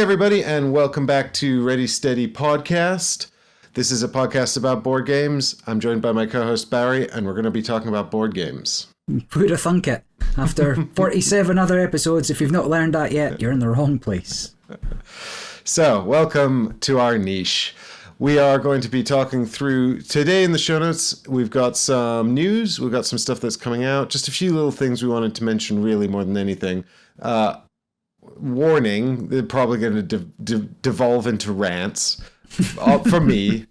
everybody, and welcome back to Ready Steady Podcast. This is a podcast about board games. I'm joined by my co-host Barry, and we're going to be talking about board games. Who'd have thunk it? After 47 other episodes, if you've not learned that yet, you're in the wrong place. So, welcome to our niche. We are going to be talking through, today in the show notes, we've got some news, we've got some stuff that's coming out, just a few little things we wanted to mention really more than anything. Warning, they're probably going to devolve into rants from me.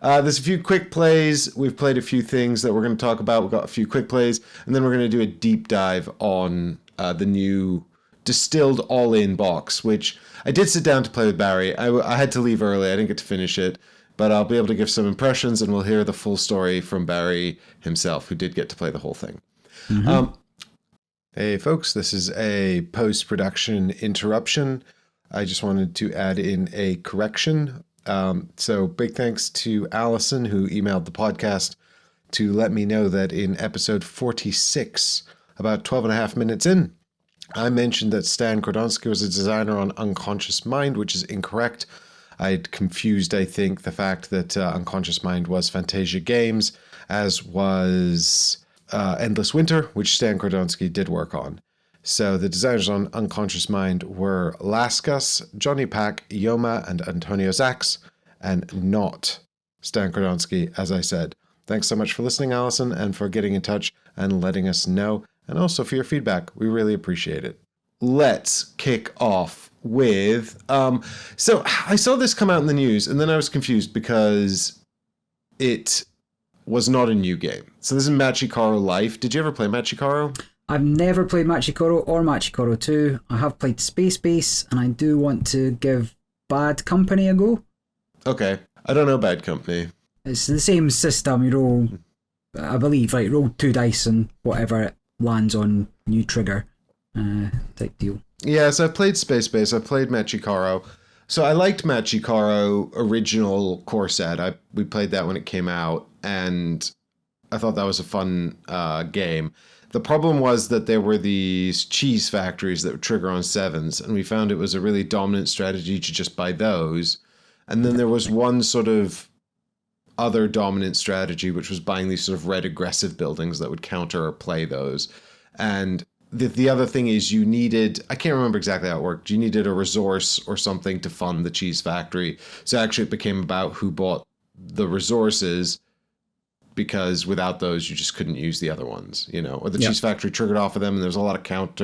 There's a few quick plays. We've played a few things that we're going to talk about. We've got a few quick plays, and then we're going to do a deep dive on the new Distilled all-in box, which I did sit down to play with Barry. I had to leave early. I didn't get to finish it, but I'll be able to give some impressions, and we'll hear the full story from Barry himself, who did get to play the whole thing. Mm-hmm. Hey, folks, this is a post-production interruption. I just wanted to add in a correction. So big thanks to Allison, who emailed the podcast to let me know that in episode 46, about 12 and a half minutes in, I mentioned that Stan Kordonsky was a designer on Unconscious Mind, which is incorrect. I'd confused, I think, the fact that Unconscious Mind was Fantasia Games, as was Endless Winter, which Stan Kordonsky did work on. So the designers on Unconscious Mind were Laskas, Johnny Pack, Yoma, and Antonio Zacks, and not Stan Kordonsky, as I said. Thanks so much for listening, Allison, and for getting in touch and letting us know, and also for your feedback. We really appreciate it. Let's kick off with... So I saw this come out in the news, and then I was confused because it was not a new game. So this is Machi Koro Life. Did you ever play Machi Koro? I've never played Machi Koro or Machi Koro 2. I have played Space Base, and I do want to give Bad Company a go. Okay. I don't know Bad Company. It's the same system. You roll, I believe, like roll 2 dice and whatever it lands on, you trigger type deal. Yeah, so I've played Space Base. I've played Machi Koro. So I liked Machi Koro original core set. We played that when it came out, and I thought that was a fun game. The problem was that there were these cheese factories that would trigger on 7s, and we found it was a really dominant strategy to just buy those. And then there was one sort of other dominant strategy, which was buying these sort of red aggressive buildings that would counter or play those. And the other thing is you needed, I can't remember exactly how it worked, you needed a resource or something to fund the cheese factory. So actually it became about who bought the resources, because without those, you just couldn't use the other ones, you know, or the cheese factory triggered off of them, and there's a lot of not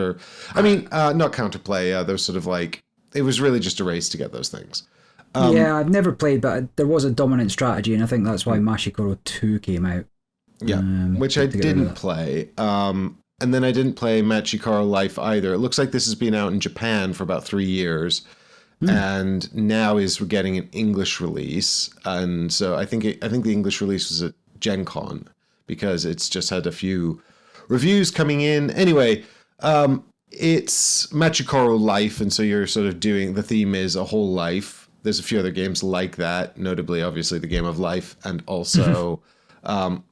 counterplay. There was sort of like, it was really just a race to get those things. Yeah, I've never played, but there was a dominant strategy, and I think that's why Machi Koro 2 came out. Yeah, which I didn't play. And then I didn't play Machi Koro Life either. It looks like this has been out in Japan for about 3 years. And now we're getting an English release. And so I think the English release was at Gen Con, because it's just had a few reviews coming in. Anyway, it's Machi Koro Life, and so you're sort of doing, the theme is a whole life. There's a few other games like that, notably, obviously, the Game of Life, and also,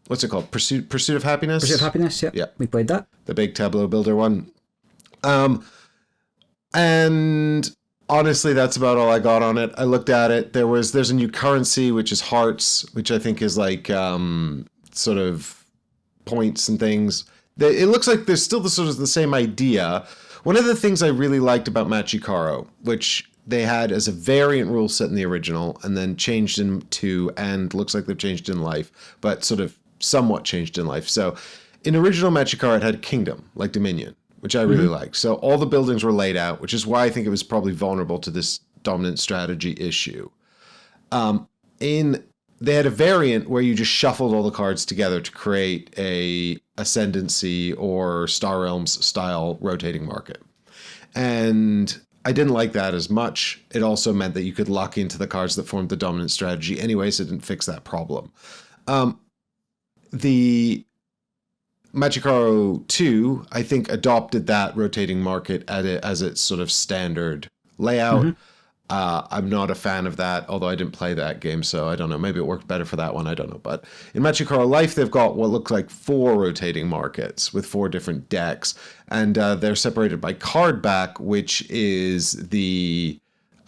what's it called? Pursuit of Happiness? Pursuit of Happiness, yeah. We played that. The big tableau builder one. And honestly, that's about all I got on it. I looked at it. There's a new currency, which is hearts, which I think is like sort of points and things. It looks like there's still the sort of the same idea. One of the things I really liked about Machi Koro, which they had as a variant rule set in the original and then changed into, and looks like they've changed in Life, but sort of somewhat changed in Life. So in original Machi Koro, it had a kingdom, like Dominion, which I really liked. So all the buildings were laid out, which is why I think it was probably vulnerable to this dominant strategy issue. They had a variant where you just shuffled all the cards together to create a Ascendancy or Star Realms style rotating market. And I didn't like that as much. It also meant that you could lock into the cards that formed the dominant strategy anyway, so it didn't fix that problem. The Machi Koro 2, I think, adopted that rotating market as its sort of standard layout. I'm not a fan of that, although I didn't play that game, so I don't know. Maybe it worked better for that one. I don't know. But in Machi Koro Life, they've got what looks like 4 rotating markets with 4 different decks, and they're separated by card back, which is the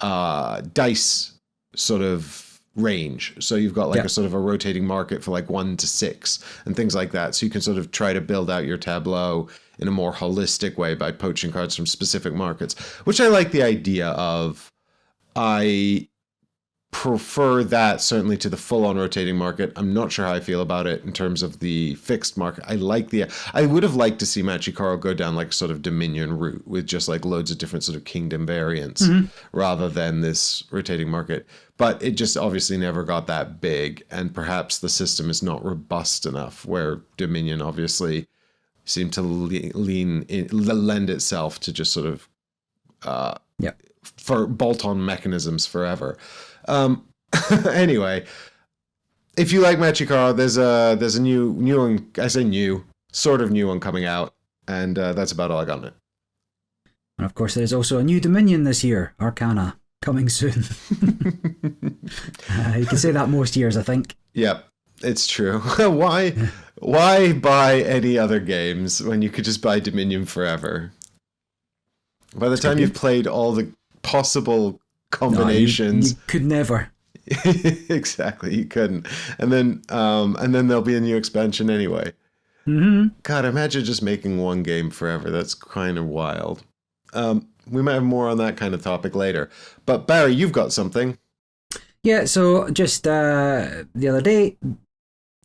dice sort of range. So you've got like Yeah. a sort of a rotating market for like 1 to 6 and things like that. So you can sort of try to build out your tableau in a more holistic way by poaching cards from specific markets, which I like the idea of. I prefer that certainly to the full-on rotating market. I'm not sure how I feel about it in terms of the fixed market. I would have liked to see Machi Koro go down like sort of Dominion route with just like loads of different sort of kingdom variants rather than this rotating market. But it just obviously never got that big, and perhaps the system is not robust enough, where Dominion obviously seemed to lend itself to just sort of for bolt-on mechanisms forever. Anyway, if you like Machi Koro, there's a new one. I say new, sort of new one coming out, and that's about all I got on it. And of course, there's also a new Dominion this year, Arcana, coming soon. You can say that most years, I think. Yep, it's true. Why buy any other games when you could just buy Dominion forever? By the time you've played all the possible combinations, you could never. Exactly, you couldn't. And then there'll be a new expansion anyway. God, imagine just making one game forever. That's kind of wild. We might have more on that kind of topic later. But Barry, you've got something. Yeah, so just the other day,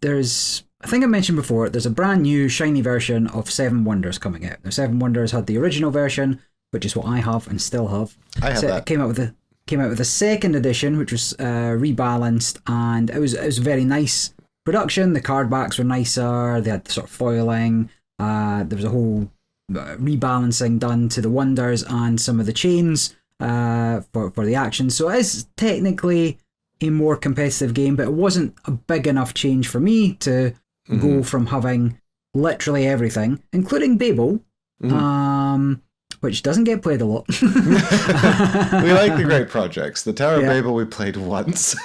I think I mentioned before, there's a brand new shiny version of Seven Wonders coming out. Now, Seven Wonders had the original version, which is what I have and still have. I have that. It came out with the second edition, which was rebalanced, and it was a very nice production. The card backs were nicer. They had sort of foiling. There was a whole rebalancing done to the wonders and some of the chains for the action. So it is technically a more competitive game, but it wasn't a big enough change for me to go from having literally everything, including Fable, which doesn't get played a lot. We like the great projects. The Tower of Babel we played once.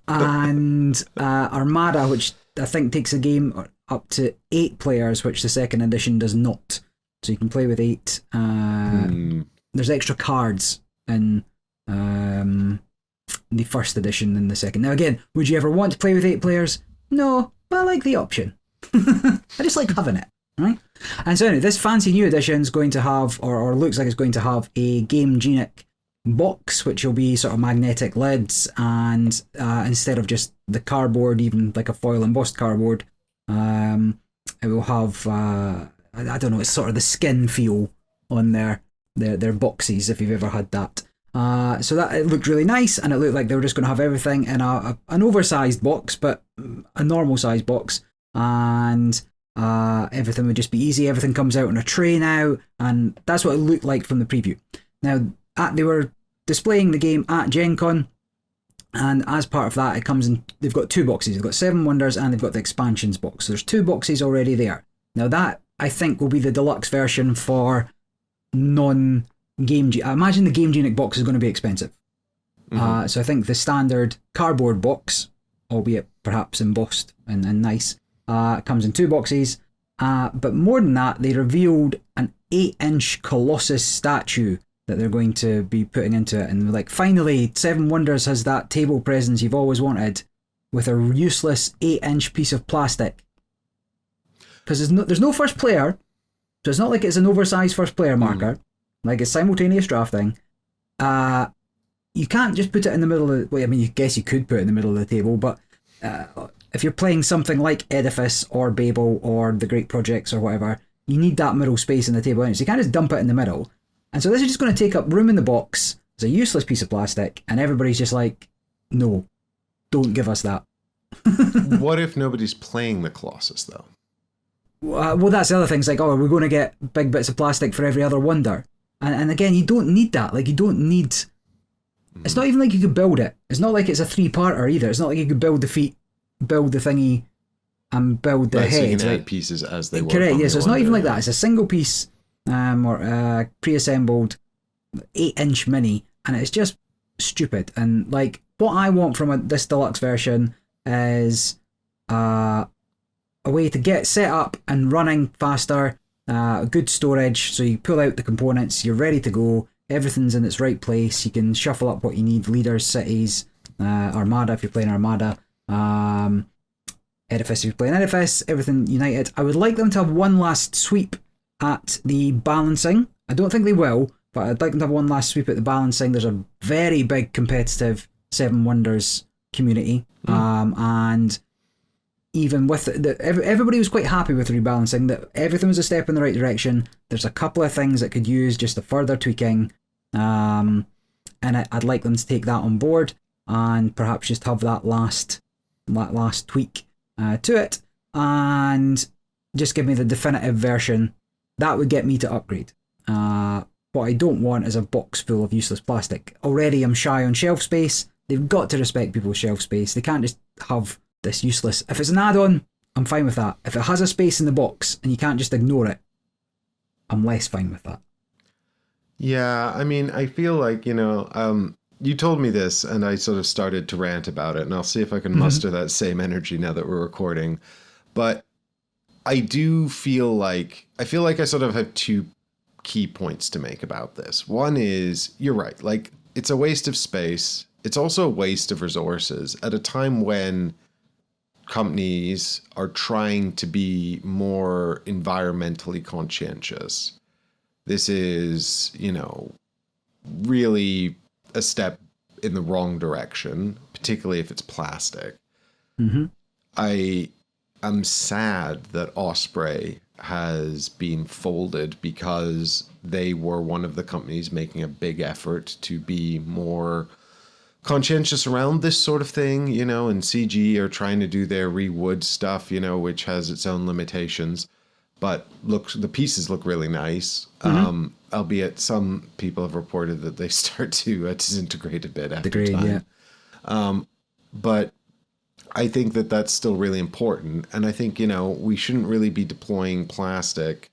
And Armada, which I think takes a game up to 8 players, which the second edition does not. So you can play with 8. There's extra cards in the first edition and the second. Now again, would you ever want to play with 8 players? No, but I like the option. I just like having it, right? And so anyway, this fancy new edition is going to have, or looks like it's going to have, a Game Genic box, which will be sort of magnetic lids, and instead of just the cardboard, even like a foil embossed cardboard, it will have, I don't know, it's sort of the skin feel on their boxes, if you've ever had that. So that it looked really nice, and it looked like they were just going to have everything in an oversized box, but a normal size box, and everything would just be easy. Everything comes out on a tray now, and that's what it looked like from the preview. Now, they were displaying the game at Gen Con, and as part of that, it comes in. They've got 2 boxes. They've got 7 Wonders, and they've got the expansions box. So there's 2 boxes already there. Now that, I think, will be the deluxe version for non-Game Genic. I imagine the Game Genic box is going to be expensive. So I think the standard cardboard box, albeit perhaps embossed and nice, comes in 2 boxes. But more than that, they revealed an 8-inch Colossus statue that they're going to be putting into it. And like, finally, Seven Wonders has that table presence you've always wanted, with a useless 8-inch piece of plastic. Because there's no first player, so it's not like it's an oversized first player marker, like it's simultaneous drafting. You can't just put it in the middle of I mean, I guess you could put it in the middle of the table, but if you're playing something like Edifice or Fable or the Great Projects or whatever, you need that middle space in the table. So you can't just dump it in the middle. And so this is just going to take up room in the box. It's a useless piece of plastic, and everybody's just like, no, don't give us that. What if nobody's playing the Colossus, though? Well, that's the other thing. It's like, oh, we're going to get big bits of plastic for every other wonder. And again, you don't need that. Like, you don't need... It's not even like you could build it. It's not like it's a 3-parter either. It's not like you could build the feet, build the thingy, and build the head. So you can add pieces as they work. Correct, yeah. So it's not even like that. It's a single piece or pre-assembled 8-inch mini, and it's just stupid. And like, what I want from this deluxe version is a way to get set up and running faster, good storage, so you pull out the components, you're ready to go. everything's in its right place. You can shuffle up what you need: leaders, cities, Armada if you're playing Armada, Edifice if you're playing Edifice, everything united. I would like them to have one last sweep at the balancing. I don't think they will, but I'd like them to have one last sweep at the balancing. There's a very big competitive Seven Wonders community, and even with everybody was quite happy with the rebalancing, that everything was a step in the right direction. There's a couple of things that could use just a further tweaking, and I'd like them to take that on board and perhaps just have that last tweak to it, and just give me the definitive version. That would get me to upgrade. What I don't want is a box full of useless plastic. Already I'm shy on shelf space. They've got to respect people's shelf space. They can't just have this useless. If it's an add-on, I'm fine with that. If it has a space in the box and you can't just ignore it, I'm less fine with that. Yeah, I mean, I feel like, you told me this and I sort of started to rant about it, and I'll see if I can muster that same energy now that we're recording. But I do feel like I sort of have two key points to make about this. One is, you're right, like, it's a waste of space. It's also a waste of resources at a time when companies are trying to be more environmentally conscientious. This is, really a step in the wrong direction, particularly if it's plastic. I am sad that Osprey has been folded because they were one of the companies making a big effort to be more conscientious around this sort of thing, and CG are trying to do their rewood stuff, which has its own limitations. But the pieces look really nice. Albeit some people have reported that they start to disintegrate a bit after time. Yeah. But I think that that's still really important. And I think, we shouldn't really be deploying plastic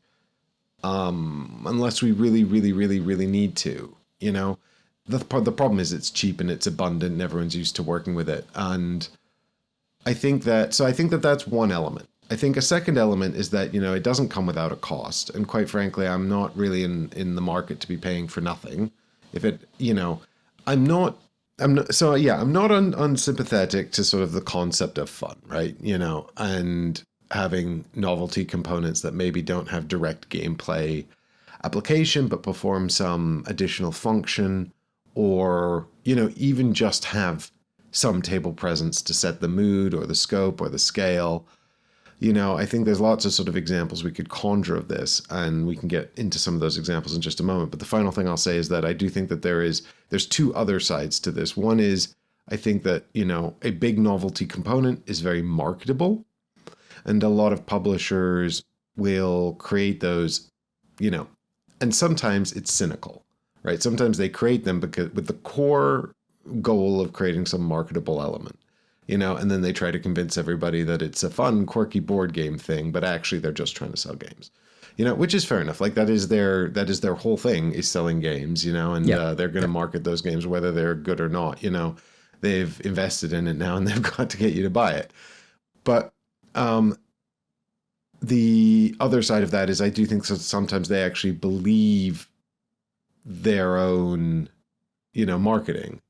unless we really, really, really, really need to, The problem is it's cheap and it's abundant and everyone's used to working with it. And I think that that's one element. I think a second element is that, it doesn't come without a cost. And quite frankly, I'm not really in the market to be paying for nothing. If it, I'm not unsympathetic to sort of the concept of fun, right? And having novelty components that maybe don't have direct gameplay application, but perform some additional function, or, even just have some table presence to set the mood or the scope or the scale. I think there's lots of sort of examples we could conjure of this, and we can get into some of those examples in just a moment. But the final thing I'll say is that I do think that there's two other sides to this. One is, I think that, a big novelty component is very marketable, and a lot of publishers will create those, and sometimes it's cynical, right? Sometimes they create them because with the core goal of creating some marketable element. And then they try to convince everybody that it's a fun, quirky board game thing, but actually they're just trying to sell games, which is fair enough. Like that is their whole thing, is selling games, and they're going to market those games whether they're good or not. They've invested in it now and they've got to get you to buy it. But the other side of that is I do think that sometimes they actually believe their own, marketing,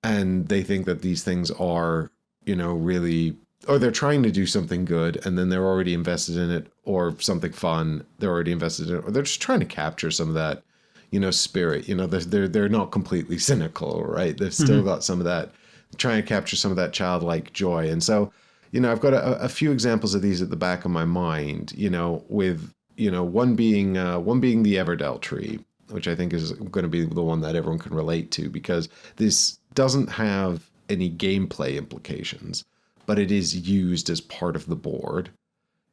and they think that these things are, really, or they're trying to do something good and then they're already invested in it, or something fun, they're already invested in it, or they're just trying to capture some of that, spirit. They're not completely cynical, right? They've still got some of that, trying to capture some of that childlike joy. And so, I've got a few examples of these at the back of my mind, with, one being the Everdell tree, which I think is going to be the one that everyone can relate to, because this doesn't have any gameplay implications, but it is used as part of the board.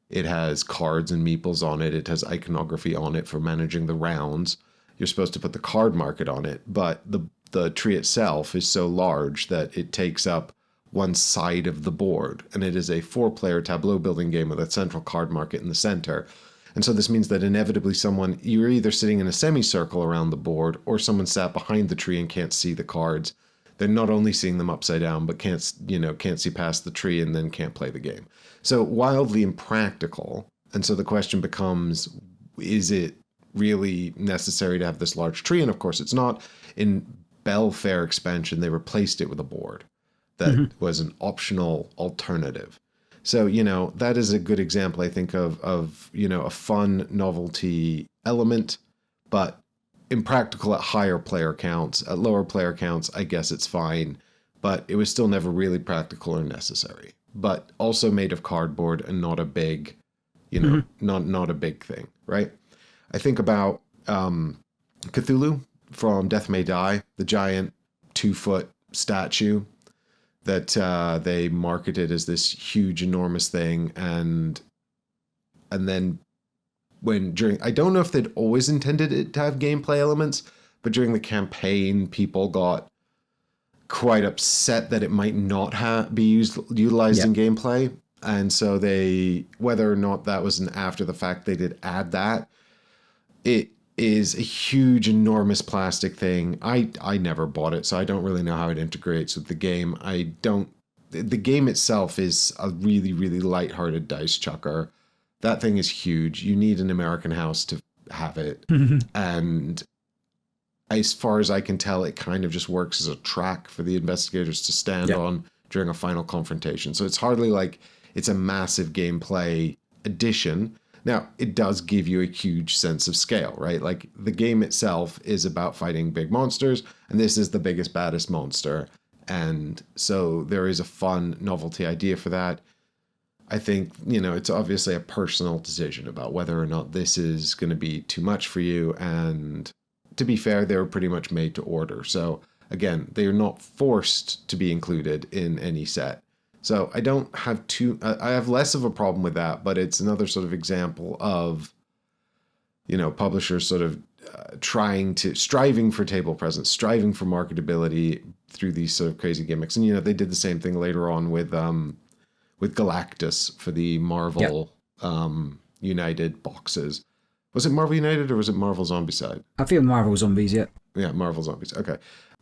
It has cards and meeples on it. It has iconography on it for managing the rounds. You're supposed to put the card market on it, but the tree itself is so large that it takes up one side of the board, and it is a 4-player tableau building game with a central card market in the center. And so this means that inevitably you're either sitting in a semicircle around the board, or someone sat behind the tree and can't see the cards. They're not only seeing them upside down, but can't see past the tree, and then can't play the game. So wildly impractical. And so the question becomes, is it really necessary to have this large tree, and of course it's not. In Belfair expansion, they replaced it with a board that was an optional alternative. So, that is a good example, I think, of a fun novelty element, but impractical at higher player counts. At lower player counts, I guess it's fine, but it was still never really practical or necessary. But also made of cardboard and not a big, not a big thing, right? I think about Cthulhu from Death May Die, the giant 2-foot statue that they marketed as this huge, enormous thing, and then I don't know if they'd always intended it to have gameplay elements, but during the campaign, people got quite upset that it might not be utilized in gameplay, and so whether or not that was an after the fact, they did add that. It is a huge, enormous plastic thing. I never bought it, so I don't really know how it integrates with the game. The game itself is a really, really lighthearted dice chucker. That thing is huge. You need an American house to have it. And as far as I can tell, it kind of just works as a track for the investigators to stand on during a final confrontation. So it's hardly like it's a massive gameplay addition. Now, it does give you a huge sense of scale, right? Like, the game itself is about fighting big monsters, and this is the biggest, baddest monster. And so there is a fun novelty idea for that. I think, it's obviously a personal decision about whether or not this is going to be too much for you. And to be fair, they were pretty much made to order. So again, they are not forced to be included in any set. So I don't have I have less of a problem with that, but it's another sort of example of, publishers sort of striving for table presence, striving for marketability through these sort of crazy gimmicks. And, they did the same thing later on with Galactus for the Marvel United boxes. Was it Marvel United or was it Marvel Zombicide? I feel Marvel Zombies, yeah. Yeah, Marvel Zombies. Okay.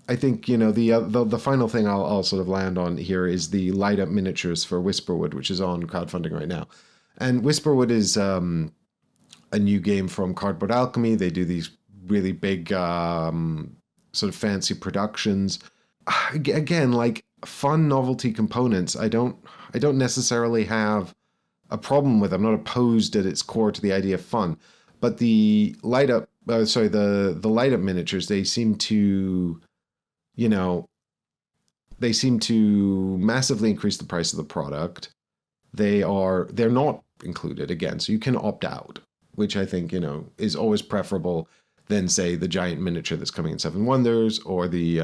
I think, the final thing I'll sort of land on here is the light up miniatures for Whisperwood, which is on crowdfunding right now. And Whisperwood is a new game from Cardboard Alchemy. They do these really big sort of fancy productions. Again, like fun novelty components, I don't necessarily have a problem with. I'm not opposed at its core to the idea of fun. But the light up the light up miniatures, they seem to massively increase the price of the product. They're not included again, so you can opt out, which I think, is always preferable than, say, the giant miniature that's coming in Seven Wonders or the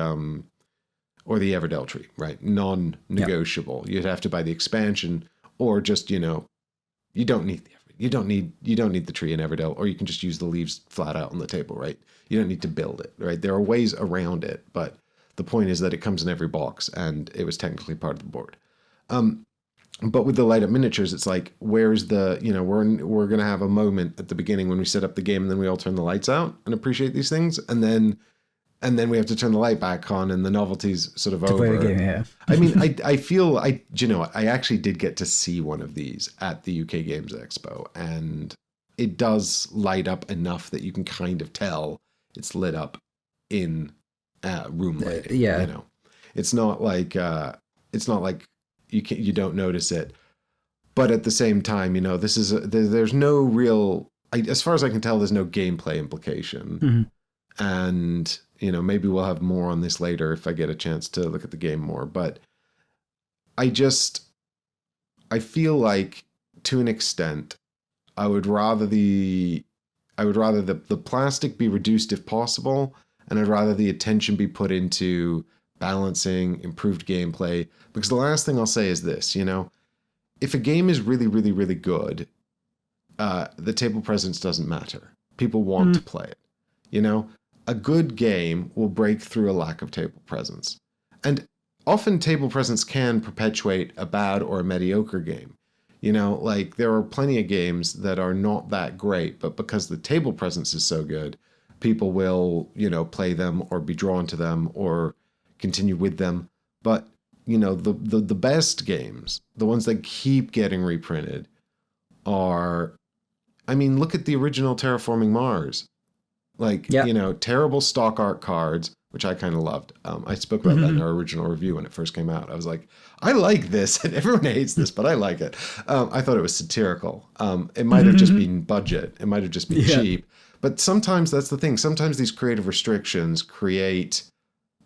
Everdell tree, right? Non-negotiable. You'd have to buy the expansion, or just, you don't need the tree in Everdell, or you can just use the leaves flat out on the table, right? You don't need to build it, right? There are ways around it, but the point is that it comes in every box, and it was technically part of the board. But with the light up miniatures, it's like, where's the, we're going to have a moment at the beginning when we set up the game, and then we all turn the lights out and appreciate these things. And then we have to turn the light back on, and the novelty's sort of over. Play the game, yeah. I mean, I feel, I actually did get to see one of these at the UK Games Expo, and it does light up enough that you can kind of tell it's lit up in room lighting. It's not like you don't notice it, but at the same time, there's no real, as far as I can tell, there's no gameplay implication. And maybe we'll have more on this later if I get a chance to look at the game more. But I feel like, to an extent, I would rather the plastic be reduced if possible, and I'd rather the attention be put into balancing, improved gameplay. Because the last thing I'll say is this, if a game is really, really, really good, the table presence doesn't matter. People want to play it. A good game will break through a lack of table presence. And often table presence can perpetuate a bad or a mediocre game. Like, there are plenty of games that are not that great, but because the table presence is so good, people will, play them or be drawn to them or continue with them. But, the best games, the ones that keep getting reprinted, are, look at the original Terraforming Mars. Like, Yep. you know, terrible stock art cards, which I kind of loved. I spoke about that in our original review when it first came out. I was like, I like this, and everyone hates this, but I like it. I thought it was satirical. It might have just been budget. It might have just been cheap. But sometimes that's the thing. Sometimes these creative restrictions create,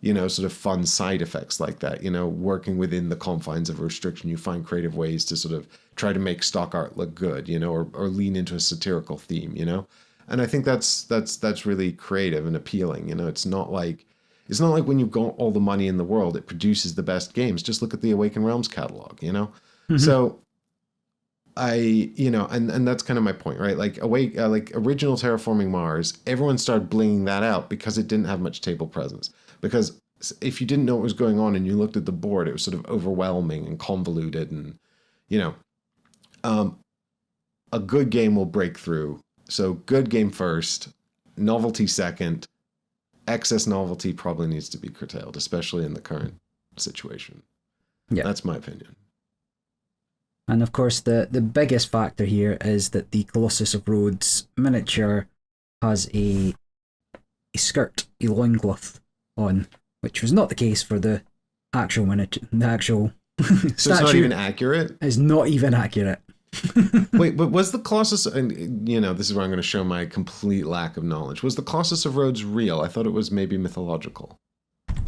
you know, sort of fun side effects like that. You know, working within the confines of a restriction, you find creative ways to sort of try to make stock art look good, you know, or lean into a satirical theme, you know. And I think that's really creative and appealing. You know, it's not like when you've got all the money in the world, it produces the best games. Just look at the Awaken Realms catalog, you know. So you know, and that's kind of my point, right? Like like original Terraforming Mars, everyone started blinging that out because it didn't have much table presence. Because if you didn't know what was going on and you looked at the board, it was sort of overwhelming and convoluted, and you know, a good game will break through. So good game first, novelty second. Excess novelty probably needs to be curtailed, especially in the current situation. Yeah, that's my opinion. And of course, the biggest factor here is that the Colossus of Rhodes miniature has a skirt, a loincloth on, which was not the case for the actual miniature. The actual so it's not even accurate? It's not even accurate. Wait, but was the Colossus, and you know, this is where I'm going to show my complete lack of knowledge. Was the Colossus of Rhodes real? I thought it was maybe mythological.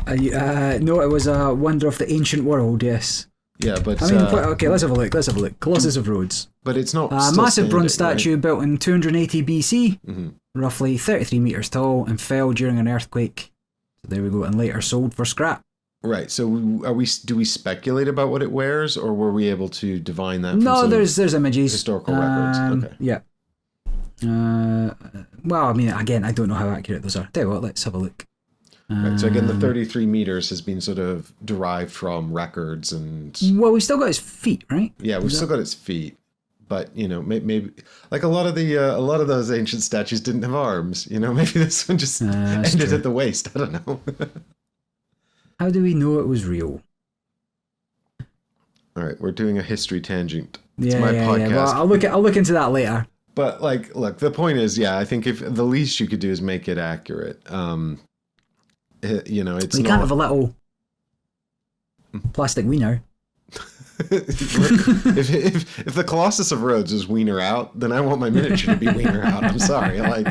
No, it was a wonder of the ancient world, yes. Yeah, but... I mean, okay, let's have a look. Colossus of Rhodes. But it's not a massive bronze statue right? built in 280 BC, roughly 33 meters tall, and fell during an earthquake. So there we go, and later sold for scrap. Right. So do we speculate about what it wears, or were we able to divine that? No, there's images, historical records. Okay. Yeah. Well, I mean, again, I don't know how accurate those are. Tell you what, let's have a look. Right. So again, the 33 meters has been sort of derived from records and. Well, we've still got his feet, right? Yeah, we've still got his feet, but you know, maybe like a lot of those ancient statues didn't have arms. You know, maybe this one just ended at the waist. I don't know. How do we know it was real? All right, we're doing a history tangent. It's my podcast. Yeah. Well, I'll look into that later. But like, look, the point is, yeah, I think if the least you could do is make it accurate. You know, it's. We can't have a little plastic wiener. if the Colossus of Rhodes is Wiener Out, then I want my miniature to be Wiener Out. I'm sorry, like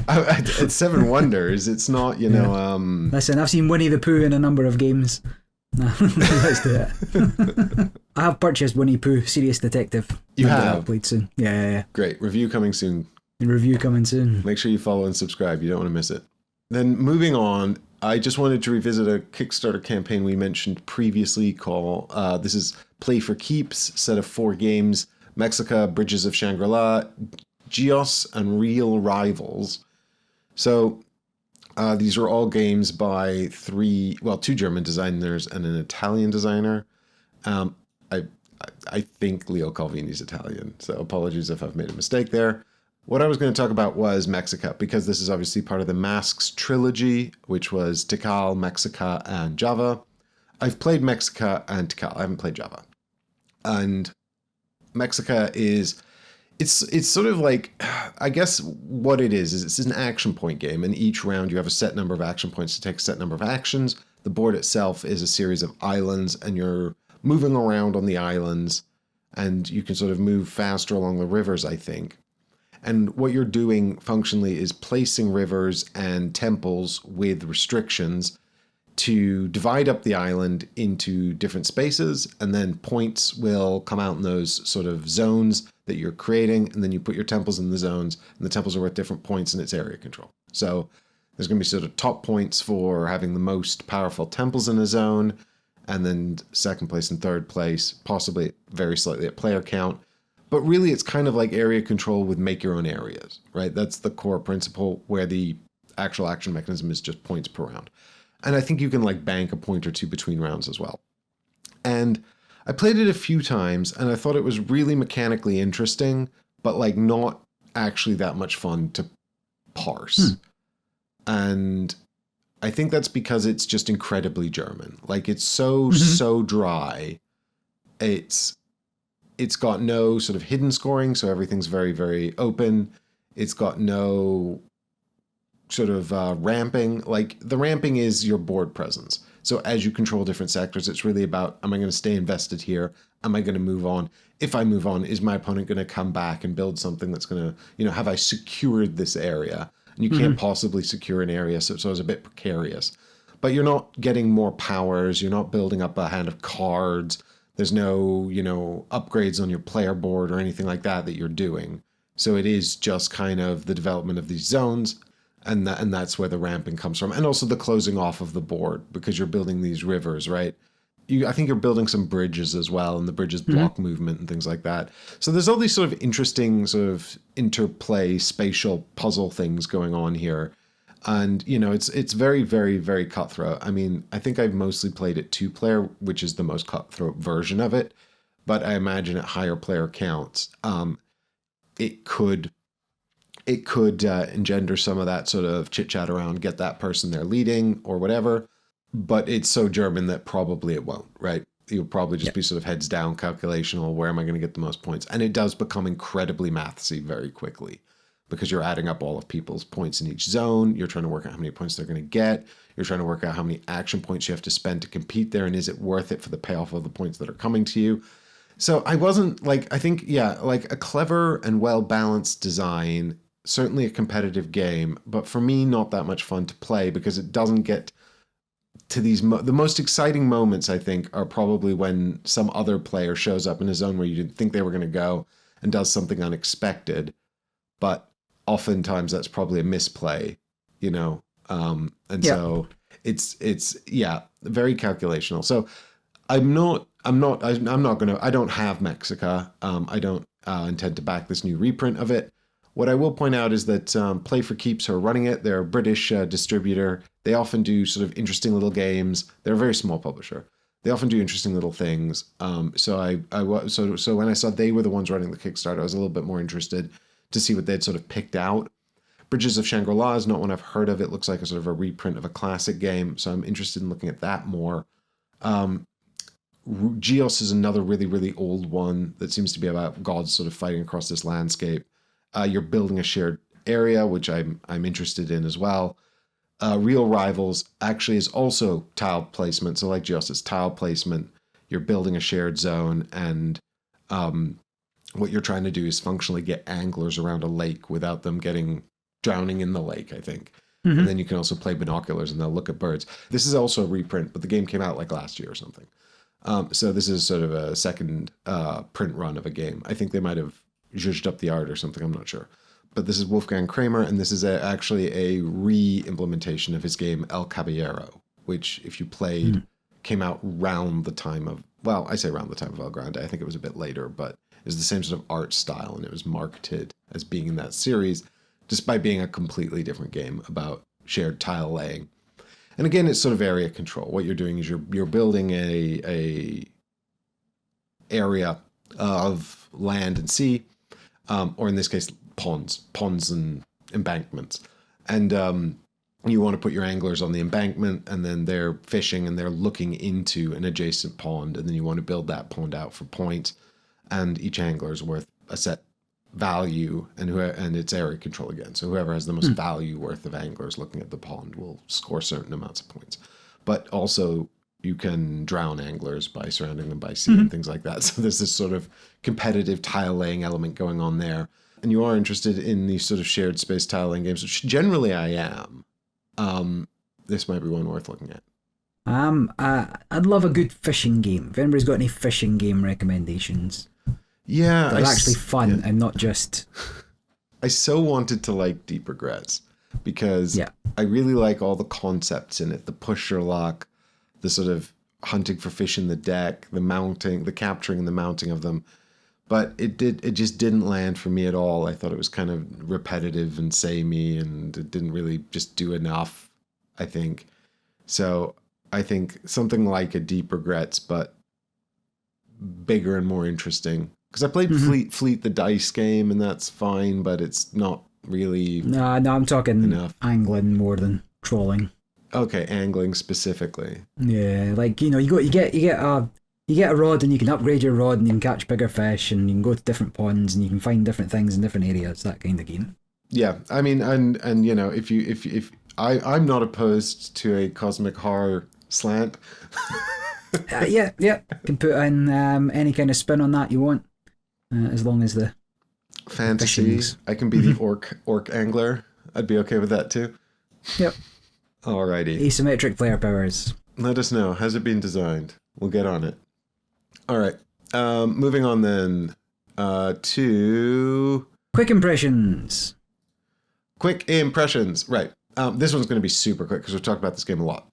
it's Seven Wonders. It's not, you know. Listen, I've seen Winnie the Pooh in a number of games. Let's do it. I have purchased Winnie Pooh, Serious Detective. You have played soon. Yeah. Great review coming soon. Review coming soon. Make sure you follow and subscribe. You don't want to miss it. Then moving on. I just wanted to revisit a Kickstarter campaign we mentioned previously called, this is Play for Keeps, set of 4 games, Mexica, Bridges of Shangri-La, Geos, and Real Rivals. So these are all games by 2 German designers and an Italian designer. I think Leo Calvini's Italian, so apologies if I've made a mistake there. What I was going to talk about was Mexica, because this is obviously part of the Masks trilogy, which was Tikal, Mexica, and Java. I've played Mexica and Tikal. I haven't played Java. And Mexica is, it's sort of like, I guess what it is it's an action point game, and each round you have a set number of action points to take a set number of actions. The board itself is a series of islands, and you're moving around on the islands, and you can sort of move faster along the rivers, I think. And what you're doing functionally is placing rivers and temples with restrictions to divide up the island into different spaces, and then points will come out in those sort of zones that you're creating, and then you put your temples in the zones, and the temples are worth different points in its area control. So there's going to be sort of top points for having the most powerful temples in a zone, and then second place and third place, possibly very slightly at player count. But really, it's kind of like area control with make your own areas, right? That's the core principle, where the actual action mechanism is just points per round. And I think you can like bank a point or two between rounds as well. And I played it a few times, and I thought it was really mechanically interesting, but like not actually that much fun to parse. And I think that's because it's just incredibly German. Like it's so dry. It's got no sort of hidden scoring, so everything's very, very open. It's got no sort of ramping. Like the ramping is your board presence. So as you control different sectors, it's really about, am I going to stay invested here? Am I going to move on? If I move on, is my opponent going to come back and build something that's going to, have I secured this area? And you can't possibly secure an area, so it's a bit precarious. But you're not getting more powers. You're not building up a hand of cards. There's no, upgrades on your player board or anything like that you're doing. So it is just kind of the development of these zones, and that's where the ramping comes from. And also the closing off of the board, because you're building these rivers, right? I think you're building some bridges as well, and the bridges block movement and things like that. So there's all these sort of interesting sort of interplay, spatial puzzle things going on here. And, it's very, very, very cutthroat. I mean, I think I've mostly played it 2-player, which is the most cutthroat version of it. But I imagine at higher player counts, it could engender some of that sort of chit-chat around, get that person there leading or whatever. But it's so German that probably it won't, right? You'll probably just be sort of heads down calculational. Where am I going to get the most points? And it does become incredibly mathsy very quickly, because you're adding up all of people's points in each zone. You're trying to work out how many points they're going to get. You're trying to work out how many action points you have to spend to compete there. And is it worth it for the payoff of the points that are coming to you? So I wasn't I think, like a clever and well-balanced design, certainly a competitive game, but for me, not that much fun to play, because it doesn't get to these, the most exciting moments, I think, are probably when some other player shows up in a zone where you didn't think they were going to go and does something unexpected. But oftentimes that's probably a misplay, so it's very calculational. So I don't have Mexica. I don't intend to back this new reprint of it. What I will point out is that Play for Keeps, who are running it, they're a British distributor. They often do sort of interesting little games. They're a very small publisher. They often do interesting little things. So when I saw they were the ones running the Kickstarter, I was a little bit more interested to see what they'd sort of picked out. Bridges of Shangri-La is not one I've heard of. It looks like a sort of a reprint of a classic game, so I'm interested in looking at that more. Geos is another really, really old one that seems to be about gods sort of fighting across this landscape. You're building a shared area, which I'm interested in as well. Real Rivals actually is also tile placement. So like Geos, it's tile placement. You're building a shared zone, and what you're trying to do is functionally get anglers around a lake without them drowning in the lake, I think. And then you can also play binoculars and they'll look at birds. This is also a reprint, but the game came out like last year or something. So this is sort of a second print run of a game. I think they might have zhuzhed up the art or something, I'm not sure. But this is Wolfgang Kramer, and this is actually a re-implementation of his game El Caballero, which, if you played, came out round the time of, well, I say around the time of El Grande. I think it was a bit later, but it was the same sort of art style, and it was marketed as being in that series, despite being a completely different game about shared tile laying. And again, it's sort of area control. What you're doing is you're building a area of land and sea, or in this case, ponds and embankments. And you want to put your anglers on the embankment, and then they're fishing and they're looking into an adjacent pond, and then you want to build that pond out for points, and each angler is worth a set value, and it's area control again. So whoever has the most value worth of anglers looking at the pond will score certain amounts of points. But also you can drown anglers by surrounding them by sea and things like that. So there's this sort of competitive tile laying element going on there. And you are interested in these sort of shared space tile laying games, which generally I am. This might be one worth looking at. I'd love a good fishing game. If anybody's got any fishing game recommendations. Yeah. They're actually fun and not just... I so wanted to like Deep Regrets because I really like all the concepts in it. The pusher lock, the sort of hunting for fish in the deck, the mounting, the capturing and the mounting of them. But it just didn't land for me at all. I thought it was kind of repetitive and samey, and it didn't really just do enough, I think. So I think something like a Deep Regrets, but bigger and more interesting. Because I played Fleet the dice game, and that's fine, but it's not really. No, I'm talking angling more than trolling. Okay, angling specifically. Yeah, like you get a rod, and you can upgrade your rod, and you can catch bigger fish, and you can go to different ponds, and you can find different things in different areas. That kind of game. Yeah, I mean, and you know, if I'm not opposed to a cosmic horror slant. Yeah. Can put in any kind of spin on that you want, as long as the Fantasy. fishing's. I can be the orc angler. I'd be okay with that too. Yep. Alrighty. Asymmetric player powers. Let us know. Has it been designed? We'll get on it. All right. Moving on then to Quick impressions. quick impressions. Right. This one's going to be super quick because we've talked about this game a lot.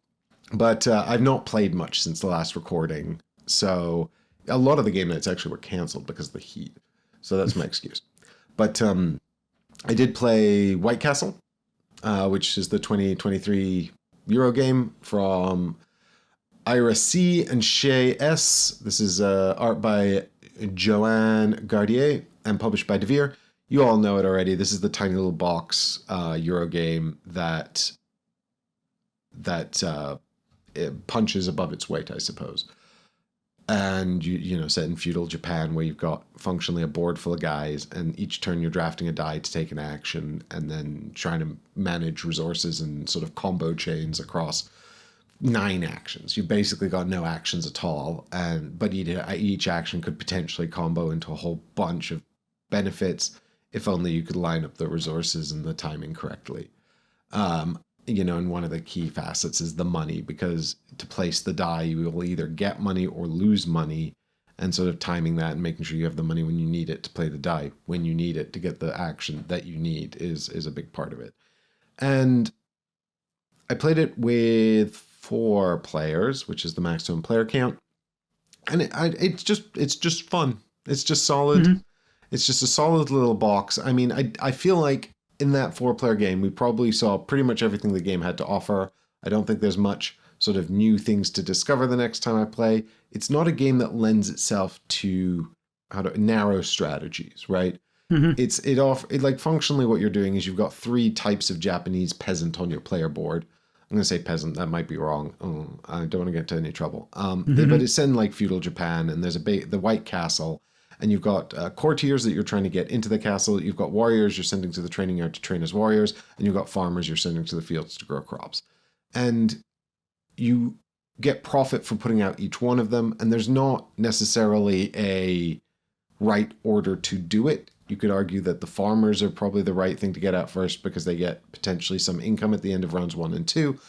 But I've not played much since the last recording. So a lot of the game nights actually were canceled because of the heat. So that's my excuse. But I did play White Castle, which is the 2023 Euro game from Ira C. and Shay S. This is art by Joanne Gardier and published by Devere. You all know it already. This is the tiny little box Euro game that it punches above its weight, I suppose. And you know, set in feudal Japan, where you've got functionally a board full of guys, and each turn you're drafting a die to take an action, and then trying to manage resources and sort of combo chains across 9 actions. You've basically got no actions at all, but each action could potentially combo into a whole bunch of benefits if only you could line up the resources and the timing correctly. You know, and one of the key facets is the money, because to place the die, you will either get money or lose money, and sort of timing that and making sure you have the money when you need it to play the die when you need it to get the action that you need is a big part of it. And I played it with 4 players, which is the maximum player count, and it's just fun. It's just solid. Mm-hmm. It's just a solid little box. I mean, I feel like in that 4-player game, we probably saw pretty much everything the game had to offer. I don't think there's much sort of new things to discover the next time I play. It's not a game that lends itself to narrow strategies, right? Mm-hmm. It like functionally what you're doing is you've got 3 types of Japanese peasant on your player board. I'm going to say peasant. That might be wrong. I don't want to get into any trouble. But it's in like feudal Japan, and there's the White Castle. And you've got courtiers that you're trying to get into the castle. You've got warriors you're sending to the training yard to train as warriors. And you've got farmers you're sending to the fields to grow crops. And you get profit for putting out each one of them. And there's not necessarily a right order to do it. You could argue that the farmers are probably the right thing to get out first because they get potentially some income at the end of rounds 1 and 2.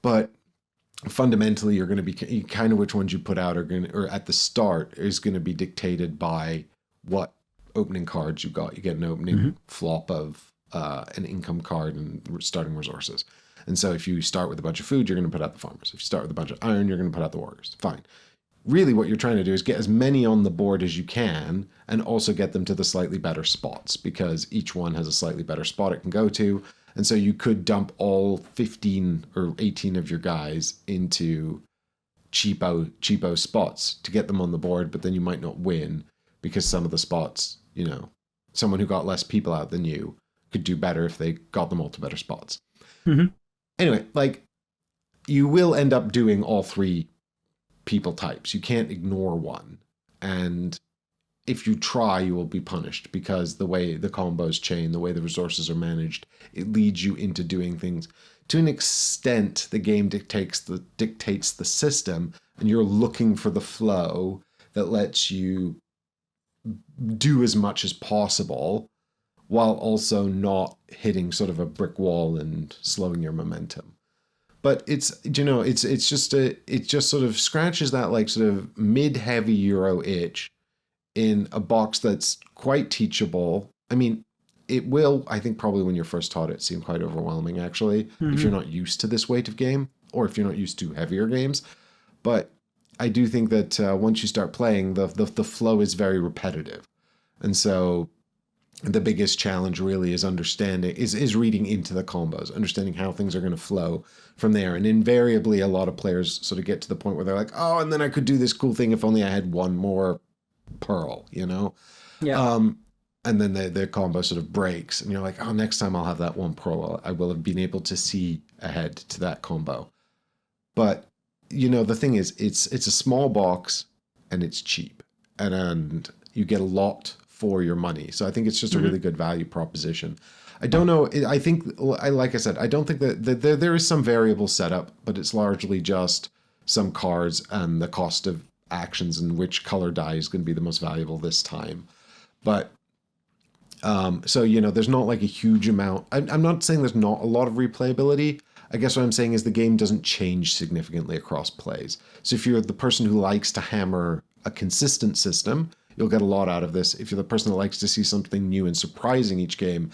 But fundamentally, you're going to be kind of which ones you put out or at the start is going to be dictated by what opening cards you got. You get an opening flop of an income card and starting resources. And so if you start with a bunch of food, you're going to put out the farmers. If you start with a bunch of iron, you're going to put out the warriors. Fine. Really what you're trying to do is get as many on the board as you can and also get them to the slightly better spots, because each one has a slightly better spot it can go to. And so you could dump all 15 or 18 of your guys into cheapo spots to get them on the board, but then you might not win because some of the spots, you know, someone who got less people out than you could do better if they got them all to better spots. Mm-hmm. Anyway, like, you will end up doing all 3 people types. You can't ignore one. And if you try, you will be punished, because the way the combos chain, the way the resources are managed, it leads you into doing things. To an extent, the game dictates the system, and you're looking for the flow that lets you do as much as possible while also not hitting sort of a brick wall and slowing your momentum. But it just sort of scratches that like sort of mid-heavy Euro itch in a box that's quite teachable. I mean, it will, I think probably when you're first taught it, seem quite overwhelming actually, if you're not used to this weight of game, or if you're not used to heavier games. But I do think that once you start playing, the flow is very repetitive. And so the biggest challenge really is reading into the combos, understanding how things are going to flow from there. And invariably, a lot of players sort of get to the point where they're like, oh, and then I could do this cool thing if only I had one more pearl, you know? Yeah. And then the combo sort of breaks, and you're like, oh, next time I'll have that one pearl. I will have been able to see ahead to that combo. But, you know, the thing is, it's a small box and it's cheap, and you get a lot for your money. So I think it's just a really good value proposition. I don't know. I think, like I said, I don't think that there is some variable setup, but it's largely just some cards and the cost of actions and which color die is going to be the most valuable this time. But so, there's not like a huge amount. I'm not saying there's not a lot of replayability. I guess what I'm saying is the game doesn't change significantly across plays. So if you're the person who likes to hammer a consistent system, you'll get a lot out of this. If you're the person that likes to see something new and surprising each game,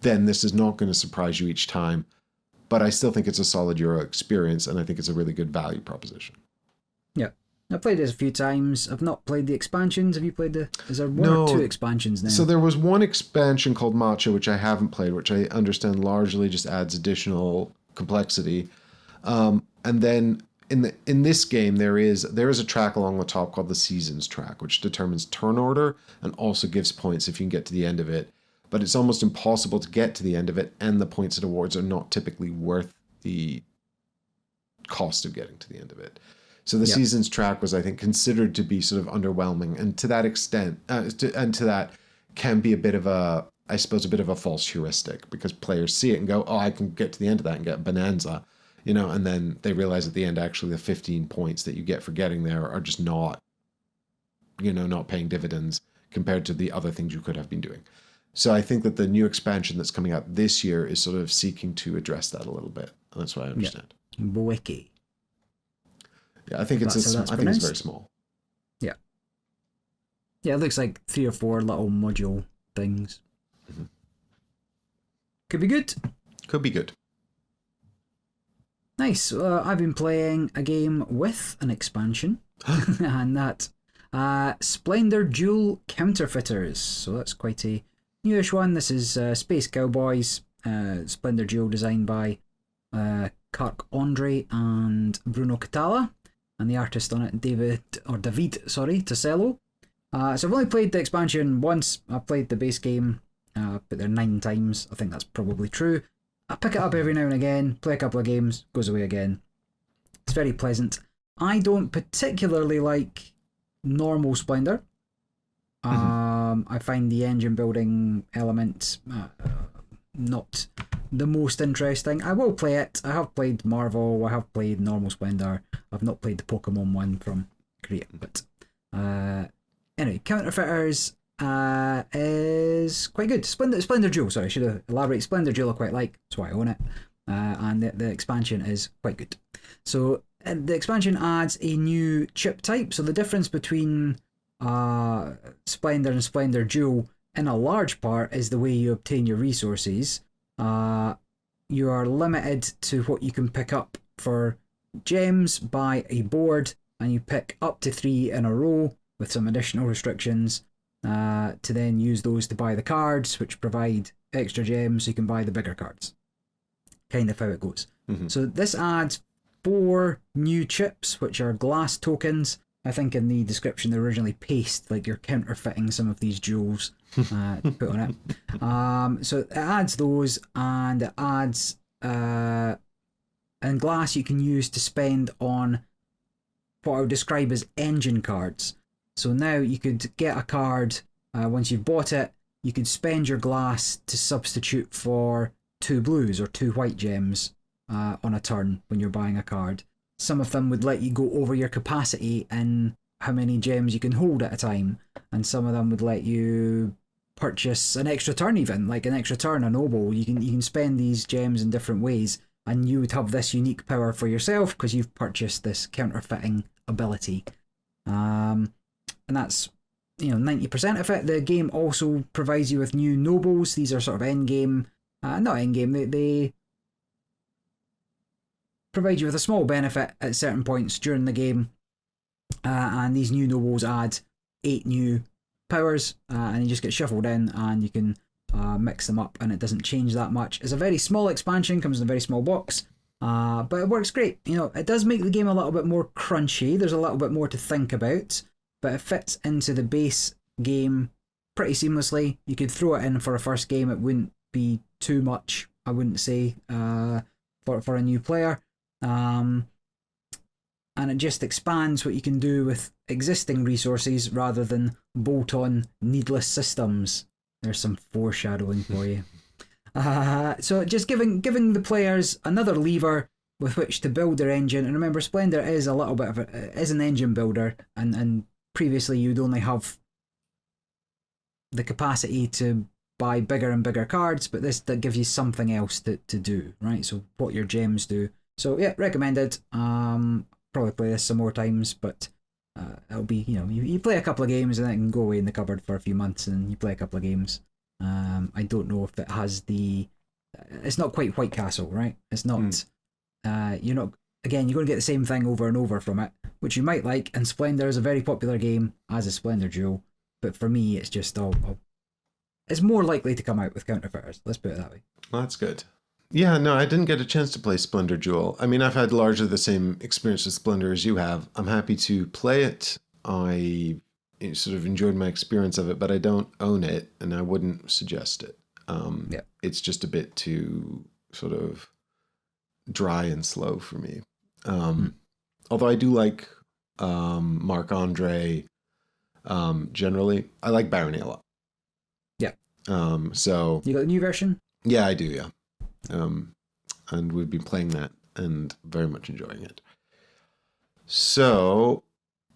then this is not going to surprise you each time. But I still think it's a solid Euro experience, and I think it's a really good value proposition. Yeah. I've played this a few times. I've not played the expansions. Have you played is there one or two expansions now? So there was one expansion called Machi, which I haven't played, which I understand largely just adds additional complexity. And then in this game, there is a track along the top called the Seasons track, which determines turn order and also gives points if you can get to the end of it. But it's almost impossible to get to the end of it, and the points it awards are not typically worth the cost of getting to the end of it. So the Seasons track was, I think, considered to be sort of underwhelming, and to that extent, to that can be a bit of a false heuristic, because players see it and go, oh, I can get to the end of that and get Bonanza, and then they realize at the end, actually, the 15 points that you get for getting there are just not paying dividends compared to the other things you could have been doing. So I think that the new expansion that's coming out this year is sort of seeking to address that a little bit. And that's what I understand. Wiki. Yeah, I think it's very small. Yeah. Yeah, it looks like 3 or 4 little module things. Mm-hmm. Could be good. Could be good. Nice. I've been playing a game with an expansion, and that Splendor Duel Counterfeiters. So that's quite a newish one. This is Space Cowboys. Splendor Duel designed by Kirk Andre and Bruno Catala, and the artist on it, David Tosello. So I've only played the expansion once. I've played the base game, but there 9 times. I think that's probably true. I pick it up every now and again, play a couple of games, goes away again. It's very pleasant. I don't particularly like normal Splendor. I find the engine building element not the most interesting. I will play it. I have played Marvel, I have played normal Splendor. I've not played the Pokemon one from Great, but anyway, Counterfeiters is quite good. Splendor Duel, sorry, I should have elaborated. Splendor Duel I quite like, that's why I own it. And the expansion is quite good. So the expansion adds a new chip type. So the difference between Splendor and Splendor Duel in a large part is the way you obtain your resources. You are limited to what you can pick up for gems by a board, and you pick up to 3 in a row with some additional restrictions to then use those to buy the cards, which provide extra gems so you can buy the bigger cards. Kind of how it goes. Mm-hmm. So this adds 4 new chips, which are glass tokens. I think in the description they originally paste, like you're counterfeiting some of these jewels to put on it. So it adds those, and it adds and glass you can use to spend on what I would describe as engine cards. So now you could get a card, once you've bought it, you could spend your glass to substitute for 2 blues or 2 white gems on a turn when you're buying a card. Some of them would let you go over your capacity in how many gems you can hold at a time, and some of them would let you purchase an extra turn, even like an extra turn, a noble. You can spend these gems in different ways, and you would have this unique power for yourself because you've purchased this counterfeiting ability. And that's 90% of it. The game also provides you with new nobles. These are sort of end game, not end game. They provide you with a small benefit at certain points during the game, and these new nobles add 8 new powers, and you just get shuffled in, and you can mix them up, and it doesn't change that much. It's a very small expansion, comes in a very small box, but it works great. It does make the game a little bit more crunchy. There's a little bit more to think about, but it fits into the base game pretty seamlessly. You could throw it in for a first game. It wouldn't be too much, I wouldn't say, for a new player. And it just expands what you can do with existing resources rather than bolt on needless systems. There's some foreshadowing for you. So just giving the players another lever with which to build their engine. And remember, Splendor is a little bit of is an engine builder, and previously you'd only have the capacity to buy bigger and bigger cards, but that gives you something else to do, right? So what your gems do. So yeah, recommended. Probably play this some more times, but it'll be, you play a couple of games and then it can go away in the cupboard for a few months, and you play a couple of games. I don't know if it has it's not quite White Castle, right? It's not, you're not, again, you're going to get the same thing over and over from it, which you might like, and Splendor is a very popular game, as is Splendor Duel, but for me, it's just, it's more likely to come out with Counterfeiters, let's put it that way. Well, that's good. Yeah, no, I didn't get a chance to play Splendor Duel. I mean, I've had largely the same experience with Splendor as you have. I'm happy to play it. I sort of enjoyed my experience of it, but I don't own it, and I wouldn't suggest it. It's just a bit too sort of dry and slow for me. Although I do like Marc-Andre generally. I like Barony a lot. Yeah. So you got the new version? Yeah, I do, yeah. And we've been playing that and very much enjoying it. So,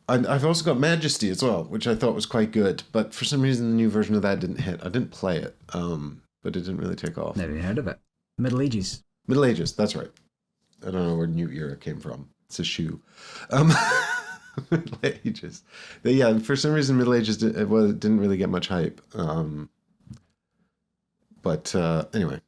and I've also got Majesty as well, which I thought was quite good, but for some reason the new version of that didn't hit. I didn't play it, but it didn't really take off. Never even heard of it. Middle Ages. Middle Ages, that's right. I don't know where New Era came from. It's a shoe. Middle Ages. Yeah, for some reason Middle Ages didn't really get much hype. But anyway.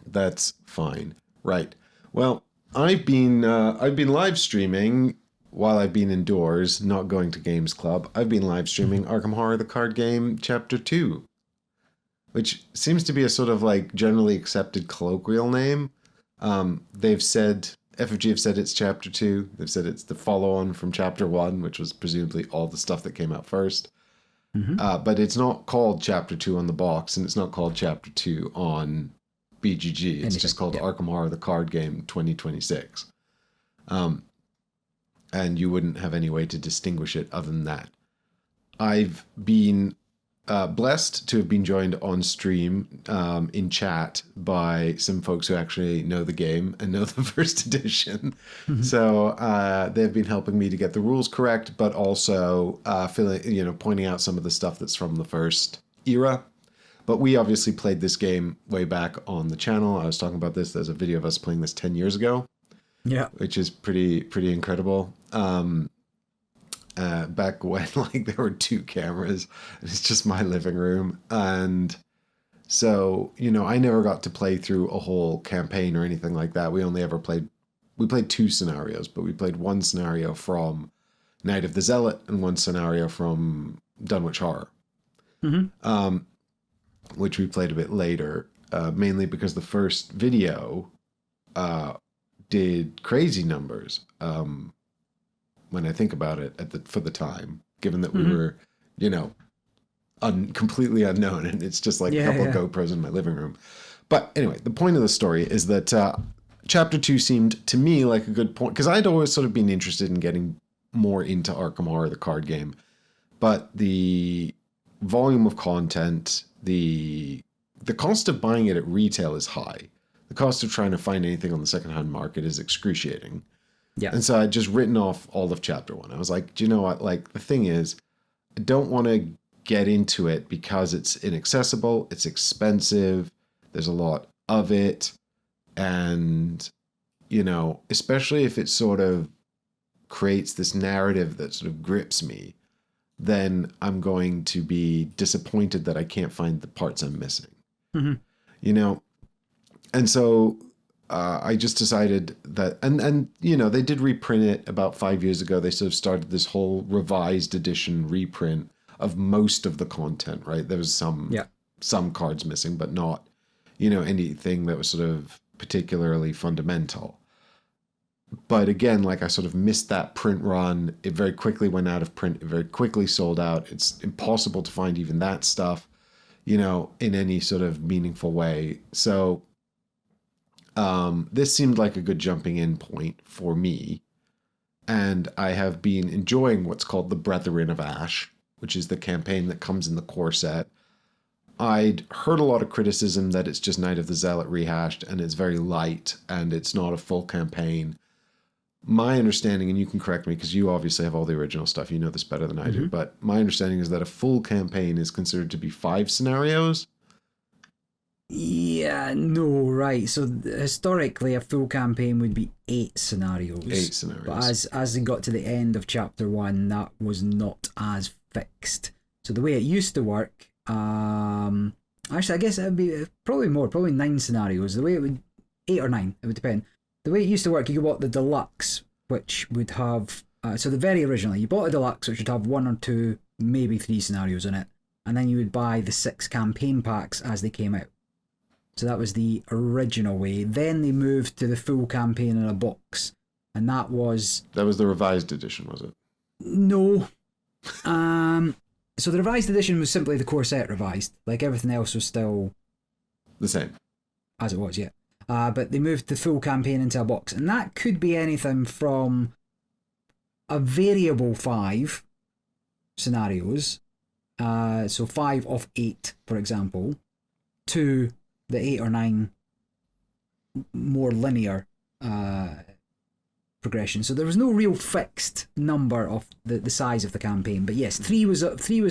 That's fine. Right. Well, I've been live streaming while I've been indoors, not going to Games Club. I've been live streaming Arkham Horror the card game Chapter 2, which seems to be a sort of like generally accepted colloquial name. They've said, FFG have said it's Chapter 2. They've said it's the follow-on from Chapter 1, which was presumably all the stuff that came out first. But it's not called Chapter 2 on the box, and it's not called Chapter 2 on BGG. It's just called Arkham Horror the Card Game 2026. And you wouldn't have any way to distinguish it other than that. I've been blessed to have been joined on stream in chat by some folks who actually know the game and know the first edition. So they've been helping me to get the rules correct, but also pointing out some of the stuff that's from the first era. But we obviously played this game way back on the channel. I was talking about this. There's a video of us playing this 10 years ago. Yeah. Which is pretty incredible. Back when there were 2 cameras. It's just my living room. And so, I never got to play through a whole campaign or anything like that. We played 2 scenarios, but we played one scenario from Night of the Zealot and one scenario from Dunwich Horror. Which we played a bit later, mainly because the first video did crazy numbers when I think about it for the time, given that we were, completely unknown, and it's just like a couple of GoPros in my living room. But anyway, the point of the story is that Chapter 2 seemed to me like a good point, because I'd always sort of been interested in getting more into Arkham Horror, the card game, but the volume of content, the cost of buying it at retail is high. The cost of trying to find anything on the secondhand market is excruciating. Yeah. And so I'd just written off all of Chapter 1. I was like, do you know what? Like, the thing is, I don't want to get into it because it's inaccessible, it's expensive, there's a lot of it, and, especially if it sort of creates this narrative that sort of grips me, then I'm going to be disappointed that I can't find the parts I'm missing. And so I just decided that, and they did reprint it about 5 years ago. They sort of started this whole revised edition reprint of most of the content, right? There was some cards missing, but not, anything that was sort of particularly fundamental. But again, I sort of missed that print run. It very quickly went out of print. It very quickly sold out. It's impossible to find even that stuff, in any sort of meaningful way. So this seemed like a good jumping in point for me. And I have been enjoying what's called the Brethren of Ash, which is the campaign that comes in the core set. I'd heard a lot of criticism that it's just Night of the Zealot rehashed and it's very light and it's not a full campaign. My understanding, and you can correct me because you obviously have all the original stuff, you know this better than I do, but my understanding is that a full campaign is considered to be 5 scenarios. Yeah, no, right. So historically, a full campaign would be 8 scenarios. 8 scenarios. But as they got to the end of chapter 1, that was not as fixed. So the way it used to work, actually, I guess it would be probably 9 scenarios. The way it would, 8 or 9, it would depend. The way it used to work, you bought the Deluxe, which would have, so the very originally, you bought a Deluxe, which would have 1 or 2, maybe 3 scenarios in it. And then you would buy the 6 campaign packs as they came out. So that was the original way. Then they moved to the full campaign in a box. And that was the revised edition, was it? No. So the revised edition was simply the core set revised. Like everything else was still the same. As it was, yeah. But they moved the full campaign into a box. And that could be anything from a variable 5 scenarios. So 5 of 8, for example, to the 8 or 9 more linear progression. So there was no real fixed number of the size of the campaign. But yes, 3 was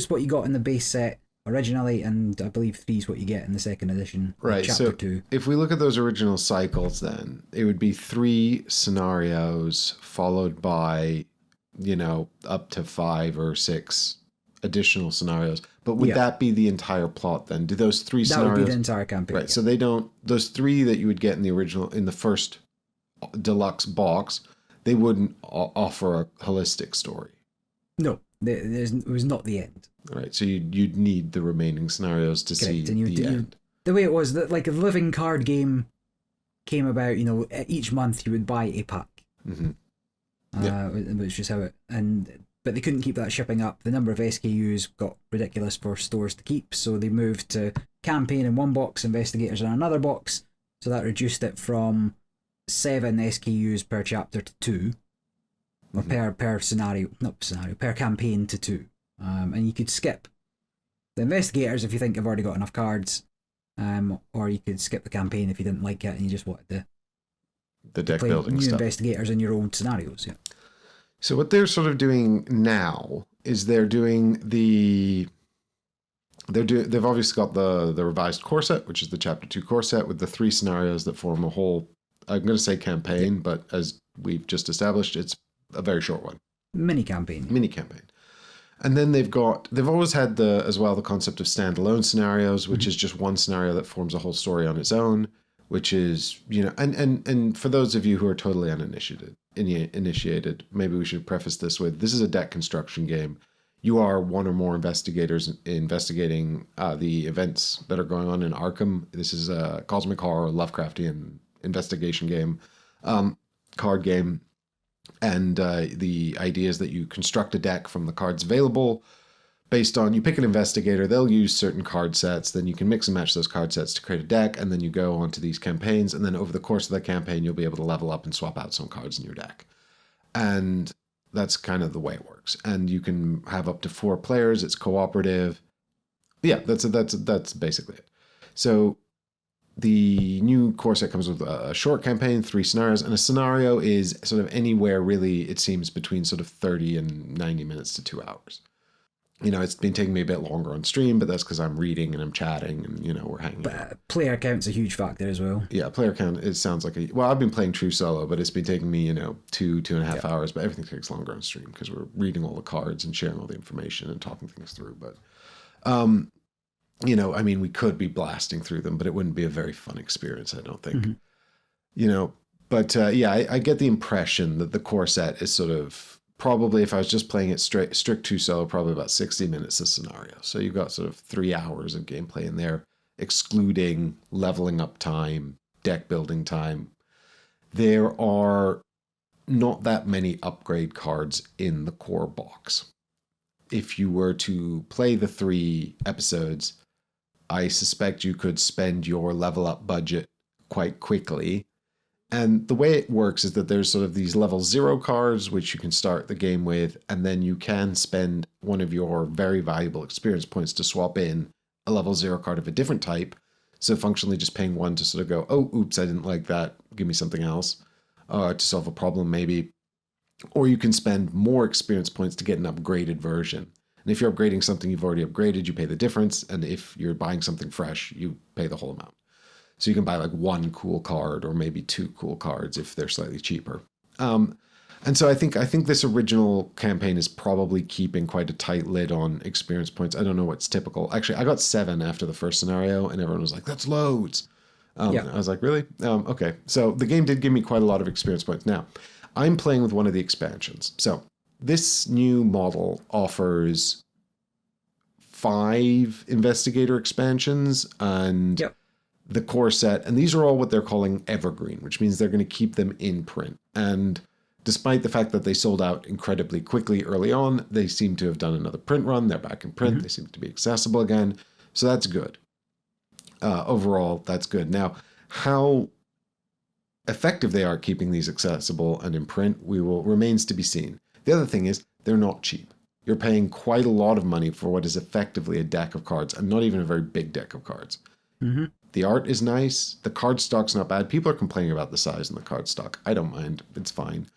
what you got in the base set originally, and I believe 3 is what you get in the second edition. Right. Chapter so 2. If we look at those original cycles, then it would be 3 scenarios followed by, up to 5 or 6 additional scenarios. But would that be the entire plot then? Do those 3 scenarios? That would be the entire campaign. Right. Yeah. So those 3 that you would get in the first deluxe box, they wouldn't offer a holistic story. No, it was not the end. Right. So you'd need the remaining scenarios to see the end. The way it was, that like a living card game came about, each month you would buy a pack. Which is how it, but they couldn't keep that shipping up. The number of SKUs got ridiculous for stores to keep, so they moved to campaign in one box, investigators in another box. So that reduced it from 7 SKUs per chapter to 2, or per campaign to 2. And you could skip the investigators if you think you've already got enough cards, or you could skip the campaign if you didn't like it and you just wanted the deck play building new stuff. Investigators in your old scenarios. Yeah. So what they're sort of doing now is they've obviously got the revised core set, which is the chapter 2 core set with the 3 scenarios that form a whole, I'm going to say campaign, but as we've just established, it's a very short one. Mini campaign. And then they've always had as well the concept of standalone scenarios, which is just one scenario that forms a whole story on its own, which is, and for those of you who are totally uninitiated, maybe we should preface this with, this is a deck construction game. You are one or more investigators investigating the events that are going on in Arkham. This is a cosmic horror, Lovecraftian investigation game, card game. And the idea is that you construct a deck from the cards available based on, you pick an investigator, they'll use certain card sets, then you can mix and match those card sets to create a deck, and then you go on to these campaigns, and then over the course of that campaign, you'll be able to level up and swap out some cards in your deck. And that's kind of the way it works. And you can have up to 4 players, it's cooperative. Yeah, that's basically it. So the new core set comes with a short campaign, 3 scenarios, and a scenario is sort of anywhere really, it seems, between sort of 30 and 90 minutes to 2 hours. It's been taking me a bit longer on stream, but that's because I'm reading and I'm chatting and, we're hanging out. Player count's a huge factor as well. Yeah, player count, it sounds like I've been playing true solo, but it's been taking me, 2.5 hours, but everything takes longer on stream because we're reading all the cards and sharing all the information and talking things through. But, we could be blasting through them, but it wouldn't be a very fun experience, I don't think. But I get the impression that the core set is sort of, probably if I was just playing it strict 2 solo, probably about 60 minutes a scenario. So you've got sort of 3 hours of gameplay in there, excluding leveling up time, deck building time. There are not that many upgrade cards in the core box. If you were to play the 3 episodes, I suspect you could spend your level up budget quite quickly. And the way it works is that there's sort of these level 0 cards, which you can start the game with, and then you can spend one of your very valuable experience points to swap in a level 0 card of a different type. So functionally just paying 1 to sort of go, oh, oops, I didn't like that. Give me something else to solve a problem maybe. Or you can spend more experience points to get an upgraded version. And if you're upgrading something you've already upgraded, you pay the difference. And if you're buying something fresh, you pay the whole amount. So you can buy like 1 cool card or maybe 2 cool cards if they're slightly cheaper. And so I think this original campaign is probably keeping quite a tight lid on experience points. I don't know what's typical. Actually, I got 7 after the first scenario, and everyone was like, "That's loads." I was like, "Really? Okay." So the game did give me quite a lot of experience points. Now, I'm playing with one of the expansions. So this new model offers 5 investigator expansions and the core set, and these are all what they're calling evergreen, which means they're going to keep them in print. And despite the fact that they sold out incredibly quickly early on, they seem to have done another print run. They're back in print. They seem to be accessible again. So that's good. Overall, that's good. Now, how effective they are keeping these accessible and in print remains to be seen. The other thing is they're not cheap. You're paying quite a lot of money for what is effectively a deck of cards, and not even a very big deck of cards. The art is nice. The card stock's not bad. People are complaining about the size in the card stock. I don't mind. It's fine.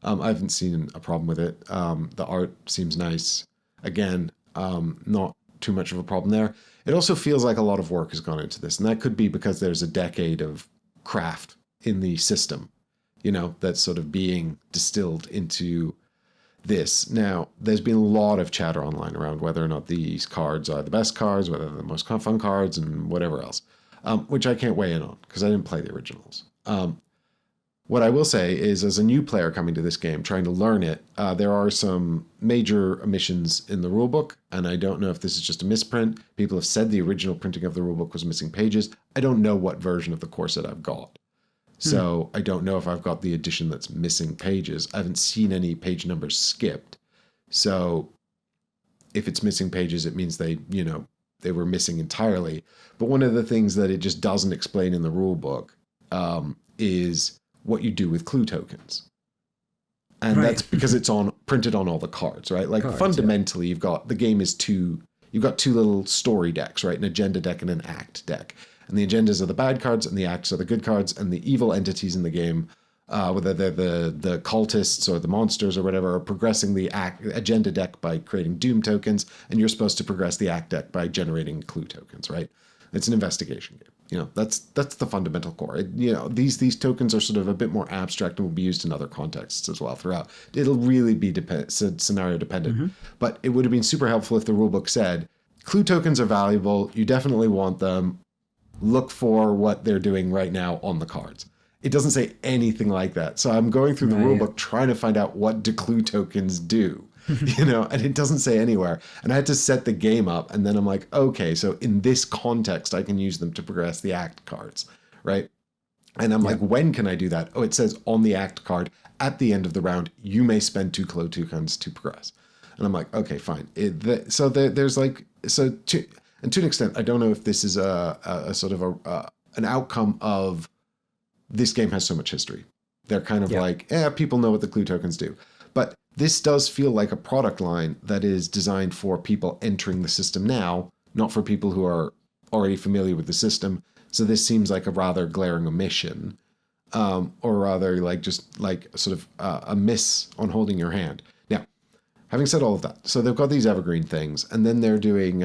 I haven't seen a problem with it. The art seems nice. Again, not too much of a problem there. It also feels like a lot of work has gone into this, and that could be because there's a decade of craft in the system, that's sort of being distilled into this. Now, there's been a lot of chatter online around whether or not these cards are the best cards, whether they're the most fun cards, and whatever else, which I can't weigh in on because I didn't play the originals. What I will say is, as a new player coming to this game, trying to learn it, there are some major omissions in the rulebook, and I don't know if this is just a misprint. People have said the original printing of the rulebook was missing pages. I don't know what version of the core set I've got. So I don't know if I've got the edition that's missing pages. I haven't seen any page numbers skipped. So if it's missing pages, it means they were missing entirely. But one of the things that it just doesn't explain in the rulebook is what you do with clue tokens. And that's because it's printed on all the cards, right? Like fundamentally, you've got two little story decks, right? An agenda deck and an act deck. And the agendas are the bad cards and the acts are the good cards, and the evil entities in the game, whether they're the cultists or the monsters or whatever, are progressing the agenda deck by creating doom tokens, and you're supposed to progress the act deck by generating clue tokens, right? It's an investigation game. That's the fundamental core. These tokens are sort of a bit more abstract and will be used in other contexts as well throughout. It'll really be scenario dependent. But it would have been super helpful if the rulebook said, clue tokens are valuable, you definitely want them, look for what they're doing right now on the cards. It doesn't say anything like that. So I'm going through the rulebook trying to find out what do clue tokens do, and it doesn't say anywhere. And I had to set the game up, and then I'm like, okay, so in this context, I can use them to progress the act cards, right? And I'm like, when can I do that? Oh, it says on the act card, at the end of the round, you may spend 2 clue tokens to progress. And I'm like, okay, fine. And to an extent, I don't know if this is a sort of an outcome of this game has so much history. They're kind of like, people know what the clue tokens do. But this does feel like a product line that is designed for people entering the system now, not for people who are already familiar with the system. So this seems like a rather glaring omission, or rather sort of a miss on holding your hand. Now, having said all of that, so they've got these evergreen things, and then they're doing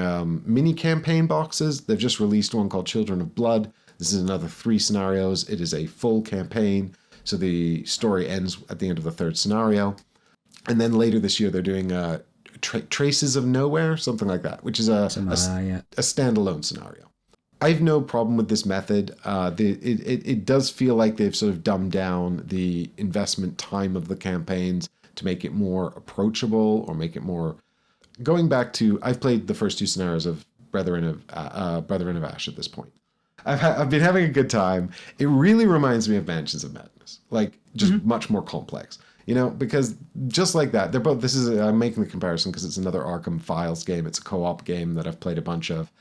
mini campaign boxes. They've just released one called Children of Blood. This is another 3 scenarios. It is a full campaign, so the story ends at the end of the 3rd scenario. And then later this year, they're doing Traces of Nowhere, something like that, which is a standalone scenario. I have no problem with this method. It does feel like they've sort of dumbed down the investment time of the campaigns to make it more approachable or make it more... Going back to... I've played the first 2 scenarios of Brethren of Ash at this point. I've been having a good time. It really reminds me of Mansions of Madness. Like, just much more complex. Because just like that, they're both... I'm making the comparison because it's another Arkham Files game. It's a co-op game that I've played a bunch of.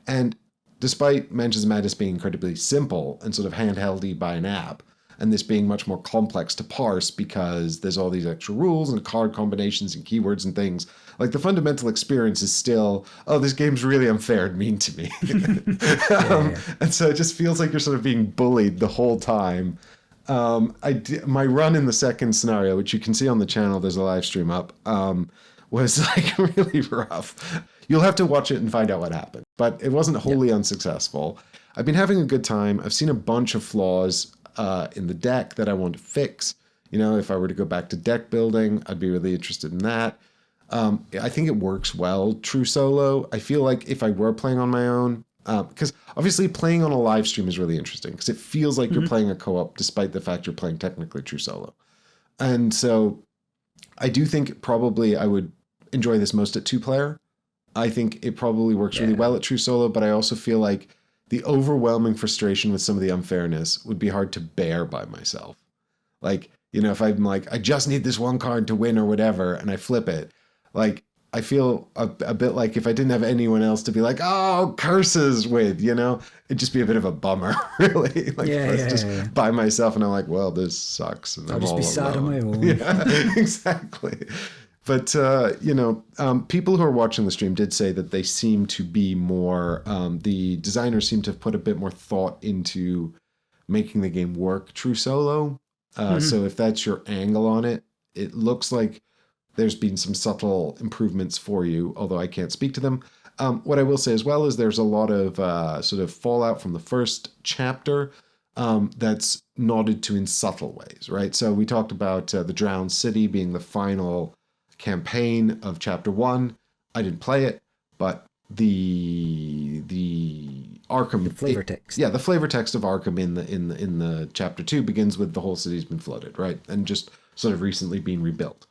And despite Mansions of Madness being incredibly simple and sort of handheldy by an app, and this being much more complex to parse because there's all these extra rules and card combinations and keywords and things. Like, the fundamental experience is still, oh, this game's really unfair and mean to me. And so it just feels like you're sort of being bullied the whole time. My run in the second scenario, which you can see on the channel, there's a live stream up, was like really rough. You'll have to watch it and find out what happened. But it wasn't wholly unsuccessful. I've been having a good time. I've seen a bunch of flaws in the deck that I want to fix. You know, if I were to go back to deck building, I'd be really interested in that. I think it works well, true solo. I feel like if I were playing on my own, because obviously playing on a live stream is really interesting because it feels like you're playing a co-op despite the fact you're playing technically true solo. And so I do think probably I would enjoy this most at 2-player. I think it probably works really well at true solo, but I also feel like the overwhelming frustration with some of the unfairness would be hard to bear by myself. Like, you know, if I'm like, I just need this one card to win or whatever, and I flip it, like, I feel a bit like if I didn't have anyone else to be like, oh, curses with, you know, it'd just be a bit of a bummer, really. Like, just by myself, and I'm like, well, this sucks. And I'll just be sad on my own. Yeah, exactly. But, you know, people who are watching the stream did say that they seem to be more, the designers seem to have put a bit more thought into making the game work true solo. So if that's your angle on it, it looks like there's been some subtle improvements for you, although I can't speak to them. What I will say as well is there's a lot of sort of fallout from the first chapter that's nodded to in subtle ways, right? So we talked about the Drowned City being the final campaign of chapter 1. I didn't play it, but the Arkham, the flavor text. Yeah, the flavor text of Arkham in the chapter 2 begins with the whole city's been flooded, right? And just sort of recently being rebuilt.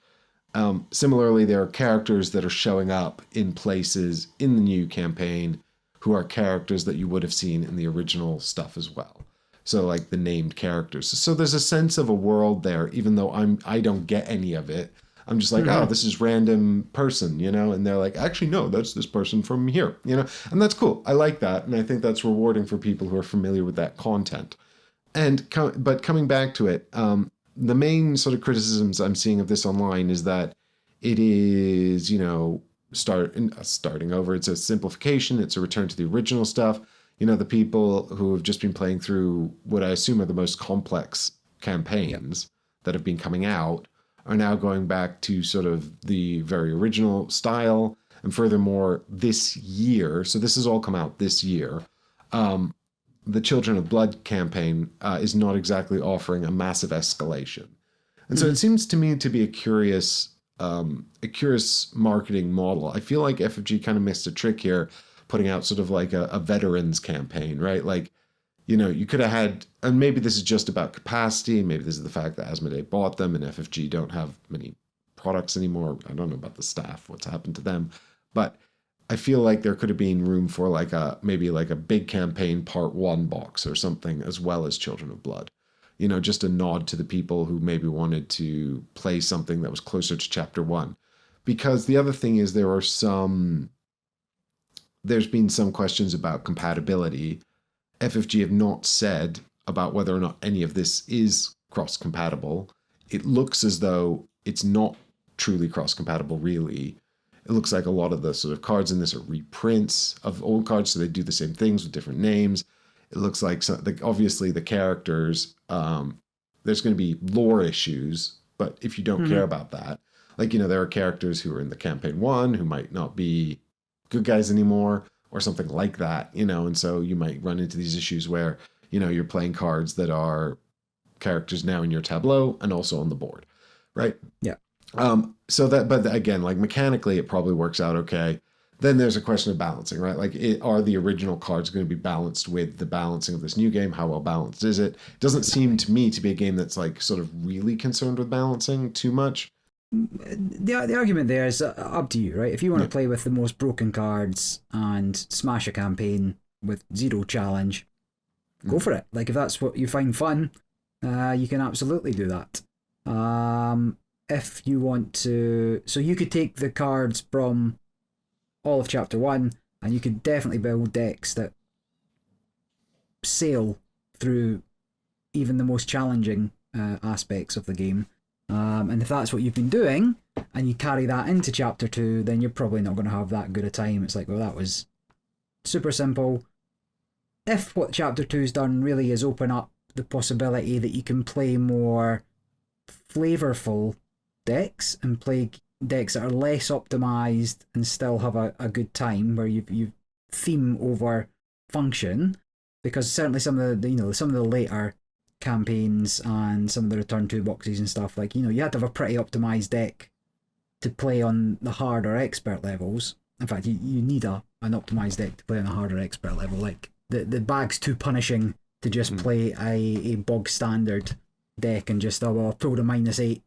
Similarly, there are characters that are showing up in places in the new campaign who are characters that you would have seen in the original stuff as well. So like the named characters. So there's a sense of a world there, even though I don't get any of it. I'm just like, oh, this is random person, you know? And they're like, actually, no, that's this person from here, you know? And that's cool. I like that. And I think that's rewarding for people who are familiar with that content. But coming back to it, the main sort of criticisms I'm seeing of this online is that it is, you know, starting over. It's a simplification. It's a return to the original stuff. You know, the people who have just been playing through what I assume are the most complex campaigns that have been coming out are now going back to sort of the very original style. And furthermore, this year, so this has all come out this year, the Children of Blood campaign is not exactly offering a massive escalation. And so it seems to me to be a curious marketing model. I feel like FFG kind of missed a trick here, putting out sort of like a veterans campaign, right? Like, you know, you could have had, and maybe this is just about capacity, maybe this is the fact that Asmodee bought them and FFG don't have many products anymore. I don't know about the staff, what's happened to them. But I feel like there could have been room for like maybe like a big campaign part 1 box or something, as well as Children of Blood. You know, just a nod to the people who maybe wanted to play something that was closer to chapter 1. Because the other thing is there's been some questions about compatibility. FFG have not said about whether or not any of this is cross-compatible. It looks as though it's not truly cross-compatible, really. It looks like a lot of the sort of cards in this are reprints of old cards, so they do the same things with different names. It looks like, obviously, the characters, there's going to be lore issues, but if you don't care about that, like, you know, there are characters who are in the campaign 1 who might not be good guys anymore, or something like that, you know, and so you might run into these issues where, you know, you're playing cards that are characters now in your tableau and also on the board, right? Yeah. But again, like mechanically, it probably works out okay. Then there's a question of balancing, right? Like, are the original cards going to be balanced with the balancing of this new game? How well balanced is it? It doesn't seem to me to be a game that's like sort of really concerned with balancing too much. The argument there is up to you, right? If you want to play with the most broken cards and smash a campaign with 0 challenge, go for it. Like, if that's what you find fun, you can absolutely do that. If you want to, so you could take the cards from all of chapter 1 and you could definitely build decks that sail through even the most challenging aspects of the game. And if that's what you've been doing, and you carry that into Chapter 2, then you're probably not going to have that good a time. It's like, well, that was super simple. If what Chapter 2's done really is open up the possibility that you can play more flavorful decks and play decks that are less optimized and still have a good time, where you theme over function, because certainly some of the later campaigns and some of the return to boxes and stuff, like, you had to have a pretty optimized deck to play on the hard or expert levels. In fact, you need an optimized deck to play on a hard or expert level. Like, the bag's too punishing to just play a bog standard deck and just, I've pulled a -8.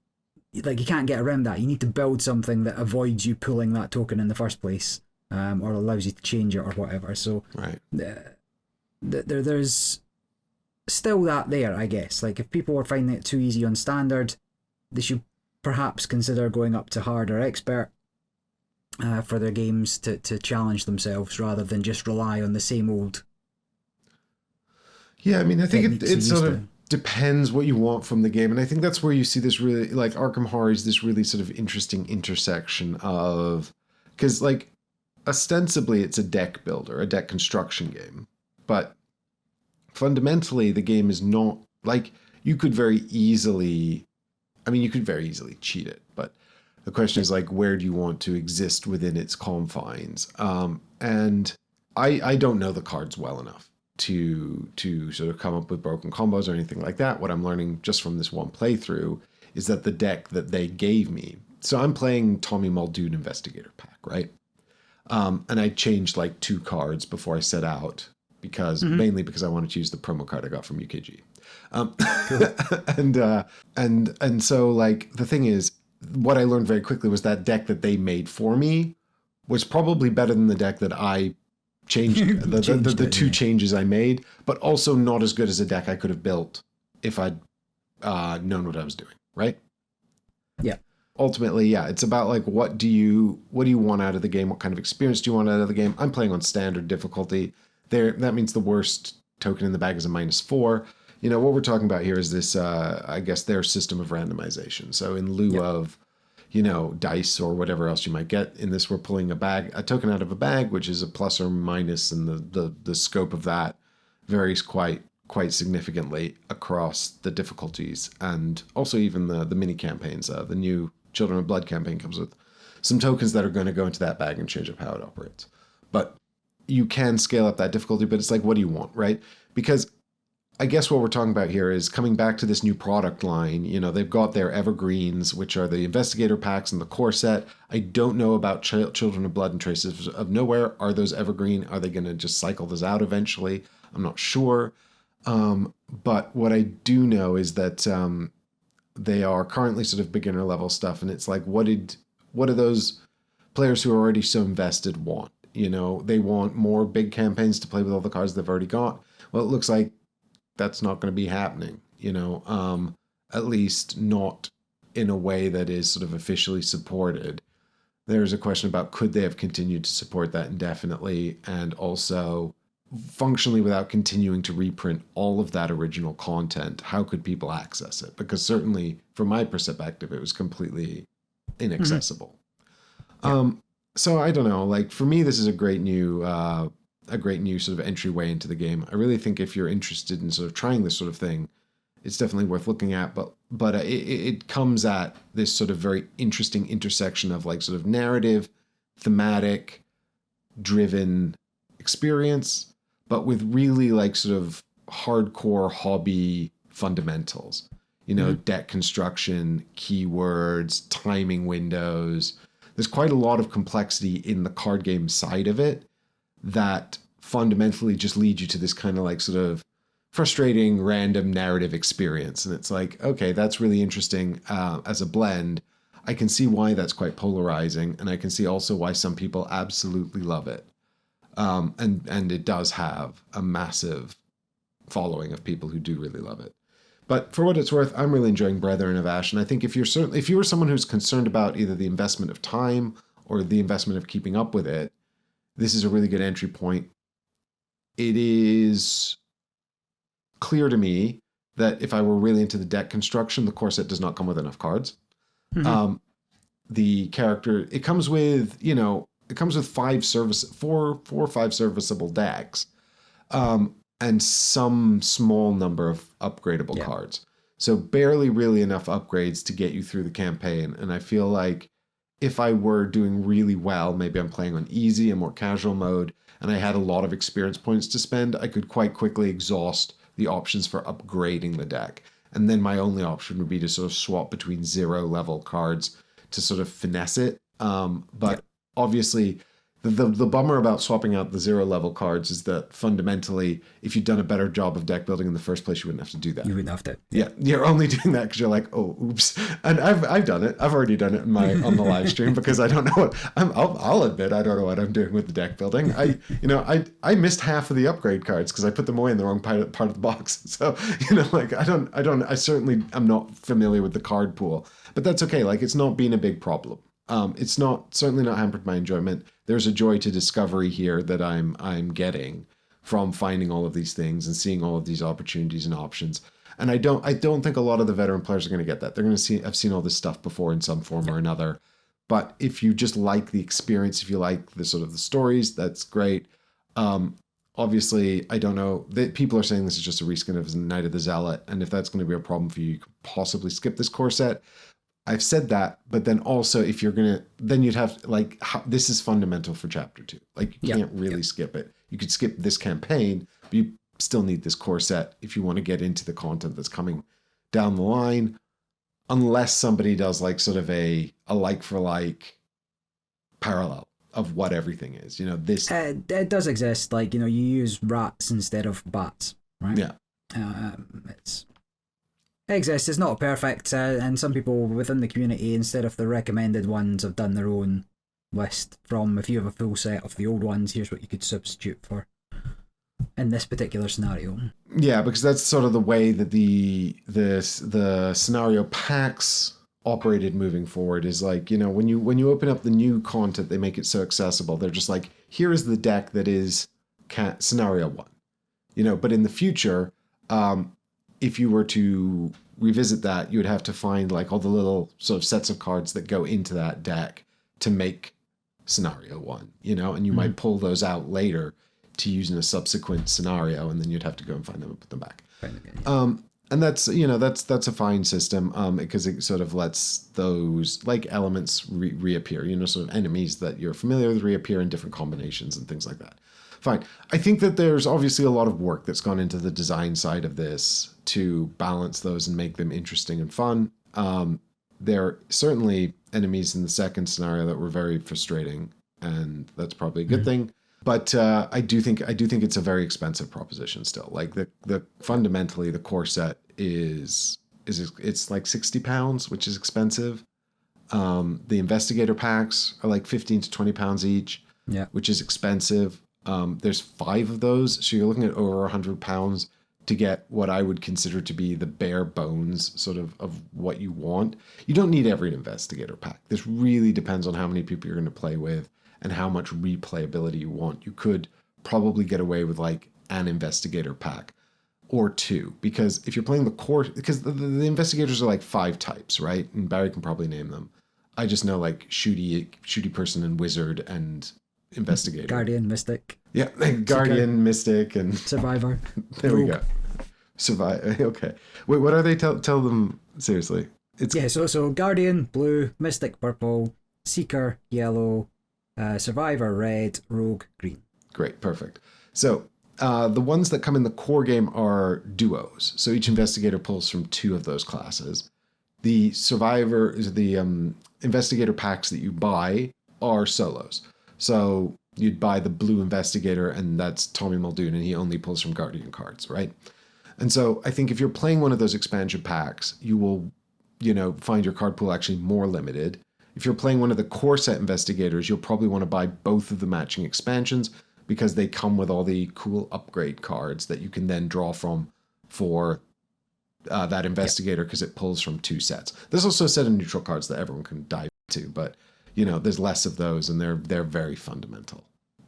Like, you can't get around that. You need to build something that avoids you pulling that token in the first place, or allows you to change it or whatever. So right. There's still that there, I guess. Like, if people are finding it too easy on standard, they should perhaps consider going up to hard or expert for their games to challenge themselves, rather than just rely on the same old. Yeah, I mean, I think it sort of depends what you want from the game. And I think that's where you see this really, like, Arkham Horror is this really sort of interesting intersection of, because, like, ostensibly it's a deck builder, a deck construction game, but fundamentally the game is not, like, you could very easily cheat it, but the question is, like, where do you want to exist within its confines? And I don't know the cards well enough to sort of come up with broken combos or anything like that. What I'm learning just from this one playthrough is that the deck that they gave me, so I'm playing Tommy Muldoon Investigator pack, right? And I changed like 2 cards before I set out, because mainly because I wanted to use the promo card I got from UKG. And so, like, the thing is, what I learned very quickly was that deck that they made for me was probably better than the deck that I changed, the 2 changes I made, but also not as good as a deck I could have built if I'd known what I was doing, right? Yeah. Ultimately, yeah, it's about, like, what do you want out of the game? What kind of experience do you want out of the game? I'm playing on standard difficulty. That means the worst token in the bag is a -4. What we're talking about here is this, I guess, their system of randomization. So in lieu of, dice or whatever else you might get in this, we're pulling a token out of a bag, which is a plus or minus, and the scope of that varies quite significantly across the difficulties, and also even the mini campaigns. The new Children of Blood campaign comes with some tokens that are going to go into that bag and change up how it operates. But you can scale up that difficulty, but it's like, what do you want, right? Because I guess what we're talking about here is coming back to this new product line. They've got their evergreens, which are the investigator packs and the core set. I don't know about Children of Blood and Traces of Nowhere. Are those evergreen? Are they going to just cycle this out eventually? I'm not sure. But what I do know is that they are currently sort of beginner level stuff. And it's like, what do those players who are already so invested want? They want more big campaigns to play with all the cards they've already got. Well, it looks like that's not going to be happening, at least not in a way that is sort of officially supported. There's a question about, could they have continued to support that indefinitely, and also functionally without continuing to reprint all of that original content? How could people access it? Because certainly from my perspective, it was completely inaccessible. So I don't know, like, for me, this is a great new sort of entryway into the game. I really think if you're interested in sort of trying this sort of thing, it's definitely worth looking at. But it comes at this sort of very interesting intersection of, like, sort of narrative, thematic, driven experience, but with really, like, sort of hardcore hobby fundamentals. Deck construction, keywords, timing windows. There's quite a lot of complexity in the card game side of it that fundamentally just lead you to this kind of, like, sort of frustrating random narrative experience. And it's like, okay, that's really interesting as a blend. I can see why that's quite polarizing, and I can see also why some people absolutely love it. And it does have a massive following of people who do really love it. But for what it's worth, I'm really enjoying Brethren of Ash. And I think if you were someone who's concerned about either the investment of time or the investment of keeping up with it, this is a really good entry point. It is clear to me that if I were really into the deck construction, the core set does not come with enough cards. The character, it comes with, it comes with four or five serviceable decks, and some small number of upgradable cards. So barely really enough upgrades to get you through the campaign. And I feel like if I were doing really well, maybe I'm playing on easy, a more casual mode, and I had a lot of experience points to spend, I could quite quickly exhaust the options for upgrading the deck. And then my only option would be to sort of swap between 0 level cards to sort of finesse it. But obviously, the bummer about swapping out the 0 level cards is that fundamentally, if you'd done a better job of deck building in the first place, you wouldn't have to do that. You wouldn't have to. Yeah, you're only doing that because you're like, oh, oops. And I've done it. I've already done it on the live stream because I don't know what I'll admit I don't know what I'm doing with the deck building. I missed half of the upgrade cards because I put them away in the wrong part of the box. So I certainly am not familiar with the card pool, but that's okay. Like, it's not been a big problem. It's certainly not hampered my enjoyment. There's a joy to discovery here that I'm getting from finding all of these things and seeing all of these opportunities and options. And I don't think a lot of the veteran players are going to get that. They're going to have seen all this stuff before in some form or another. But if you just like the experience, if you like the sort of the stories, that's great. Obviously, I don't know. People are saying this is just a reskin of Night of the Zealot, and if that's going to be a problem for you, you could possibly skip this core set. I've said that, but then also if you're going to, then you'd have, this is fundamental for chapter 2. Like, you can't really skip it. You could skip this campaign, but you still need this core set if you want to get into the content that's coming down the line, unless somebody does like sort of a like for like parallel of what everything is. This it does exist. Like, you use rats instead of bats, right? Yeah. It exists. It's not perfect, and some people within the community, instead of the recommended ones, have done their own list from, if you have a full set of the old ones, here's what you could substitute for in this particular scenario. Yeah, because that's sort of the way that the scenario packs operated moving forward is like, when you open up the new content, they make it so accessible. They're just like, here is the deck that is scenario 1. But in the future, if you were to revisit that, you would have to find like all the little sort of sets of cards that go into that deck to make scenario 1, and you might pull those out later to use in a subsequent scenario, and then you'd have to go and find them and put them back. And that's, that's a fine system, because it sort of lets those like elements reappear, sort of enemies that you're familiar with reappear in different combinations and things like that. Fine. I think that there's obviously a lot of work that's gone into the design side of this to balance those and make them interesting and fun. There are certainly enemies in the second scenario that were very frustrating, and that's probably a good thing. But I do think it's a very expensive proposition still. Like the fundamentally the core set is it's like £60, which is expensive. The investigator packs are like £15 to £20 each, which is expensive. There's 5 of those, so you're looking at over £100 to get what I would consider to be the bare bones sort of what you want. You don't need every investigator pack. This really depends on how many people you're going to play with and how much replayability you want. You could probably get away with like an investigator pack or 2, because if you're playing the core, because the investigators are like 5 types, right? And Barry can probably name them. I just know like shooty person and wizard and investigator. Guardian, Mystic. Yeah, Guardian, Seeker, Mystic, and Survivor. There we go. Survive. Okay. Wait, what are they? Tell them seriously. So Guardian, blue, Mystic, purple, Seeker, yellow, Survivor, red, Rogue, green. Great, perfect. So the ones that come in the core game are duos. So each investigator pulls from 2 of those classes. The Survivor is the investigator packs that you buy are solos. So you'd buy the blue investigator, and that's Tommy Muldoon, and he only pulls from Guardian cards, right? And so I think if you're playing one of those expansion packs, you will, find your card pool actually more limited. If you're playing one of the core set investigators, you'll probably want to buy both of the matching expansions because they come with all the cool upgrade cards that you can then draw from for that investigator, because it pulls from 2 sets. There's also a set of neutral cards that everyone can dive into, but there's less of those, and they're very fundamental.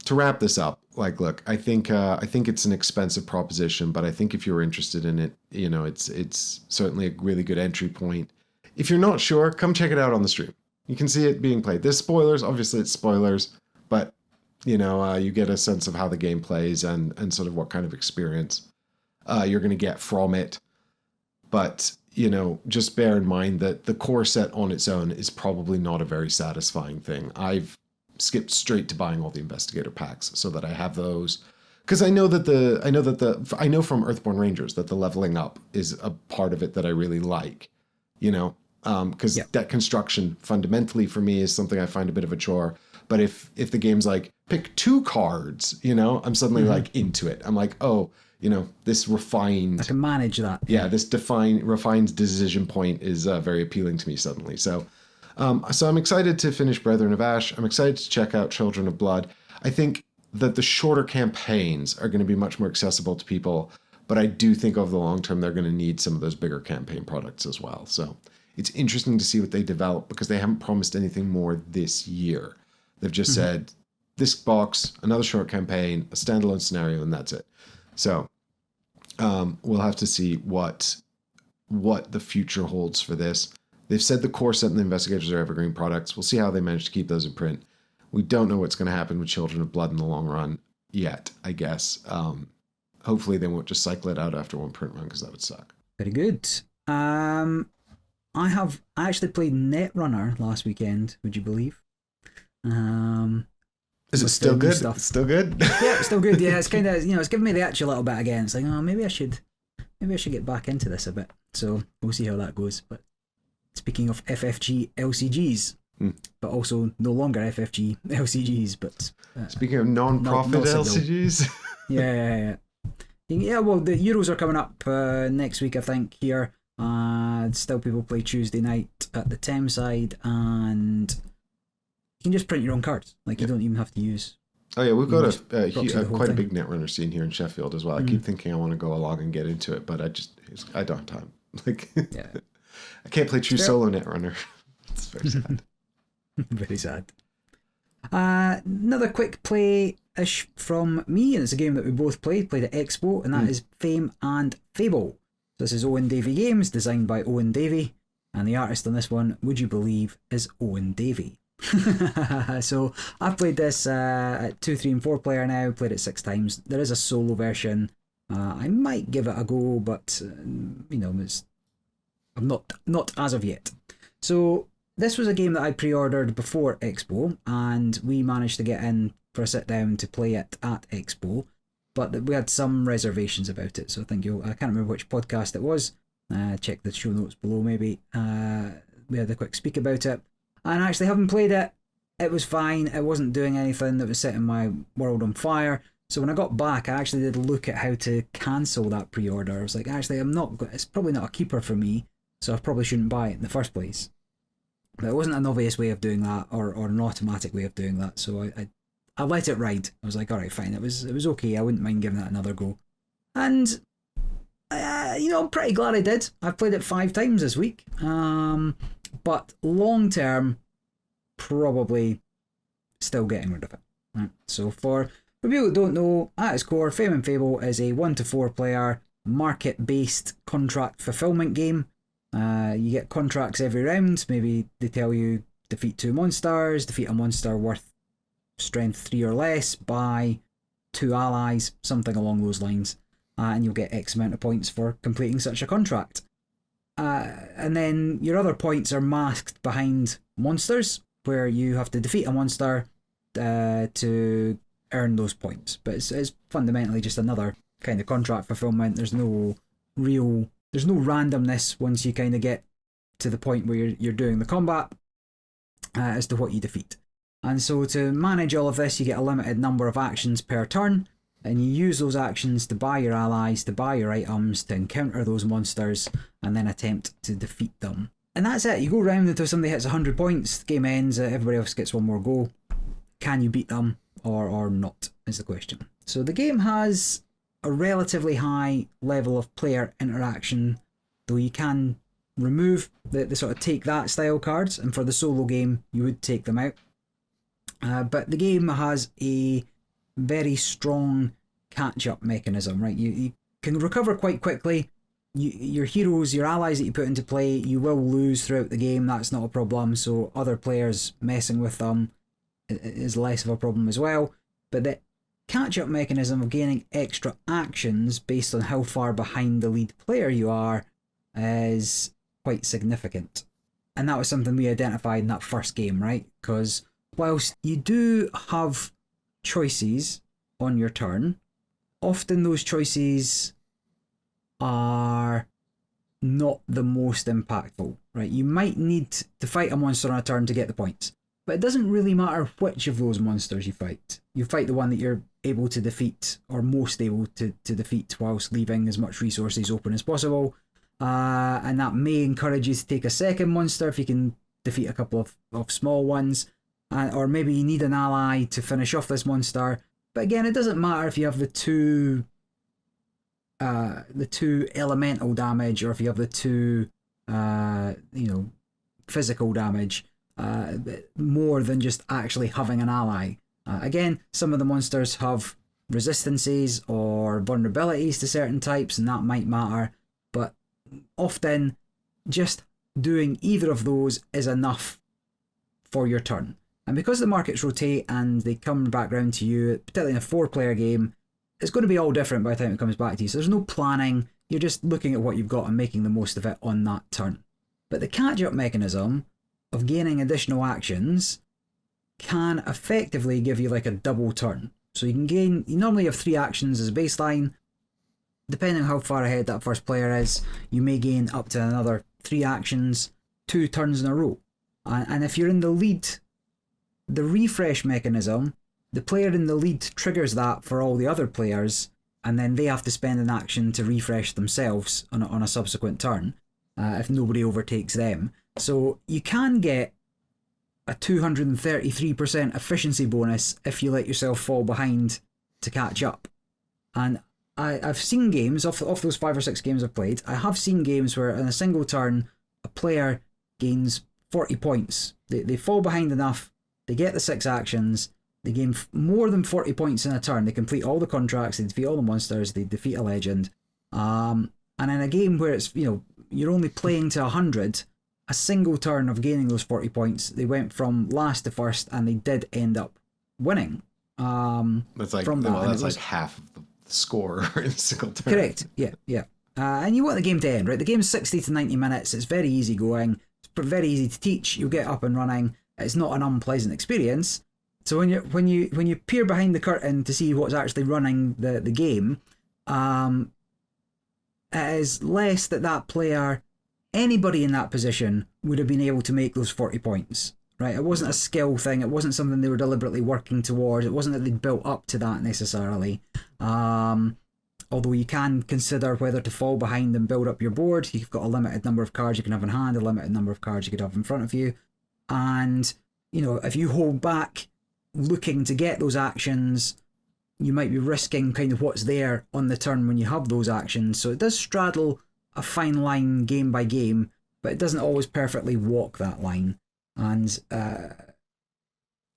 to wrap this up, like, look, I think it's an expensive proposition, but I think if you're interested in it, you know, it's certainly a really good entry point. If you're not sure, come check it out on the stream. You can see it being played. There's spoilers, obviously it's spoilers, but you know, you get a sense of how the game plays and sort of what kind of experience you're going to get from it. But you know, just bear in mind that the core set on its own is probably not a very satisfying thing. I've skipped straight to buying all the investigator packs so that I have those, because I know from Earthborn Rangers that the leveling up is a part of it that I really like, you know, because deck construction fundamentally for me is something I find a bit of a chore. But if the game's like pick 2 cards, you know, I'm suddenly like into it. I'm like, oh, you know, this refined, I can manage that. Yeah, this refined decision point is very appealing to me suddenly. So I'm excited to finish Brethren of Ash. I'm excited to check out Children of Blood. I think that the shorter campaigns are going to be much more accessible to people, but I do think over the long term they're going to need some of those bigger campaign products as well. So it's interesting to see what they develop, because they haven't promised anything more this year. They've just said this box, another short campaign, a standalone scenario, and that's it. So we'll have to see what the future holds for this. They've said the core set and the investigators are evergreen products. We'll see how they manage to keep those in print. We don't know what's going to happen with Children of Blood in the long run yet, I guess. Hopefully they won't just cycle it out after one print run, because that would suck. Very good. I actually played Netrunner last weekend, would you believe? Is it still good? It's still good? Yeah, it's still good. Yeah, it's kind of, you know, it's giving me the itch a little bit again. It's like, oh, maybe I should get back into this a bit. So we'll see how that goes. But speaking of FFG LCGs, but also no longer FFG LCGs, but speaking of non-profit LCGs, yeah. Well, the Euros are coming up next week, I think. Here, still people play Tuesday night at the Thames side, and you can just print your own cards. Like you don't even have to use. Oh yeah, we've got quite a big Netrunner scene here in Sheffield as well. I keep thinking I want to go along and get into it, but I don't have time. Like, I can't play true solo Netrunner. It's very sad. Very sad. Another quick play-ish from me, and it's a game that we both played at Expo, and that is Fame and Fable. This is Owen Davey Games, designed by Owen Davey, and the artist on this one, would you believe, is Owen Davey. So I've played this at 2, 3, and 4 player now, played it 6 times. There is a solo version. I might give it a go, but you know, I'm not as of yet. So this was a game that I pre-ordered before Expo, and we managed to get in for a sit down to play it at Expo, but we had some reservations about it. So I think I can't remember which podcast it was. Check the show notes below maybe. We had a quick speak about it, and actually having played it, it was fine. It wasn't doing anything that was setting my world on fire. So when I got back, I actually did look at how to cancel that pre-order. I was like, actually, it's probably not a keeper for me, so I probably shouldn't buy it in the first place. But it wasn't an obvious way of doing that, or an automatic way of doing that. So I let it ride. I was like, all right, fine. It was okay. I wouldn't mind giving that another go. And you know, I'm pretty glad I did. I've played it 5 times this week. But long term, probably still getting rid of it. Right. So for people that don't know, at its core, Fame and Fable is a 1 to 4 player market-based contract fulfillment game. You get contracts every round. Maybe they tell you defeat 2 monsters, defeat a monster worth strength 3 or less, buy 2 allies, something along those lines, and you'll get X amount of points for completing such a contract. And then your other points are masked behind monsters, where you have to defeat a monster to earn those points. But it's fundamentally just another kind of contract fulfillment. There's no randomness once you kind of get to the point where you're doing the combat as to what you defeat. And so to manage all of this, you get a limited number of actions per turn, and you use those actions to buy your allies, to buy your items, to encounter those monsters, and then attempt to defeat them. And that's it. You go round until somebody hits 100 points, the game ends, everybody else gets one more go. Can you beat them or not, is the question. So the game has a relatively high level of player interaction, though you can remove the sort of take that style cards, and for the solo game you would take them out. But the game has a very strong catch-up mechanism, right? You can recover quite quickly. Your heroes, your allies that you put into play, you will lose throughout the game. That's not a problem. So other players messing with them is less of a problem as well. But the catch-up mechanism of gaining extra actions based on how far behind the lead player you are is quite significant. And that was something we identified in that first game, right? Because whilst you do have choices on your turn, often those choices are not the most impactful, right? You might need to fight a monster on a turn to get the points, but it doesn't really matter which of those monsters you fight. You fight the one that you're able to defeat, or most able to defeat, whilst leaving as much resources open as possible. And that may encourage you to take a second monster if you can defeat a couple of small ones. Or maybe you need an ally to finish off this monster. But again, it doesn't matter if you have the two elemental damage, or if you have the two physical damage, more than just actually having an ally. Again, some of the monsters have resistances or vulnerabilities to certain types, and that might matter, but often just doing either of those is enough for your turn. And because the markets rotate and they come back round to you, particularly in a 4-player game, it's going to be all different by the time it comes back to you. So there's no planning, you're just looking at what you've got and making the most of it on that turn. But the catch-up mechanism of gaining additional actions can effectively give you like a double turn. So you normally have 3 actions as a baseline. Depending on how far ahead that first player is, you may gain up to another 3 actions, 2 turns in a row. And if you're in the lead, the refresh mechanism, the player in the lead triggers that for all the other players, and then they have to spend an action to refresh themselves on a subsequent turn if nobody overtakes them. So you can get a 233% efficiency bonus if you let yourself fall behind to catch up. And I've seen games, off those 5 or 6 games I've played, I have seen games where in a single turn, a player gains 40 points. They fall behind enough, they get the 6 actions, they gain more than 40 points in a turn, they complete all the contracts, they defeat all the monsters, they defeat a legend. And in a game where it's, you're only playing to 100, a single turn of gaining those 40 points, they went from last to first, and they did end up winning. That's like, that's like half of the score in a single turn. Correct, yeah. And you want the game to end, right? The game's 60 to 90 minutes, it's very easy going, it's very easy to teach, you'll get up and running, it's not an unpleasant experience. So when you peer behind the curtain to see what's actually running the game, it is less that player, anybody in that position, would have been able to make those 40 points, right? It wasn't a skill thing, it wasn't something they were deliberately working towards, it wasn't that they'd built up to that necessarily. Although you can consider whether to fall behind and build up your board. You've got a limited number of cards you can have in hand, a limited number of cards you could have in front of you. And, if you hold back looking to get those actions, you might be risking kind of what's there on the turn when you have those actions. So it does straddle a fine line game by game, but it doesn't always perfectly walk that line. And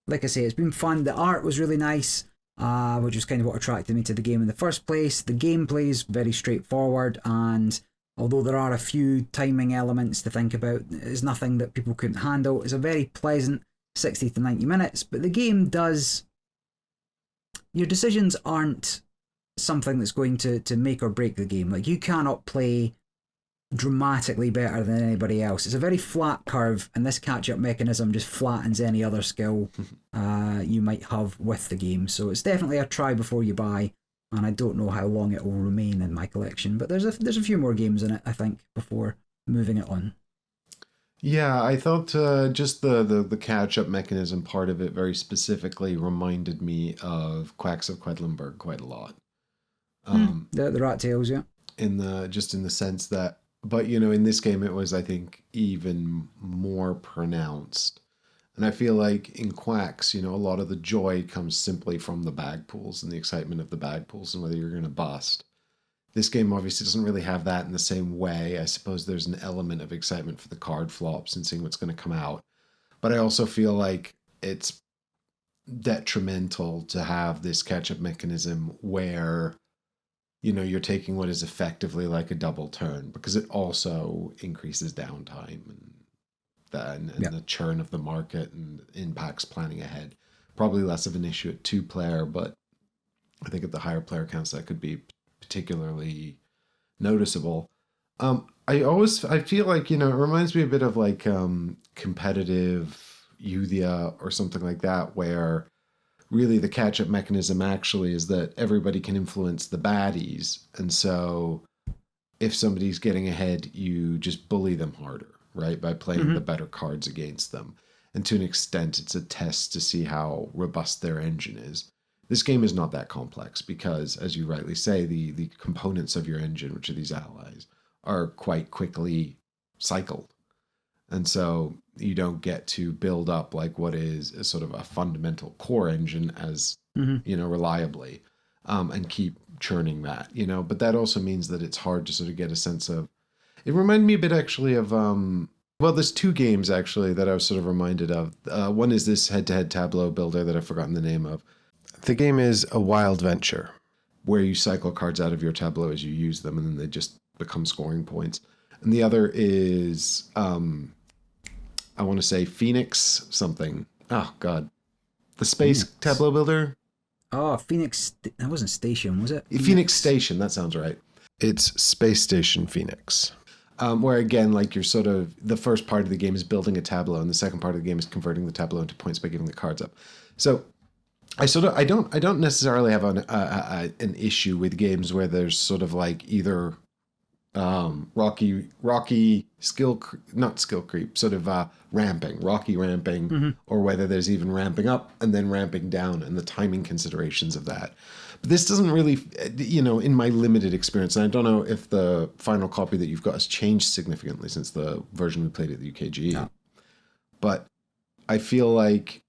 like I say, it's been fun. The art was really nice, which was kind of what attracted me to the game in the first place. The gameplay is very straightforward, and although there are a few timing elements to think about, it's nothing that people couldn't handle. It's a very pleasant 60 to 90 minutes, but the game does... Your decisions aren't something that's going to make or break the game. Like, you cannot play dramatically better than anybody else. It's a very flat curve, and this catch-up mechanism just flattens any other skill you might have with the game. So it's definitely a try before you buy, and I don't know how long it will remain in my collection, but there's a few more games in it, I think, before moving it on. Yeah, I thought just the catch-up mechanism part of it very specifically reminded me of Quacks of Quedlinburg quite a lot. The rat tails, yeah. In the sense that, but in this game it was, I think, even more pronounced. And I feel like in Quacks, a lot of the joy comes simply from the bag pools and the excitement of the bag pools and whether you're going to bust. This game obviously doesn't really have that in the same way. I suppose there's an element of excitement for the card flops and seeing what's going to come out. But I also feel like it's detrimental to have this catch-up mechanism where, you know, you're taking what is effectively like a double turn, because it also increases downtime and the churn of the market and impacts planning ahead. Probably less of an issue at 2-player, but I think at the higher player counts that could be particularly noticeable. I feel like, you know, it reminds me a bit of like competitive Euthia or something like that, where really the catch-up mechanism actually is that everybody can influence the baddies, and so if somebody's getting ahead, you just bully them harder, right, by playing the better cards against them. And to an extent, it's a test to see how robust their engine is. This game is not that complex because, as you rightly say, the components of your engine, which are these allies, are quite quickly cycled. And so you don't get to build up like what is a sort of a fundamental core engine as, you know, reliably, and keep churning that, you know. But that also means that it's hard to sort of get a sense of, it reminded me a bit actually of, well, there's 2 games actually that I was sort of reminded of. One is this head-to-head tableau builder that I've forgotten the name of. The game is A Wild Venture, where you cycle cards out of your tableau as you use them, and then they just become scoring points. And the other is, I want to say Phoenix something. Oh, God. The space tableau builder? Oh, Phoenix. That wasn't Station, was it? Phoenix Station, that sounds right. It's Space Station Phoenix. Where, again, like you're sort of, the first part of the game is building a tableau, and the second part of the game is converting the tableau into points by giving the cards up. So I don't necessarily have an issue with games where there's sort of like either rocky skill, not skill creep, sort of rocky ramping, or whether there's even ramping up and then ramping down, and the timing considerations of that. But this doesn't really, you know, in my limited experience, and I don't know if the final copy that you've got has changed significantly since the version we played at the UKG, No. But I feel like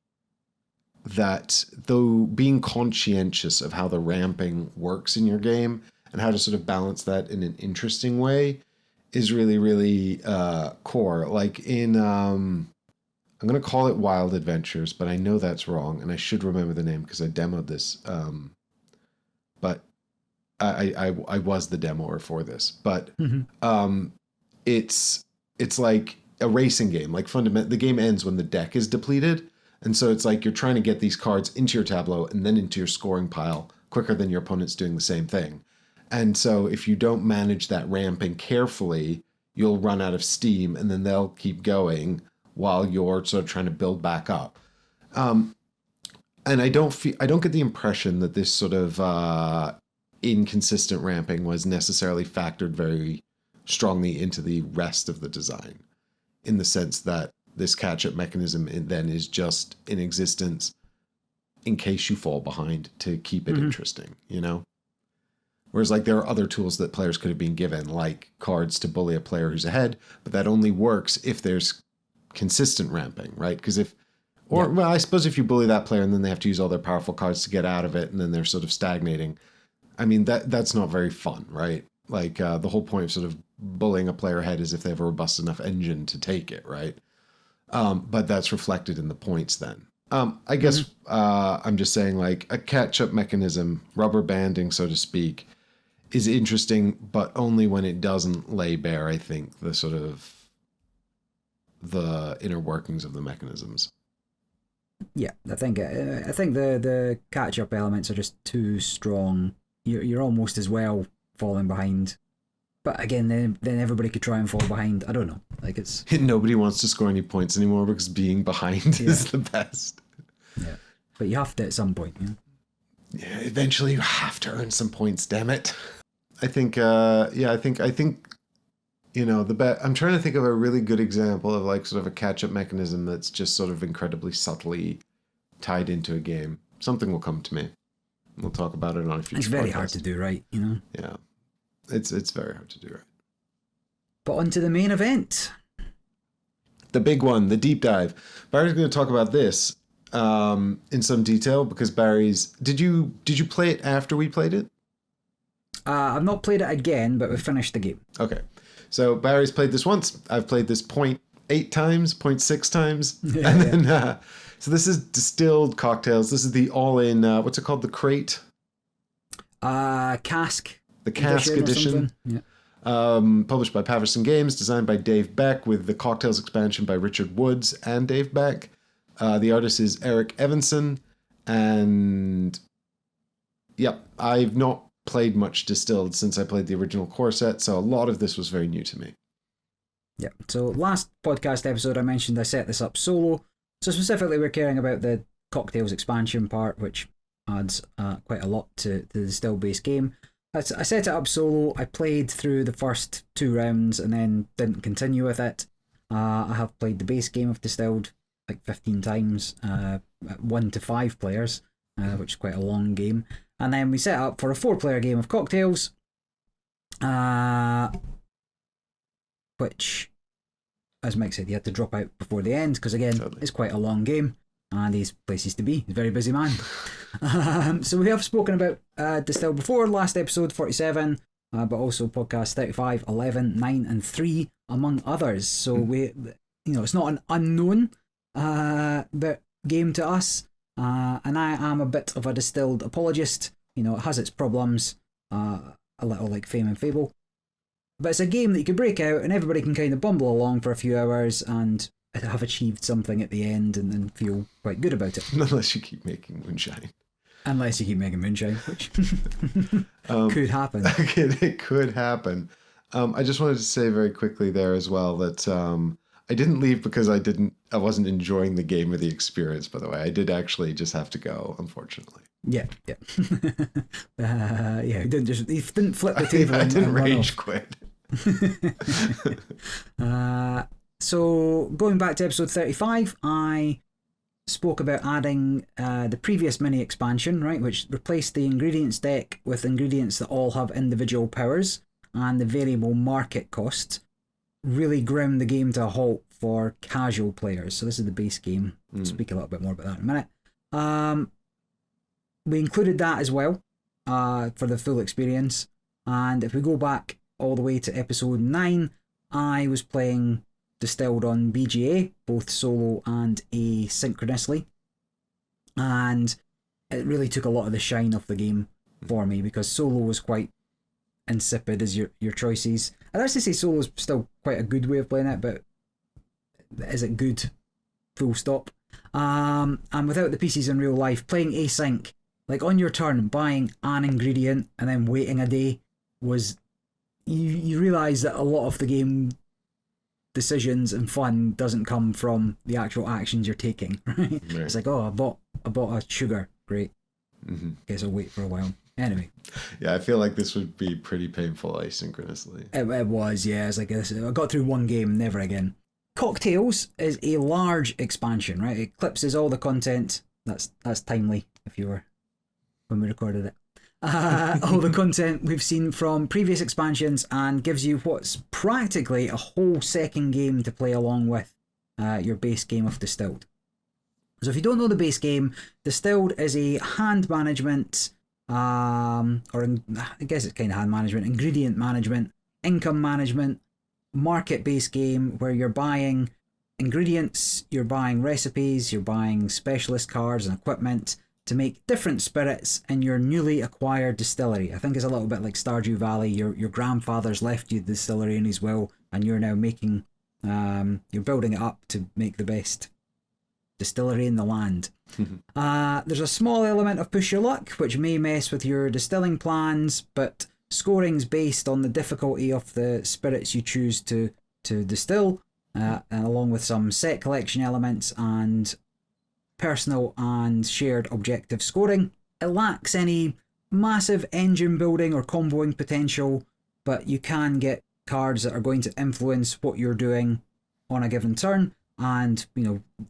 that, though, being conscientious of how the ramping works in your game and how to sort of balance that in an interesting way is really, really core. Like in, I'm going to call it Wild Adventures, but I know that's wrong, and I should remember the name because I demoed this. But I was the demoer for this. But it's like a racing game. Like the game ends when the deck is depleted. And so it's like you're trying to get these cards into your tableau and then into your scoring pile quicker than your opponent's doing the same thing. And so if you don't manage that ramping carefully, you'll run out of steam, and then they'll keep going while you're sort of trying to build back up. And I don't get the impression that this sort of inconsistent ramping was necessarily factored very strongly into the rest of the design, in the sense that this catch-up mechanism then is just in existence in case you fall behind to keep it interesting, you know? Whereas like there are other tools that players could have been given, like cards to bully a player who's ahead, but that only works if there's consistent ramping, right? Because well, I suppose if you bully that player and then they have to use all their powerful cards to get out of it, and then they're sort of stagnating, I mean, that's not very fun, right? Like the whole point of sort of bullying a player ahead is if they have a robust enough engine to take it, right? But that's reflected in the points then. I guess I'm just saying, like, a catch-up mechanism, rubber banding, so to speak, is interesting, but only when it doesn't lay bare, I think, the sort of the inner workings of the mechanisms. Yeah, I think the catch-up elements are just too strong. You're almost as well falling behind. But again, then everybody could try and fall behind. I don't know. Like it's nobody wants to score any points anymore because being behind is the best. Yeah, but you have to at some point. Yeah. Yeah, eventually you have to earn some points. Damn it. I think. I think. You know, I'm trying to think of a really good example of like sort of a catch-up mechanism that's just sort of incredibly subtly tied into a game. Something will come to me. We'll talk about it on a future. It's very podcast. hard to do right, you know. Yeah. It's very hard to do right. But on to the main event. The big one, the deep dive. Barry's going to talk about this in some detail because Barry's... Did you play it after we played it? I've not played it again, but we finished the game. Okay. So Barry's played this once. I've played this 0.8 times, 0.6 times. And then So this is distilled cocktails. This is the all-in, what's it called? The crate? Cask. The cask edition. Yeah. Published by Paverson Games, designed by Dave Beck, with the cocktails expansion by Richard Woods and Dave Beck. The artist is Eric Evanson. And yep, I've not played much Distilled since I played the original core set, so a lot of this was very new to me. Yeah. So last podcast episode I mentioned I set this up solo. So specifically we're caring about the cocktails expansion part, which adds quite a lot to the Distilled base game. I set it up solo. I played through the first 2 rounds and then didn't continue with it. I have played the base game of Distilled like 15 times, 1 to 5 players, which is quite a long game. And then we set up for a 4-player game of cocktails, which, as Mike said, you had to drop out before the end because, again, It's quite a long game and he's places to be. He's a very busy man. So we have spoken about Distilled before, last episode 47, but also podcast 35, 11, 9 and 3, among others. So we, it's not an unknown but game to us, and I am a bit of a Distilled apologist. It has its problems, a little like Fame and Fable, but it's a game that you can break out and everybody can kind of bumble along for a few hours and have achieved something at the end and feel quite good about it. Unless you keep making moonshine. Unless you keep making moonshine, which could happen. It could happen. I just wanted to say very quickly there as well that I didn't leave because I wasn't enjoying the game or the experience, by the way. I did actually just have to go, unfortunately. Yeah. He didn't flip the table. I didn't rage quit. So going back to episode 35, I spoke about adding the previous mini expansion, right, which replaced the ingredients deck with ingredients that all have individual powers and the variable market cost. Really ground the game to a halt for casual players. So this is the base game. I'll speak a little bit more about that in a minute. We included that as well for the full experience. And if we go back all the way to episode 9, I was playing Distilled on BGA, both solo and asynchronously. And it really took a lot of the shine off the game for me because solo was quite insipid as your choices. I'd actually say solo is still quite a good way of playing it, but is it good? Full stop. And without the pieces in real life, playing async, like on your turn, buying an ingredient and then waiting a day was, you realise that a lot of the game decisions and fun doesn't come from the actual actions you're taking, right? It's like, I bought a sugar, great. Guess I'll wait for a while. Anyway. Yeah, I feel like this would be pretty painful asynchronously. It was, yeah. It's like I got through one game, never again. Cocktails is a large expansion, right? It eclipses all the content. That's timely if you were when we recorded it. All the content we've seen from previous expansions and gives you what's practically a whole second game to play along with your base game of Distilled. So if you don't know the base game, Distilled is a hand management, I guess it's kind of hand management, ingredient management, income management, market-based game where you're buying ingredients, you're buying recipes, you're buying specialist cards and equipment to make different spirits in your newly acquired distillery. I think it's a little bit like Stardew Valley. Your grandfather's left you the distillery in his will, and you're now making, you're building it up to make the best distillery in the land. There's a small element of push your luck, which may mess with your distilling plans, but scoring's based on the difficulty of the spirits you choose to distill, and along with some set collection elements and personal and shared objective scoring. It lacks any massive engine building or comboing potential, but you can get cards that are going to influence what you're doing on a given turn, and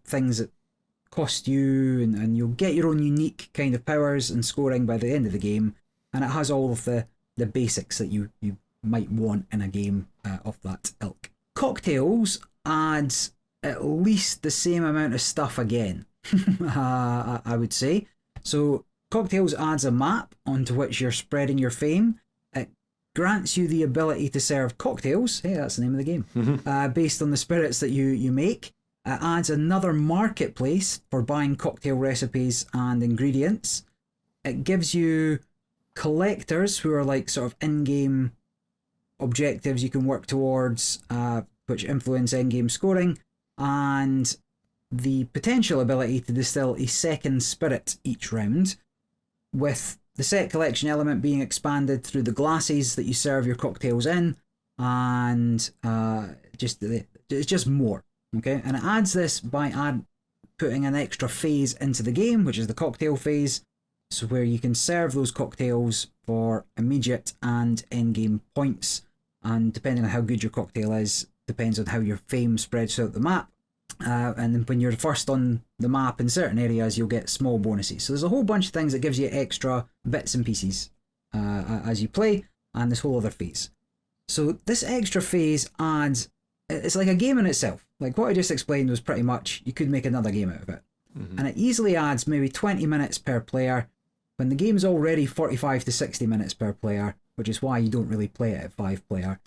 things that cost you, and you'll get your own unique kind of powers and scoring by the end of the game, and it has all of the basics that you might want in a game of that ilk. Cocktails adds at least the same amount of stuff again. I would say. So Cocktails adds a map onto which you're spreading your fame. It grants you the ability to serve cocktails, hey, that's the name of the game, based on the spirits that you make. It adds another marketplace for buying cocktail recipes and ingredients. It gives you collectors who are like sort of in-game objectives you can work towards, which influence in-game scoring, and the potential ability to distill a second spirit each round, with the set collection element being expanded through the glasses that you serve your cocktails in, and it's just more. Okay, and it adds this by putting an extra phase into the game, which is the cocktail phase, so where you can serve those cocktails for immediate and end-game points, and depending on how good your cocktail is, depends on how your fame spreads throughout the map. And then when you're first on the map in certain areas, you'll get small bonuses. So there's a whole bunch of things that gives you extra bits and pieces as you play, and this whole other phase. So this extra phase adds, it's like a game in itself. Like what I just explained was pretty much, you could make another game out of it. Mm-hmm. And it easily adds maybe 20 minutes per player, when the game's already 45 to 60 minutes per player, which is why you don't really play it at 5-player.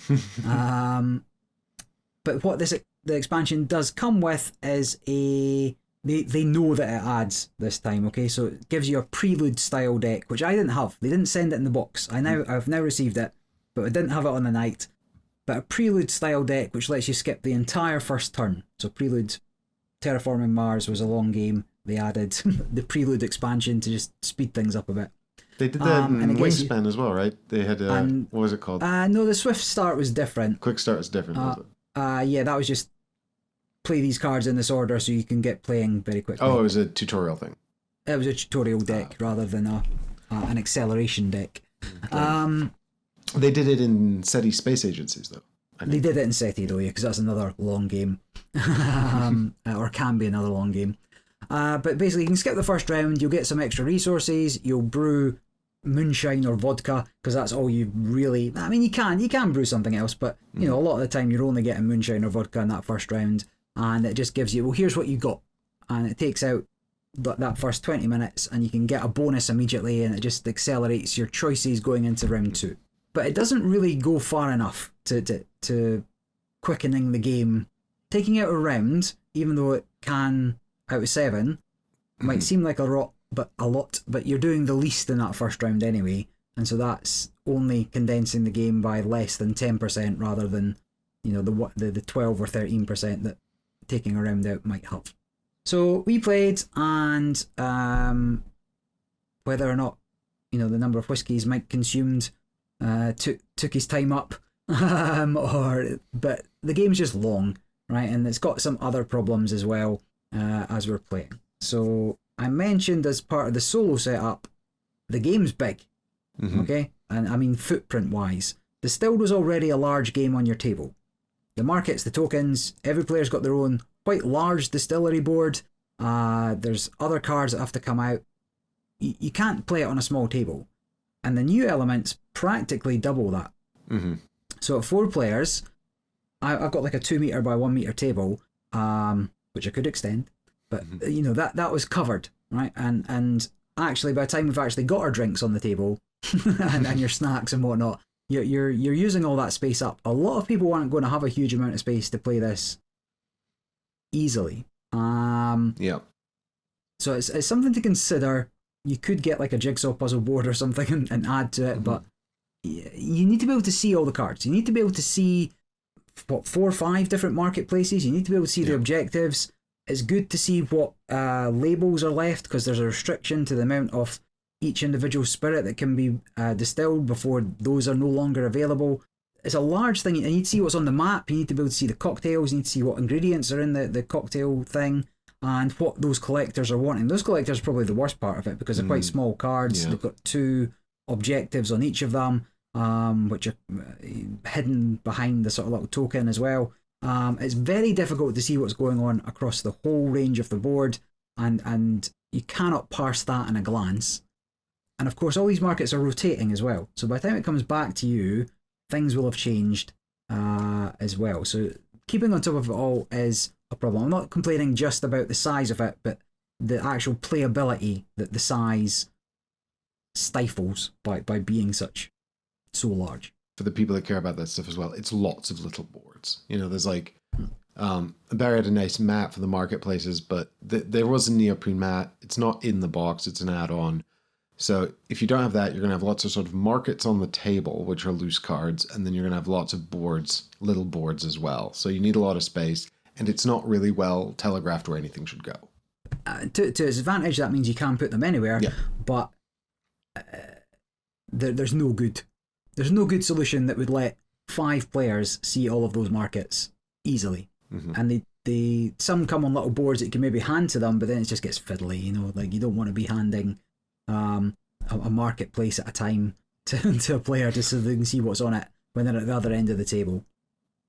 But what the expansion does come with is they know that it adds this time, okay? So it gives you a prelude style deck, which I didn't have. They didn't send it in the box. I've now received it, but I didn't have it on the night. But a prelude style deck which lets you skip the entire first turn. So prelude, Terraforming Mars was a long game. They added the prelude expansion to just speed things up a bit. They did that in Wingspan as well, right? They had what was it called? No, the Swift Start was different. Quick Start is different, was it? Yeah, that was just play these cards in this order so you can get playing very quickly. Oh, it was a tutorial thing. It was a tutorial deck rather than an acceleration deck. They did it in SETI Space Agencies, though. They did it in SETI, though, yeah, because that's another long game. Or can be another long game. But basically, you can skip the first round, you'll get some extra resources, you'll brew moonshine or vodka, because that's all you really... I mean, you can brew something else, but, you know, a lot of the time you're only getting moonshine or vodka in that first round, and it just gives you, well, here's what you got. And it takes out that first 20 minutes, and you can get a bonus immediately, and it just accelerates your choices going into round 2. But it doesn't really go far enough to quickening the game. Taking out a round, even though it can, out of 7, might seem like a lot, but you're doing the least in that first round anyway, and so that's only condensing the game by less than 10% rather than, you know, the 12 or 13% that taking a round out might have. So we played, and whether or not, you know, the number of whiskies Mike consumed took his time up, but the game's just long, right? And it's got some other problems as well as we're playing. So I mentioned as part of the solo setup, the game's big, okay? And I mean footprint wise. Distilled was already a large game on your table. The markets, the tokens, every player's got their own quite large distillery board. There's other cards that have to come out. You can't play it on a small table. And the new elements practically double that. Mm-hmm. So at 4 players, I've got like a 2 meter by 1 meter table, which I could extend, but you know that was covered, right? And actually, by the time we've actually got our drinks on the table and your snacks and whatnot, you're using all that space up. A lot of people aren't going to have a huge amount of space to play this easily. Yeah. So it's something to consider. You could get like a jigsaw puzzle board or something and add to it, but you need to be able to see all the cards. You need to be able to see 4 or 5 different marketplaces. You need to be able to see the objectives. It's good to see what labels are left, because there's a restriction to the amount of each individual spirit that can be distilled before those are no longer available. It's a large thing. You need to see what's on the map. You need to be able to see the cocktails. You need to see what ingredients are in the cocktail thing, and what those collectors are wanting. Those collectors are probably the worst part of it, because they're quite small cards. They've got 2 objectives on each of them, which are hidden behind the sort of little token as well. It's very difficult to see what's going on across the whole range of the board, and you cannot parse that in a glance. And of course, all these markets are rotating as well. So by the time it comes back to you, things will have changed as well. So keeping on top of it all is a problem. I'm not complaining just about the size of it, but the actual playability that the size stifles by being so large. For the people that care about that stuff as well, it's lots of little boards. You know, there's like Barry had a nice mat for the marketplaces, but there was a neoprene mat. It's not in the box, it's an add-on. So if you don't have that, you're going to have lots of sort of markets on the table, which are loose cards, and then you're going to have lots of boards, little boards as well. So you need a lot of space, and it's not really well telegraphed where anything should go. To its advantage, that means you can put them anywhere, but there's no good solution that would let 5 players see all of those markets easily. And they some come on little boards that you can maybe hand to them, but then it just gets fiddly, you know, like you don't want to be handing a marketplace at a time to a player just so they can see what's on it when they're at the other end of the table.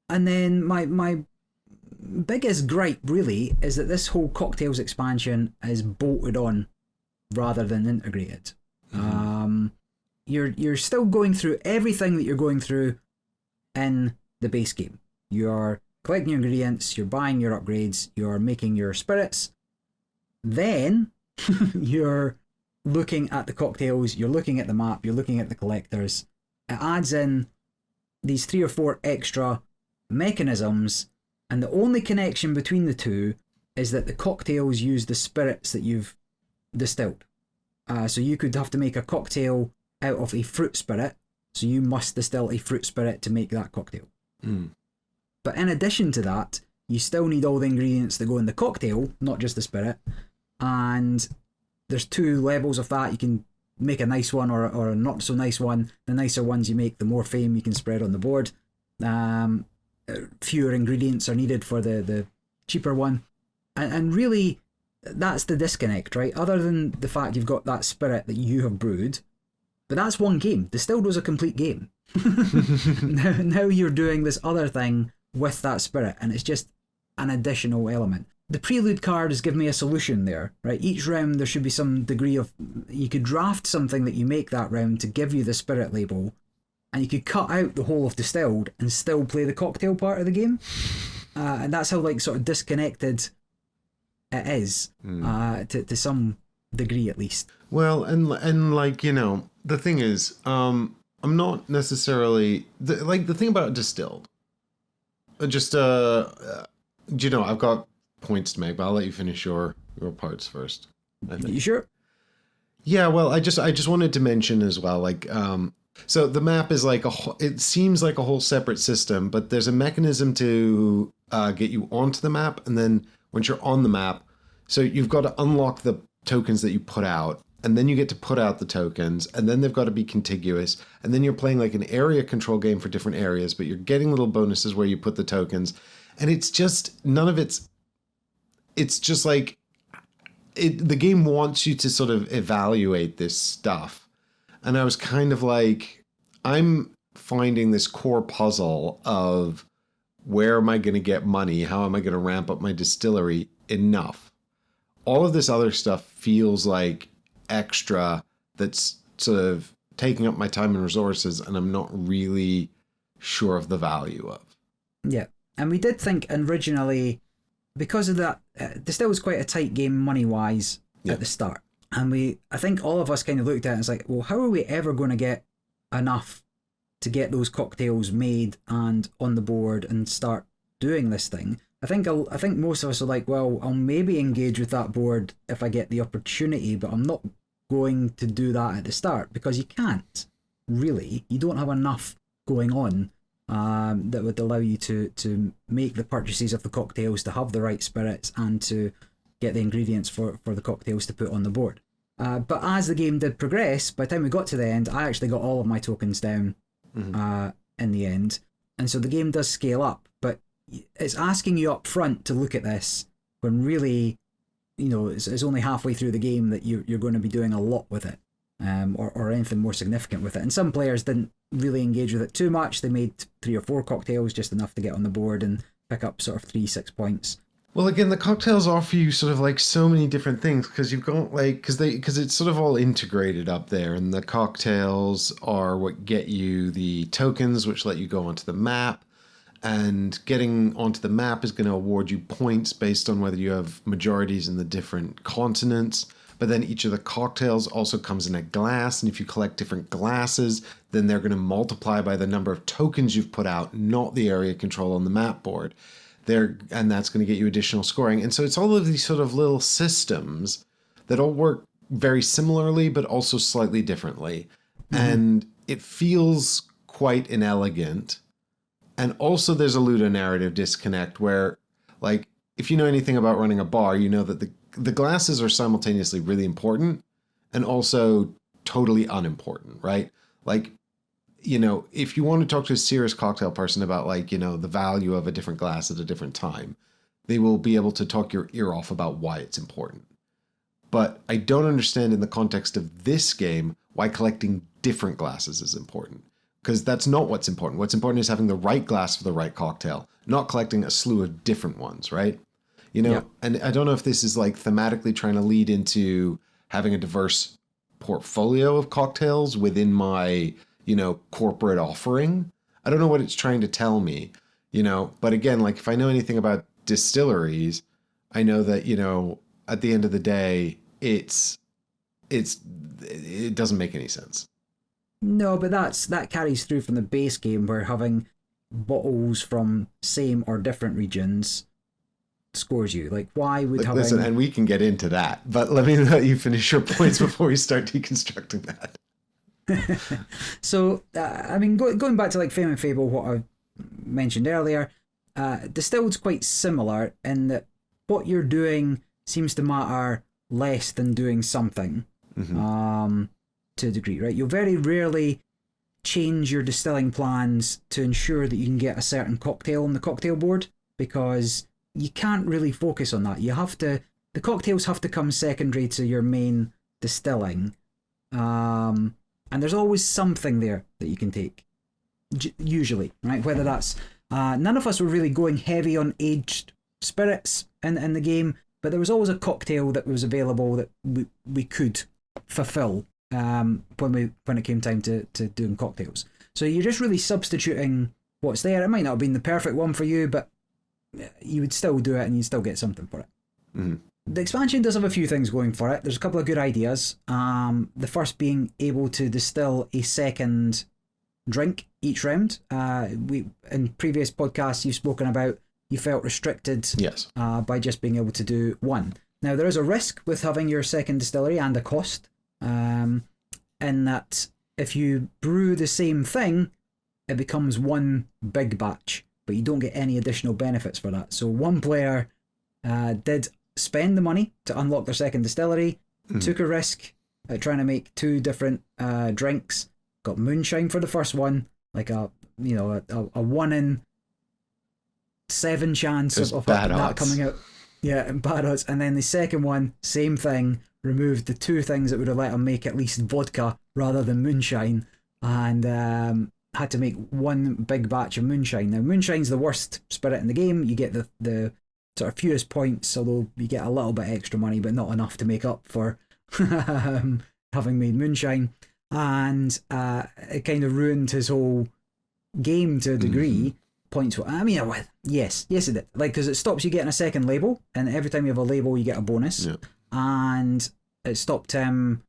And then my biggest gripe really is that this whole cocktails expansion is bolted on rather than integrated. You're still going through everything that you're going through in the base game. You're collecting your ingredients, you're buying your upgrades, you're making your spirits. Then you're looking at the cocktails, you're looking at the map, you're looking at the collectors. It adds in these 3 or 4 extra mechanisms, and the only connection between the two is that the cocktails use the spirits that you've distilled. So you could have to make a cocktail out of a fruit spirit, so you must distill a fruit spirit to make that cocktail. But in addition to that, you still need all the ingredients that go in the cocktail, not just the spirit. And there's 2 levels of that. You can make a nice one or a not so nice one. The nicer ones you make, the more fame you can spread on the board. Fewer ingredients are needed for the cheaper one. And really, that's the disconnect, right? Other than the fact you've got that spirit that you have brewed, but that's one game. Distilled was a complete game. now you're doing this other thing with that spirit, and it's just an additional element. The prelude cards give me a solution there, right? Each round there should be some degree of, you could draft something that you make that round to give you the spirit label, and you could cut out the whole of Distilled and still play the cocktail part of the game. And that's how like sort of disconnected it is, to some degree at least. Well, and like, you know, the thing is, I'm not necessarily the thing about Distilled. Just you know, I've got points to make, but I'll let you finish your parts first. I think. You sure? Yeah. Well, I just wanted to mention as well, like, so the map is like it seems like a whole separate system, but there's a mechanism to get you onto the map, and then once you're on the map, so you've got to unlock the tokens that you put out. And then you get to put out the tokens, and then they've got to be contiguous. And then you're playing like an area control game for different areas, but you're getting little bonuses where you put the tokens. And it's just, none of it's just like, the game wants you to sort of evaluate this stuff. And I was kind of like, I'm finding this core puzzle of where am I going to get money? How am I going to ramp up my distillery enough? All of this other stuff feels like extra that's sort of taking up my time and resources, and I'm not really sure of the value of. Yeah, and we did think originally, because of that, Distilled was quite a tight game money-wise at the start. And I think all of us kind of looked at it and it's like, well, how are we ever going to get enough to get those cocktails made and on the board and start doing this thing? I think most of us are like, well, I'll maybe engage with that board if I get the opportunity, but I'm not going to do that at the start because you can't, really. You don't have enough going on that would allow you to make the purchases of the cocktails, to have the right spirits, and to get the ingredients for the cocktails to put on the board. But as the game did progress, by the time we got to the end, I actually got all of my tokens down in the end. And so the game does scale up, but it's asking you up front to look at this when really, you know, it's only halfway through the game that you're going to be doing a lot with it, or anything more significant with it. And some players didn't really engage with it too much. They made 3 or 4 cocktails, just enough to get on the board and pick up sort of 3-6 points. Well, again, the cocktails offer you sort of like so many different things because you've got like because it's sort of all integrated up there, and the cocktails are what get you the tokens, which let you go onto the map. And getting onto the map is going to award you points based on whether you have majorities in the different continents. But then each of the cocktails also comes in a glass. And if you collect different glasses, then they're going to multiply by the number of tokens you've put out, not the area control on the map board. and that's going to get you additional scoring. And so it's all of these sort of little systems that all work very similarly, but also slightly differently. And it feels quite inelegant. And also there's a ludonarrative disconnect where, like, if you know anything about running a bar, you know that the glasses are simultaneously really important and also totally unimportant, right? Like, you know, if you want to talk to a serious cocktail person about, like, you know, the value of a different glass at a different time, they will be able to talk your ear off about why it's important. But I don't understand in the context of this game why collecting different glasses is important. Because that's not what's important. What's important is having the right glass for the right cocktail, not collecting a slew of different ones, right? You know, and I don't know if this is like thematically trying to lead into having a diverse portfolio of cocktails within my, you know, corporate offering. I don't know what it's trying to tell me, you know, but again, like if I know anything about distilleries, I know that, you know, at the end of the day, it doesn't make any sense. No, but that carries through from the base game where having bottles from same or different regions scores you. Like, why would having... Listen, and we can get into that, but let me let you finish your points before we start deconstructing that. So, I mean, going back to like Fame and Fable, what I mentioned earlier, Distilled's quite similar in that what you're doing seems to matter less than doing something. To a degree, right? You'll very rarely change your distilling plans to ensure that you can get a certain cocktail on the cocktail board, because you can't really focus on that. The cocktails have to come secondary to your main distilling. And there's always something there that you can take. Usually, right? Whether that's, none of us were really going heavy on aged spirits in the game, but there was always a cocktail that was available that we could fulfill when it came time to doing cocktails. So you're just really substituting what's there. It might not have been the perfect one for you, but you would still do it and you'd still get something for it. The expansion does have a few things going for it. There's a couple of good ideas. The first being able to distill a second drink each round. In previous podcasts you've spoken about you felt restricted by just being able to do one. Now there is a risk with having your second distillery and a cost. In that if you brew the same thing, it becomes one big batch, but you don't get any additional benefits for that. So one player did spend the money to unlock their second distillery, took a risk at trying to make two different drinks, got moonshine for the first one, like a 1 in 7 chance of that coming out. Yeah, and bad odds. And then the second one, same thing, removed the two things that would have let him make at least vodka rather than moonshine, and had to make one big batch of moonshine. Now, moonshine's the worst spirit in the game. You get the sort of fewest points, although you get a little bit extra money, but not enough to make up for having made moonshine. And it kind of ruined his whole game to a degree. Points. I mean, yes, it did. Like, because it stops you getting a second label, and every time you have a label, you get a bonus. Yeah. And it stopped him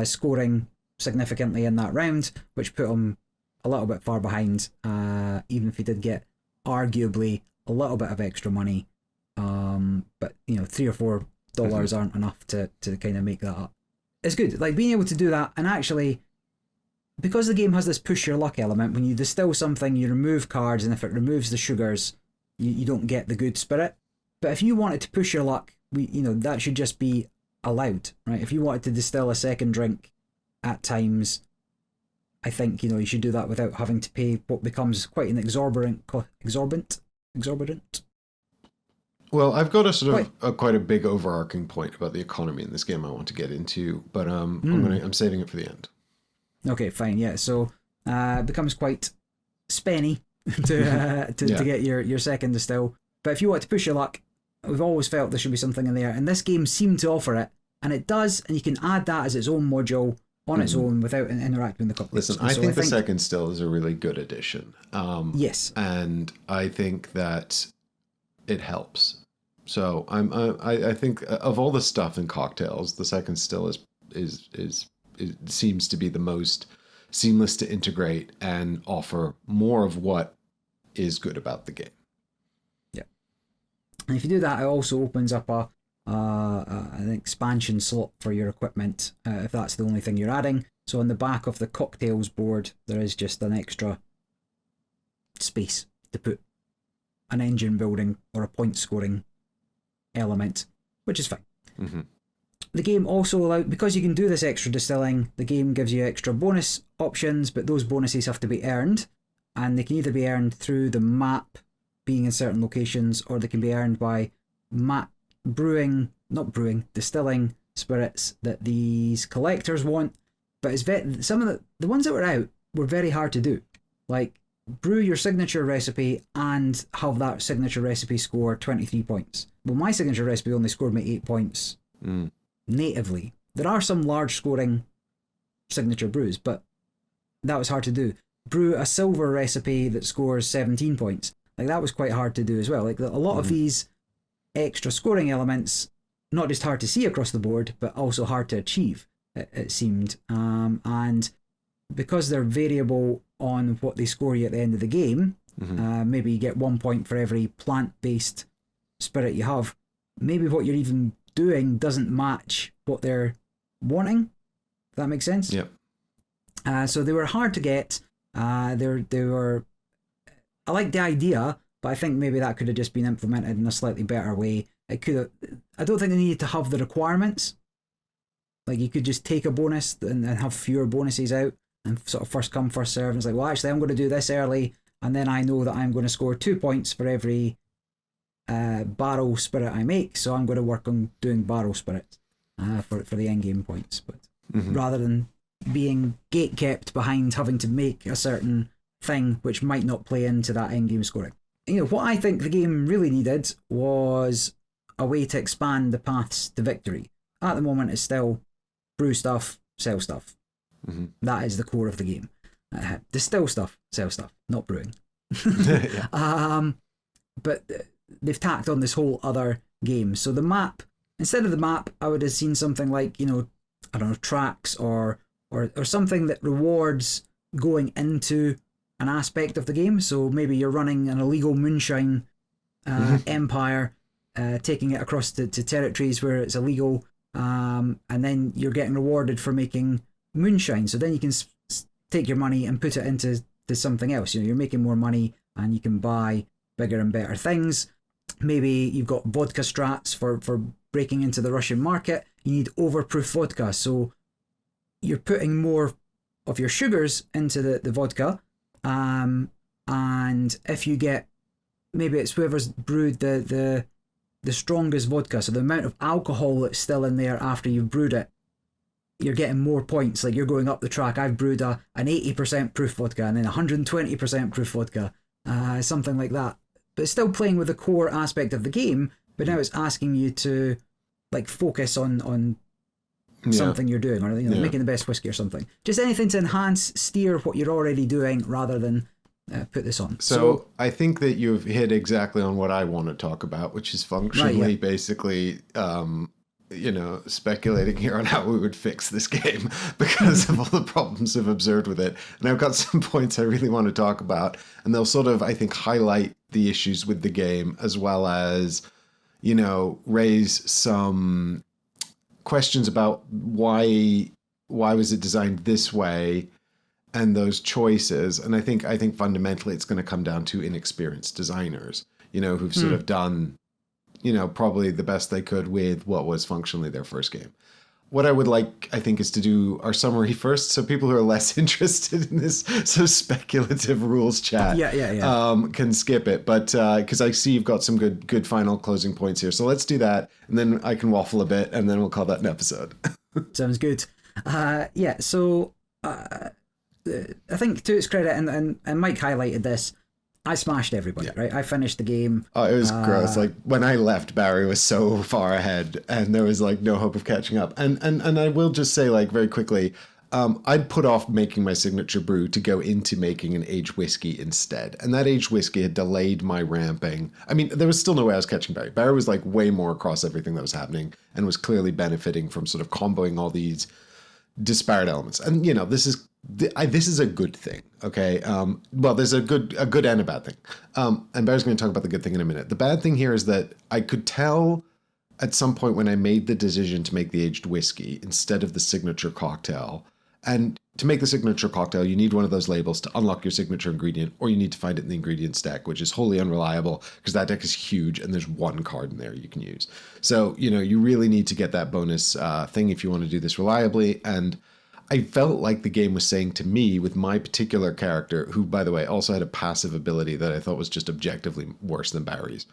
scoring significantly in that round, which put him a little bit far behind, even if he did get arguably a little bit of extra money. But $3 or $4 aren't enough to kind of make that up. It's good, like being able to do that, and actually, because the game has this push your luck element, when you distill something, you remove cards, and if it removes the sugars, you don't get the good spirit. But if you wanted to push your luck, that should just be allowed, right? If you wanted to distill a second drink at times, I think you should do that without having to pay what becomes quite an exorbitant. Well, I've got quite a big overarching point about the economy in this game I want to get into, but I'm saving it for the end. Okay, fine, yeah. So it becomes quite spenny to get your second distill. But if you want to push your luck, we've always felt there should be something in there, and this game seemed to offer it, and it does, and you can add that as its own module on its own without interacting with the cocktails. Listen, I think the second still is a really good addition. Yes, and I think that it helps. So I think of all the stuff in cocktails, the second still is it seems to be the most seamless to integrate and offer more of what is good about the game. Yeah. And if you do that, it also opens up an expansion slot for your equipment, if that's the only thing you're adding. So on the back of the cocktails board, there is just an extra space to put an engine building or a point scoring element, which is fine. Mm-hmm. The game also allows, because you can do this extra distilling, the game gives you extra bonus options, but those bonuses have to be earned, and they can either be earned through the map being in certain locations, or they can be earned by distilling spirits that these collectors want. But it's some of the ones that were out were very hard to do. Like, brew your signature recipe and have that signature recipe score 23 points. Well, my signature recipe only scored me 8 points natively. There are some large scoring signature brews, but that was hard to do. Brew a silver recipe that scores 17 points. Like, that was quite hard to do as well. Like, a lot of these extra scoring elements, not just hard to see across the board, but also hard to achieve, it seemed. And because they're variable on what they score you at the end of the game, maybe you get 1 point for every plant-based spirit you have. Maybe what you're even doing doesn't match what they're wanting. If that makes sense? Yep. So they were hard to get. They were. I like the idea, but I think maybe that could have just been implemented in a slightly better way. It could have. I don't think they needed to have the requirements. Like, you could just take a bonus and have fewer bonuses out and sort of first come, first serve. And it's like, well, actually, I'm going to do this early, and then I know that I'm going to score 2 points for every barrel spirit I make, so I'm going to work on doing barrel spirits for the end game points. But rather than being gatekept behind having to make a certain thing which might not play into that end game scoring. You know, what I think the game really needed was a way to expand the paths to victory. At the moment, it's still brew stuff, sell stuff. That is the core of the game. Distill stuff, sell stuff, not brewing. But they've tacked on this whole other game. So the map, instead of the map, I would have seen something like, you know, I don't know, tracks or something that rewards going into an aspect of the game. So maybe you're running an illegal moonshine empire, taking it across to territories where it's illegal, and then you're getting rewarded for making moonshine. So then you can take your money and put it into something else. You know, you're making more money and you can buy bigger and better things. Maybe you've got vodka strats for breaking into the Russian market. You need overproof vodka, so you're putting more of your sugars into the vodka, and if you get, maybe it's whoever's brewed the strongest vodka, so the amount of alcohol that's still in there after you've brewed it, you're getting more points. Like, you're going up the track. I've brewed an 80% proof vodka and then 120% proof vodka, something like that. But it's still playing with the core aspect of the game, but now it's asking you to, like, focus on something you're doing, or, you know, making the best whiskey or something. Just anything to steer what you're already doing rather than put this on. So I think that you've hit exactly on what I want to talk about, which is functionally basically, you know, speculating here on how we would fix this game because of all the problems I've observed with it. And I've got some points I really want to talk about, and they'll sort of, I think, highlight the issues with the game, as well as, you know, raise some questions about why was it designed this way and those choices. And I think fundamentally it's going to come down to inexperienced designers, you know, who've sort of done, you know, probably the best they could with what was functionally their first game. What I would like, I think, is to do our summary first, so people who are less interested in this so speculative rules chat can skip it. But because I see you've got some good final closing points here, so let's do that, and then I can waffle a bit, and then we'll call that an episode. Sounds good. So I think, to its credit, and Mike highlighted this, I smashed everybody, right? I finished the game. Oh, it was gross. Like, when I left, Barry was so far ahead, and there was, like, no hope of catching up. And I will just say, like, very quickly, I'd put off making my signature brew to go into making an aged whiskey instead. And that aged whiskey had delayed my ramping. I mean, there was still no way I was catching Barry. Barry was, like, way more across everything that was happening and was clearly benefiting from sort of comboing all these disparate elements. And this is a good thing. Okay. Well, there's a good and a bad thing. And Barry's going to talk about the good thing in a minute. The bad thing here is that I could tell at some point when I made the decision to make the aged whiskey instead of the signature cocktail. And to make the signature cocktail, you need one of those labels to unlock your signature ingredient, or you need to find it in the ingredients deck, which is wholly unreliable because that deck is huge and there's one card in there you can use. So, you really need to get that bonus thing if you want to do this reliably. And I felt like the game was saying to me, with my particular character, who, by the way, also had a passive ability that I thought was just objectively worse than Barry's.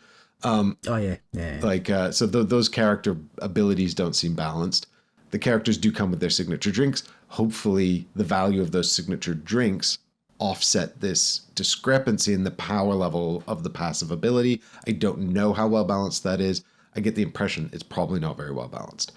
Yeah. So those character abilities don't seem balanced. The characters do come with their signature drinks. Hopefully, the value of those signature drinks offset this discrepancy in the power level of the passive ability. I don't know how well balanced that is. I get the impression it's probably not very well balanced.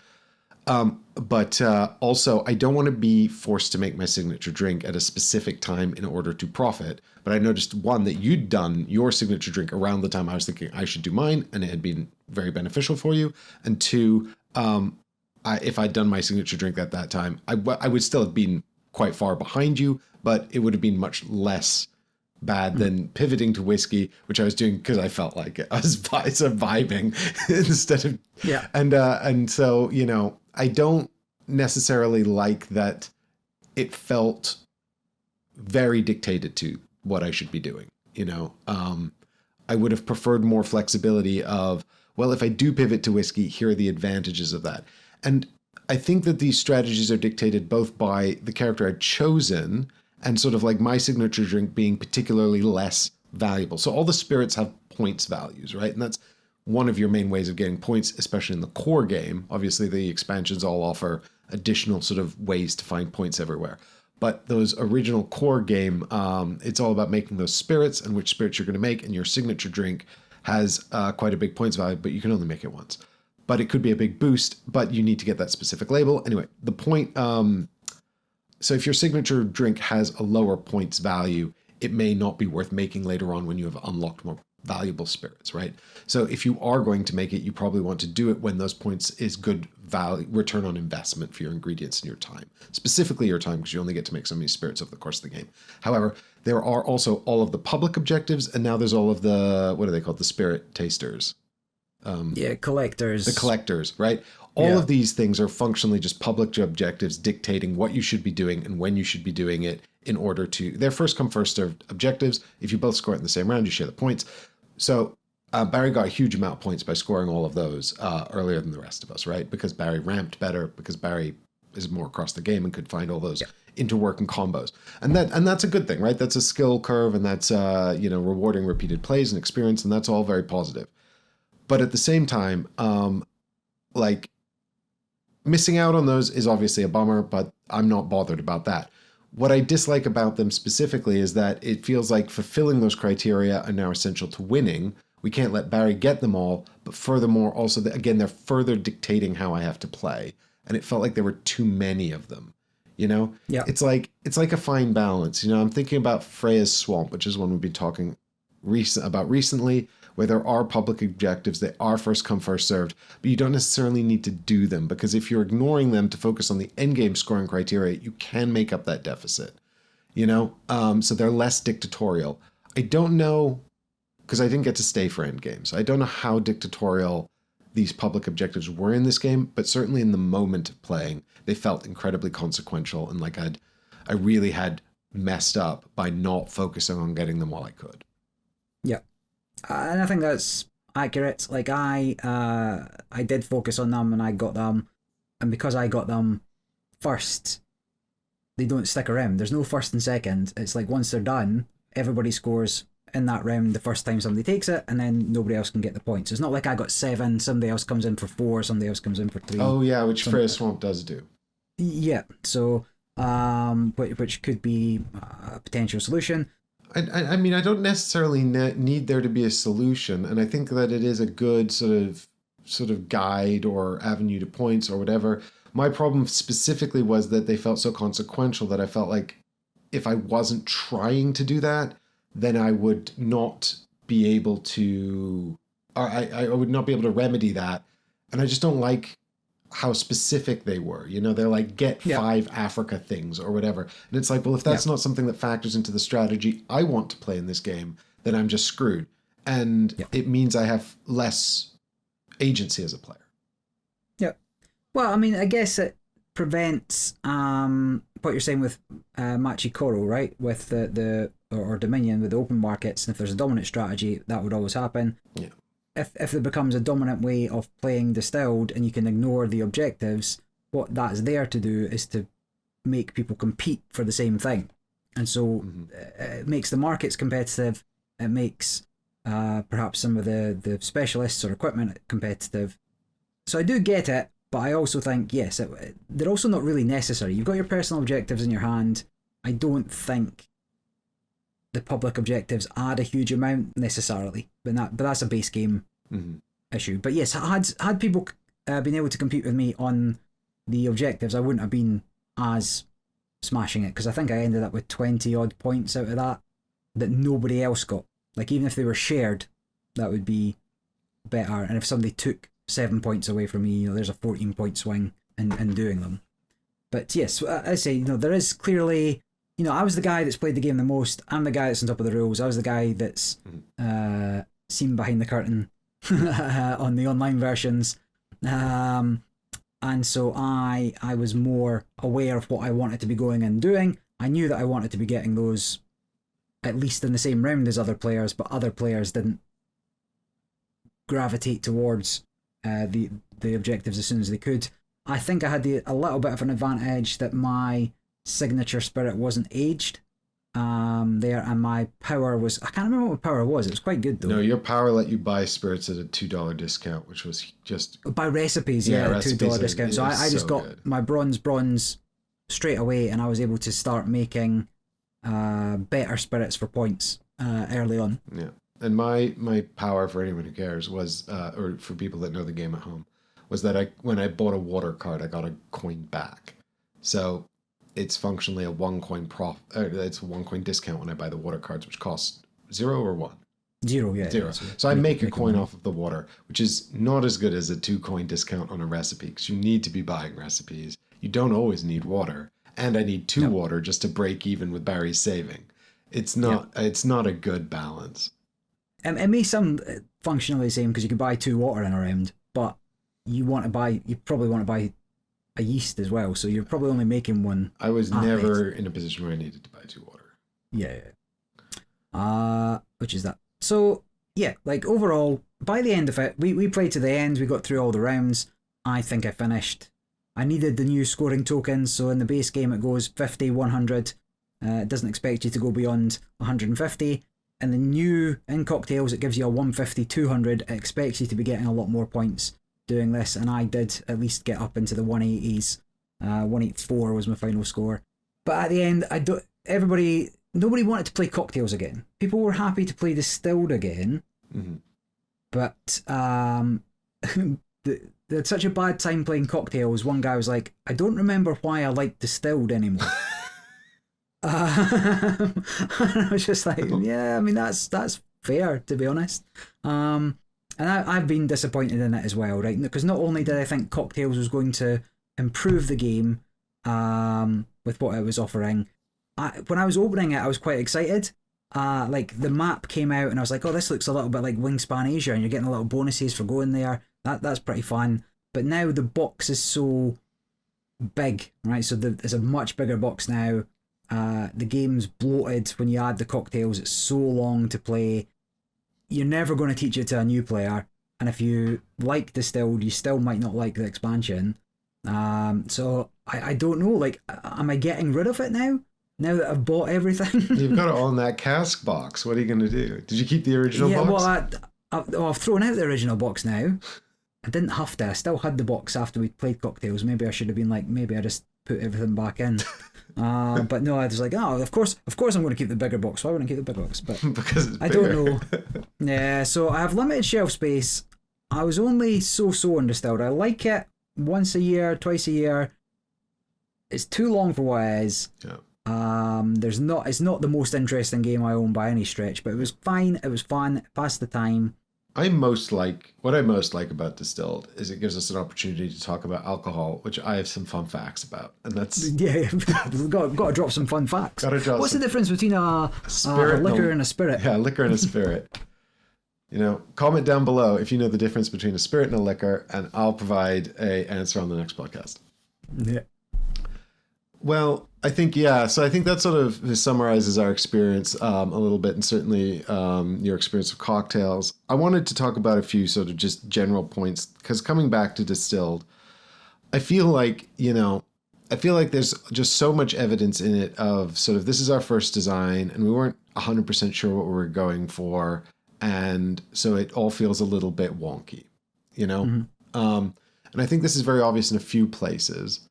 But also, I don't want to be forced to make my signature drink at a specific time in order to profit. But I noticed, one, that you'd done your signature drink around the time I was thinking I should do mine, and it had been very beneficial for you. And two, if I'd done my signature drink at that time, I would still have been quite far behind you, but it would have been much less bad than pivoting to whiskey, which I was doing because I felt like it. I was vibing instead of... Yeah. And so, I don't necessarily like that it felt very dictated to what I should be doing. I would have preferred more flexibility of, well, if I do pivot to whiskey, here are the advantages of that. And I think that these strategies are dictated both by the character I'd chosen and sort of like my signature drink being particularly less valuable. So all the spirits have points values, right? And that's one of your main ways of getting points, especially in the core game. Obviously, the expansions all offer additional sort of ways to find points everywhere. But those original core game, it's all about making those spirits and which spirits you're going to make. And your signature drink has quite a big points value, but you can only make it once. But it could be a big boost, but you need to get that specific label. Anyway, the point... So if your signature drink has a lower points value, it may not be worth making later on when you have unlocked more valuable spirits, right? So if you are going to make it, you probably want to do it when those points is good value, return on investment for your ingredients and your time. Specifically your time, because you only get to make so many spirits over the course of the game. However, there are also all of the public objectives, and now there's all of the, what are they called? The spirit tasters. Collectors. The collectors, right? All of these things are functionally just public objectives dictating what you should be doing and when you should be doing it in order to... They're first come, first served objectives. If you both score it in the same round, you share the points. So Barry got a huge amount of points by scoring all of those earlier than the rest of us, right? Because Barry ramped better, because Barry is more across the game and could find all those interworking combos. And that's a good thing, right? That's a skill curve, and that's rewarding repeated plays and experience, and that's all very positive. But at the same time, missing out on those is obviously a bummer, but I'm not bothered about that. What I dislike about them specifically is that it feels like fulfilling those criteria are now essential to winning. We can't let Barry get them all, but furthermore, also, again, they're further dictating how I have to play. And it felt like there were too many of them, Yeah. It's like a fine balance. I'm thinking about Freya's Swamp, which is one we've been talking about recently, where there are public objectives. They are first come, first served, but you don't necessarily need to do them, because if you're ignoring them to focus on the endgame scoring criteria, you can make up that deficit, so they're less dictatorial. I don't know, because I didn't get to stay for endgame, so I don't know how dictatorial these public objectives were in this game, but certainly in the moment of playing, they felt incredibly consequential, and like I really had messed up by not focusing on getting them while I could. Yeah. And I think that's accurate. Like I did focus on them and I got them, and because I got them first, they don't stick around. There's no first and second. It's like once they're done, everybody scores in that round the first time somebody takes it, and then nobody else can get the points. It's not like I got 7, somebody else comes in for 4, somebody else comes in for 3. Oh yeah, which Freya's Swamp does do. Yeah, so which could be a potential solution. I mean, I don't necessarily need there to be a solution, and I think that it is a good sort of guide or avenue to points or whatever. My problem specifically was that they felt so consequential that I felt like if I wasn't trying to do that, then I would not be able to, or I would not be able to remedy that. And I just don't like how specific they were. You know, they're like, get 5 Africa things or whatever. And it's like, well, if that's not something that factors into the strategy I want to play in this game, then I'm just screwed. And it means I have less agency as a player. Yeah. Well, I mean, I guess it prevents what you're saying with Machi Koro, right? With the or Dominion with the open markets, and if there's a dominant strategy, that would always happen. Yeah. If there becomes a dominant way of playing Distilled and you can ignore the objectives, what that's there to do is to make people compete for the same thing. And so it makes the markets competitive. It makes perhaps some of the specialists or equipment competitive. So I do get it, but I also think, yes, they're also not really necessary. You've got your personal objectives in your hand. I don't think the public objectives add a huge amount necessarily, but that's a base game issue. But yes, had people been able to compete with me on the objectives, I wouldn't have been as smashing it, because I think I ended up with 20 odd points out of that nobody else got. Like, even if they were shared, that would be better. And if somebody took 7 points away from me, you know, there's a 14-point swing in doing them. But yes, I say, you know, there is clearly, you know, I was the guy that's played the game the most. I'm the guy that's on top of the rules. I was the guy that's seen behind the curtain on the online versions. And so I was more aware of what I wanted to be going and doing. I knew that I wanted to be getting those at least in the same round as other players, but other players didn't gravitate towards the objectives as soon as they could. I think I had a little bit of an advantage that my signature spirit wasn't aged there, and my power was, I can't remember what my power was. It was quite good though. No, your power let you buy spirits at a $2 discount, which was just by recipes. Yeah, a $2 discount. So I just got good. My bronze straight away, and I was able to start making better spirits for points early on. Yeah, and my power, for anyone who cares, was or for people that know the game at home, was that when I bought a water card, I got a coin back. So it's functionally a 1 coin it's a 1 coin discount when I buy the water cards, which cost 0 or 1. 0, yeah. 0. So I make a coin off of the water, which is not as good as a 2 coin discount on a recipe, because you need to be buying recipes. You don't always need water, and I need 2 water just to break even with Barry's saving. It's not a good balance. It may sound functionally the same because you can buy 2 water in a round, but you probably want to buy a yeast as well, so you're probably only making 1. I was never in a position where I needed to buy 2 water. Yeah. Which is that. So yeah, like overall, by the end of it, we played to the end. We got through all the rounds. I think I finished. I needed the new scoring tokens, so in the base game it goes 50, 100. It doesn't expect you to go beyond 150. And in cocktails, it gives you a 150, 200. It expects you to be getting a lot more points doing this, and I did at least get up into the 180s. 184 was my final score. But at the end, nobody wanted to play cocktails again. People were happy to play Distilled again, but they had such a bad time playing cocktails. One guy was like, I don't remember why I like Distilled anymore. And I was just like, yeah, I mean, that's fair, to be honest. And I've been disappointed in it as well, right? Because not only did I think cocktails was going to improve the game with what it was offering, when I was opening it, I was quite excited. Like the map came out and I was like, oh, this looks a little bit like Wingspan Asia, and you're getting a little bonuses for going there. That's pretty fun. But now the box is so big, right? So there's a much bigger box now. The game's bloated when you add the cocktails. It's so long to play. You're never going to teach it to a new player, and if you like Distilled, you still might not like the expansion. So I don't know, like, am I getting rid of it now that I've bought everything? You've got it all in that cask box. What are you going to do? Did you keep the original box? Well, I've thrown out the original box now. I didn't have to. I still had the box after we played cocktails. Maybe I should have been like, maybe I just put everything back in. But no, I was like, oh, of course I'm going to keep the bigger box. Why wouldn't I keep the bigger box? But because it's I don't know. Yeah, so I have limited shelf space. I was only so on Distilled. I like it once a year, twice a year. It's too long for what it is. Yeah. It's not the most interesting game I own by any stretch, but it was fine. It was fun. It passed the time. what I most like about Distilled is it gives us an opportunity to talk about alcohol, which I have some fun facts about, and that's Yeah, we've got to drop some fun facts. What's the difference between a liquor and a spirit? Yeah, liquor and a spirit. Comment down below if you know the difference between a spirit and a liquor, and I'll provide a answer on the next podcast. Yeah. Well, I think, yeah. So I think that sort of summarizes our experience a little bit, and certainly your experience with cocktails. I wanted to talk about a few sort of just general points, because coming back to Distilled, I feel like there's just so much evidence in it of sort of this is our first design, and we weren't 100% sure what we were going for, and so it all feels a little bit wonky, And I think this is very obvious in a few places.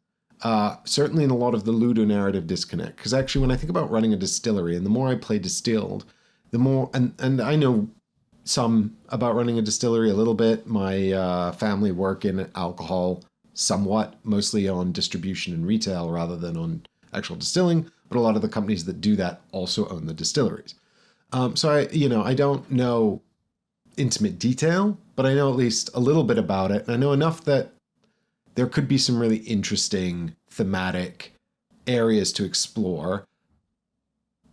Certainly in a lot of the ludonarrative disconnect. Because actually, when I think about running a distillery, and the more I play Distilled, the more, and I know some about running a distillery a little bit. My family work in alcohol somewhat, mostly on distribution and retail rather than on actual distilling. But a lot of the companies that do that also own the distilleries. So I don't know intimate detail, but I know at least a little bit about it. And I know enough that there could be some really interesting thematic areas to explore.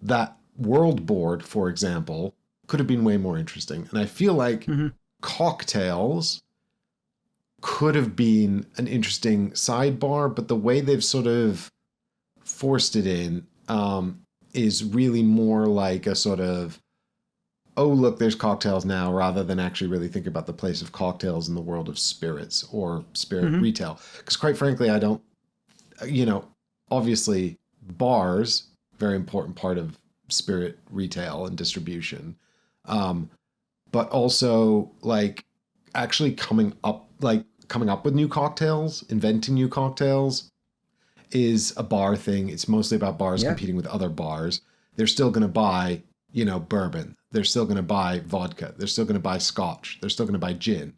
That world board, for example, could have been way more interesting. And I feel like cocktails could have been an interesting sidebar, but the way they've sort of forced it in is really more like a sort of, oh, look, there's cocktails now, rather than actually really think about the place of cocktails in the world of spirits or spirit retail. Because quite frankly, I don't, obviously bars, very important part of spirit retail and distribution. But also like actually coming up with new cocktails, inventing new cocktails is a bar thing. It's mostly about bars competing with other bars. They're still going to buy, bourbon. They're still going to buy vodka. They're still going to buy scotch. They're still going to buy gin.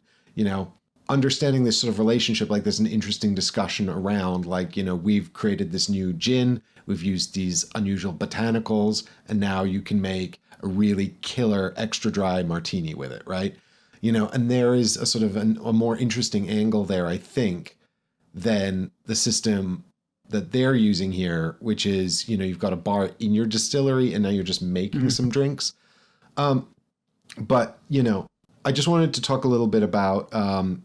Understanding this sort of relationship, like there's an interesting discussion around like, we've created this new gin. We've used these unusual botanicals, and now you can make a really killer extra dry martini with it, right? And there is a sort of a more interesting angle there, I think, than the system that they're using here, which is, you've got a bar in your distillery and now you're just making some drinks. But, I just wanted to talk a little bit about,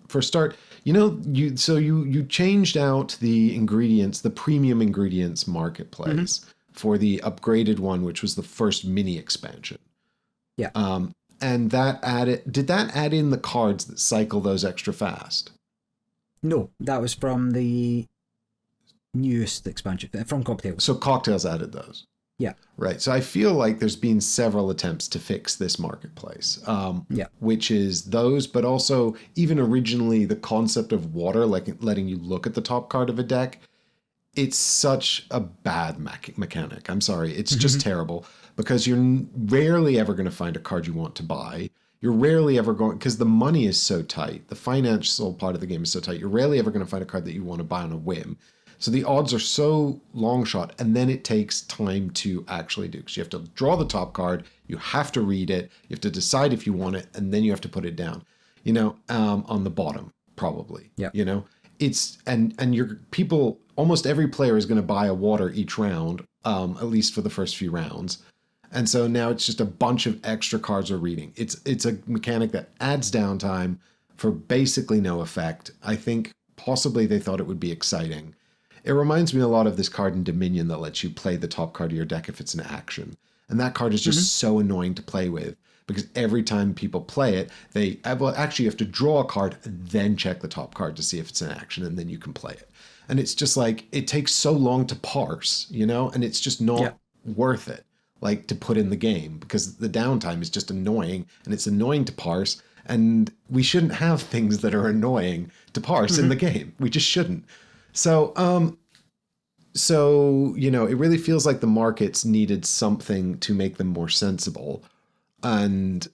for a start, you changed out the ingredients, the premium ingredients marketplace for the upgraded one, which was the first mini expansion. Yeah. And did that add in the cards that cycle those extra fast? No, that was from the newest expansion, from Cocktails. So Cocktails added those. Yeah. Right. So I feel like there's been several attempts to fix this marketplace, which is those, but also even originally the concept of water, like letting you look at the top card of a deck. It's such a bad mechanic. I'm sorry. It's just terrible, because you're rarely ever going to find a card you want to buy. You're rarely ever going, because the money is so tight. The financial part of the game is so tight. You're rarely ever going to find a card that you want to buy on a whim. So the odds are so long shot, and then it takes time to actually do, because you have to draw the top card, you have to read it, you have to decide if you want it, and then you have to put it down, on the bottom, probably. Yeah. It's, and your people, almost every player is going to buy a water each round, at least for the first few rounds. And so now it's just a bunch of extra cards we're reading. It's a mechanic that adds downtime for basically no effect. I think possibly they thought it would be exciting. It reminds me a lot of this card in Dominion that lets you play the top card of your deck if it's an action. And that card is just so annoying to play with, because every time people play it, actually you have to draw a card and then check the top card to see if it's an action, and then you can play it. And it's just like, it takes so long to parse, and it's just not worth it, like, to put in the game, because the downtime is just annoying, and it's annoying to parse. And we shouldn't have things that are annoying to parse in the game. We just shouldn't. So, it really feels like the markets needed something to make them more sensible. And,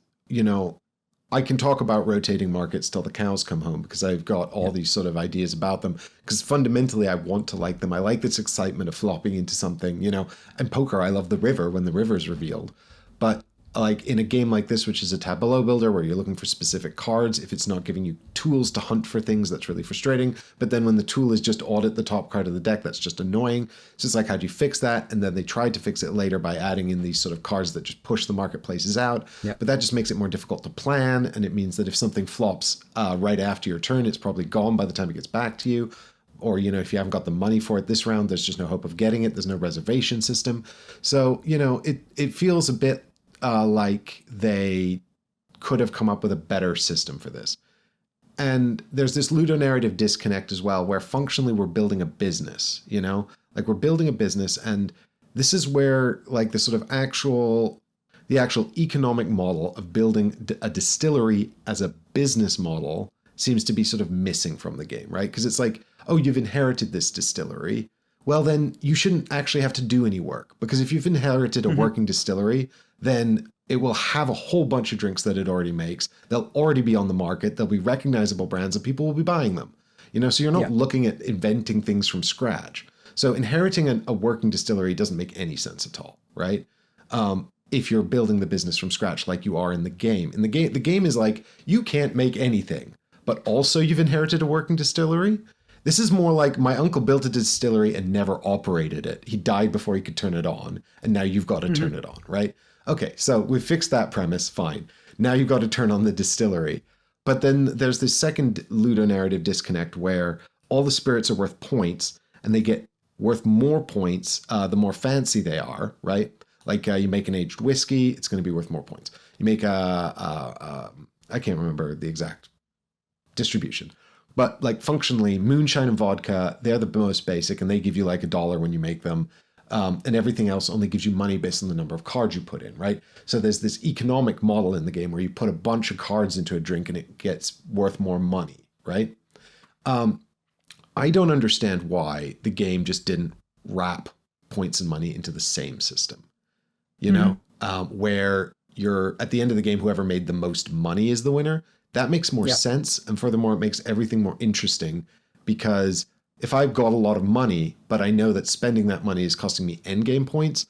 I can talk about rotating markets till the cows come home, because I've got all these sort of ideas about them, because fundamentally I want to like them. I like this excitement of flopping into something, and poker, I love the river when the river is revealed. But like in a game like this, which is a tableau builder where you're looking for specific cards, if it's not giving you tools to hunt for things, that's really frustrating. But then when the tool is just audit the top card of the deck, that's just annoying. So it's like, how do you fix that? And then they tried to fix it later by adding in these sort of cards that just push the marketplaces out. Yep. But that just makes it more difficult to plan. And it means that if something flops right after your turn, it's probably gone by the time it gets back to you. Or, you know, if you haven't got the money for it this round, there's just no hope of getting it. There's no reservation system. So, you know, it feels a bit like they could have come up with a better system for this. And there's this ludonarrative disconnect as well, where functionally we're building a business, you know, like we're building a business. And this is where like the sort of the actual economic model of building a distillery as a business model seems to be sort of missing from the game, right? Because it's like, oh, you've inherited this distillery. Well, then you shouldn't actually have to do any work, because if you've inherited a working distillery, then it will have a whole bunch of drinks that it already makes. They'll already be on the market. They'll be recognizable brands and people will be buying them. You know, so you're not looking at inventing things from scratch. So inheriting a working distillery doesn't make any sense at all, right? If you're building the business from scratch like you are in the game. In the game is like, you can't make anything, but also you've inherited a working distillery. This is more like my uncle built a distillery and never operated it. He died before he could turn it on, and now you've got to turn it on, right? Okay, so we fixed that premise, fine. Now you've got to turn on the distillery. But then there's this second ludonarrative disconnect where all the spirits are worth points, and they get worth more points the more fancy they are, right? Like you make an aged whiskey, it's going to be worth more points. You make I can't remember the exact distribution. But like functionally, moonshine and vodka, they're the most basic, and they give you like $1 when you make them. And everything else only gives you money based on the number of cards you put in, right? So there's this economic model in the game where you put a bunch of cards into a drink and it gets worth more money, right? I don't understand why the game just didn't wrap points and money into the same system, you know, where you're at the end of the game, whoever made the most money is the winner. That makes more sense. And furthermore, it makes everything more interesting, because if I've got a lot of money, but I know that spending that money is costing me endgame points,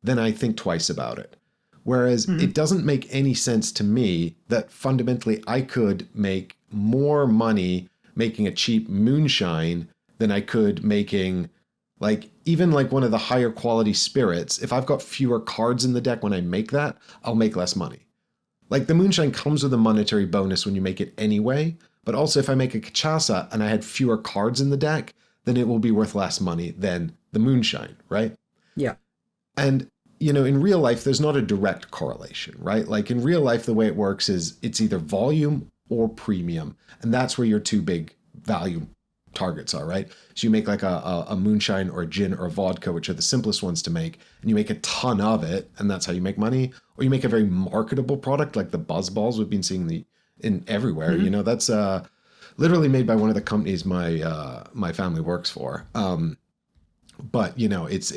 then I think twice about it. Whereas it doesn't make any sense to me that fundamentally I could make more money making a cheap moonshine than I could making like even like one of the higher quality spirits. If I've got fewer cards in the deck when I make that, I'll make less money. Like the moonshine comes with a monetary bonus when you make it anyway, but also if I make a cachaça and I had fewer cards in the deck, then it will be worth less money than the moonshine, right? Yeah. And, you know, in real life, there's not a direct correlation, right? Like in real life, the way it works is it's either volume or premium, and that's where your two big value targets are, right? So you make like a moonshine or a gin or a vodka, which are the simplest ones to make, and you make a ton of it, and that's how you make money. Or you make a very marketable product like the buzz balls we've been seeing in everywhere. You know, that's literally made by one of the companies my family works for. But you know, it's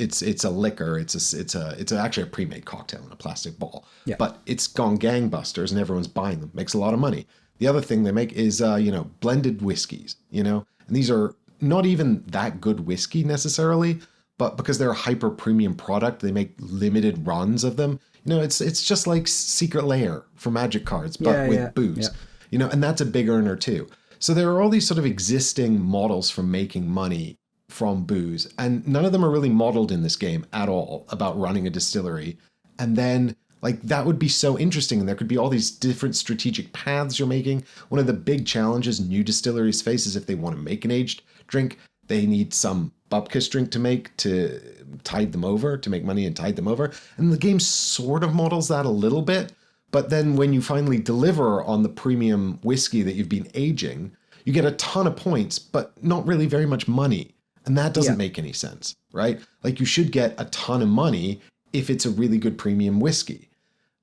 a liquor. It's actually a pre-made cocktail in a plastic ball. Yeah. But it's gone gangbusters and everyone's buying them. Makes a lot of money. The other thing they make is you know, blended whiskeys. You know, and these are not even that good whiskey necessarily, but because they're a hyper premium product, they make limited runs of them. You know, it's just like Secret Lair for Magic cards, but with booze. Yeah. You know, and that's a big earner too. So there are all these sort of existing models for making money from booze, and none of them are really modeled in this game at all about running a distillery. And then like that would be so interesting, and there could be all these different strategic paths you're making. One of the big challenges new distilleries face is if they want to make an aged drink, they need some bupkis drink to make to tide them over, to make money and tide them over. And the game sort of models that a little bit. But then when you finally deliver on the premium whiskey that you've been aging, you get a ton of points, but not really very much money. And that doesn't make any sense, right? Like you should get a ton of money if it's a really good premium whiskey.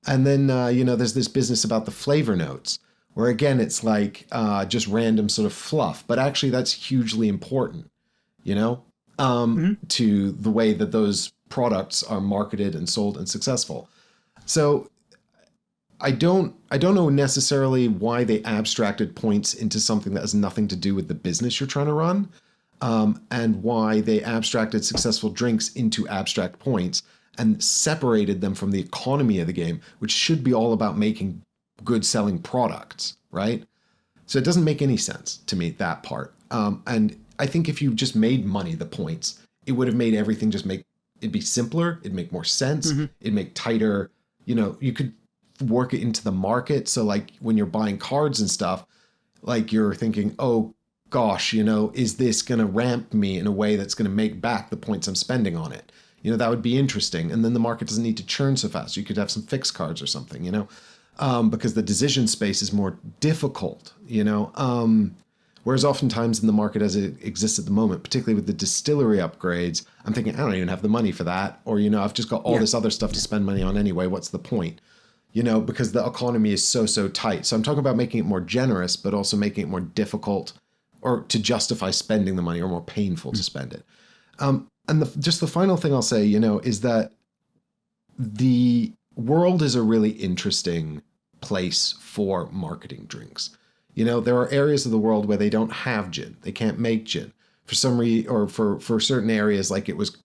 And then, you know, there's this business about the flavor notes, where again, it's like just random sort of fluff, but actually that's hugely important, you know, to the way that those products are marketed and sold and successful. So I don't know necessarily why they abstracted points into something that has nothing to do with the business you're trying to run, and why they abstracted successful drinks into abstract points, and separated them from the economy of the game, which should be all about making good selling products, right? So it doesn't make any sense to me, that part. And I think if you just made money, the points, it would have made everything it'd be simpler, it'd make more sense, it'd make tighter, you could work it into the market. So like when you're buying cards and stuff, like you're thinking, oh gosh, is this going to ramp me in a way that's going to make back the points I'm spending on it? That would be interesting. And then the market doesn't need to churn so fast. You could have some fixed cards or something, because the decision space is more difficult, whereas oftentimes in the market as it exists at the moment, particularly with the distillery upgrades, I'm thinking, I don't even have the money for that. Or, I've just got all this other stuff to spend money on anyway. What's the point? Because the economy is so tight. So I'm talking about making it more generous, but also making it more difficult or to justify spending the money or more painful to spend it. And just the final thing I'll say, is that the world is a really interesting place for marketing drinks. There are areas of the world where they don't have gin. They can't make gin for some reason, or for certain areas, like it was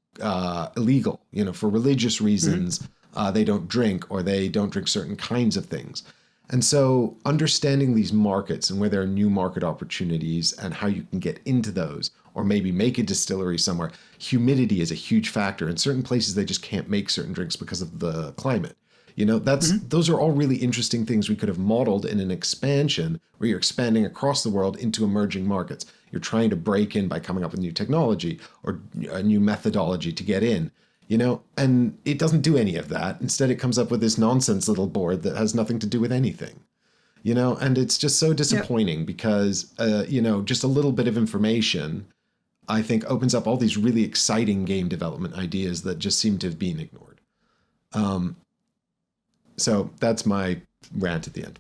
illegal, for religious reasons. They don't drink, or they don't drink certain kinds of things. And so understanding these markets and where there are new market opportunities and how you can get into those, or maybe make a distillery somewhere. Humidity is a huge factor. In certain places, they just can't make certain drinks because of the climate. Those are all really interesting things we could have modeled in an expansion where you're expanding across the world into emerging markets. You're trying to break in by coming up with new technology or a new methodology to get in. And it doesn't do any of that. Instead, it comes up with this nonsense little board that has nothing to do with anything, and it's just so disappointing because, just a little bit of information, I think, opens up all these really exciting game development ideas that just seem to have been ignored. So that's my rant at the end.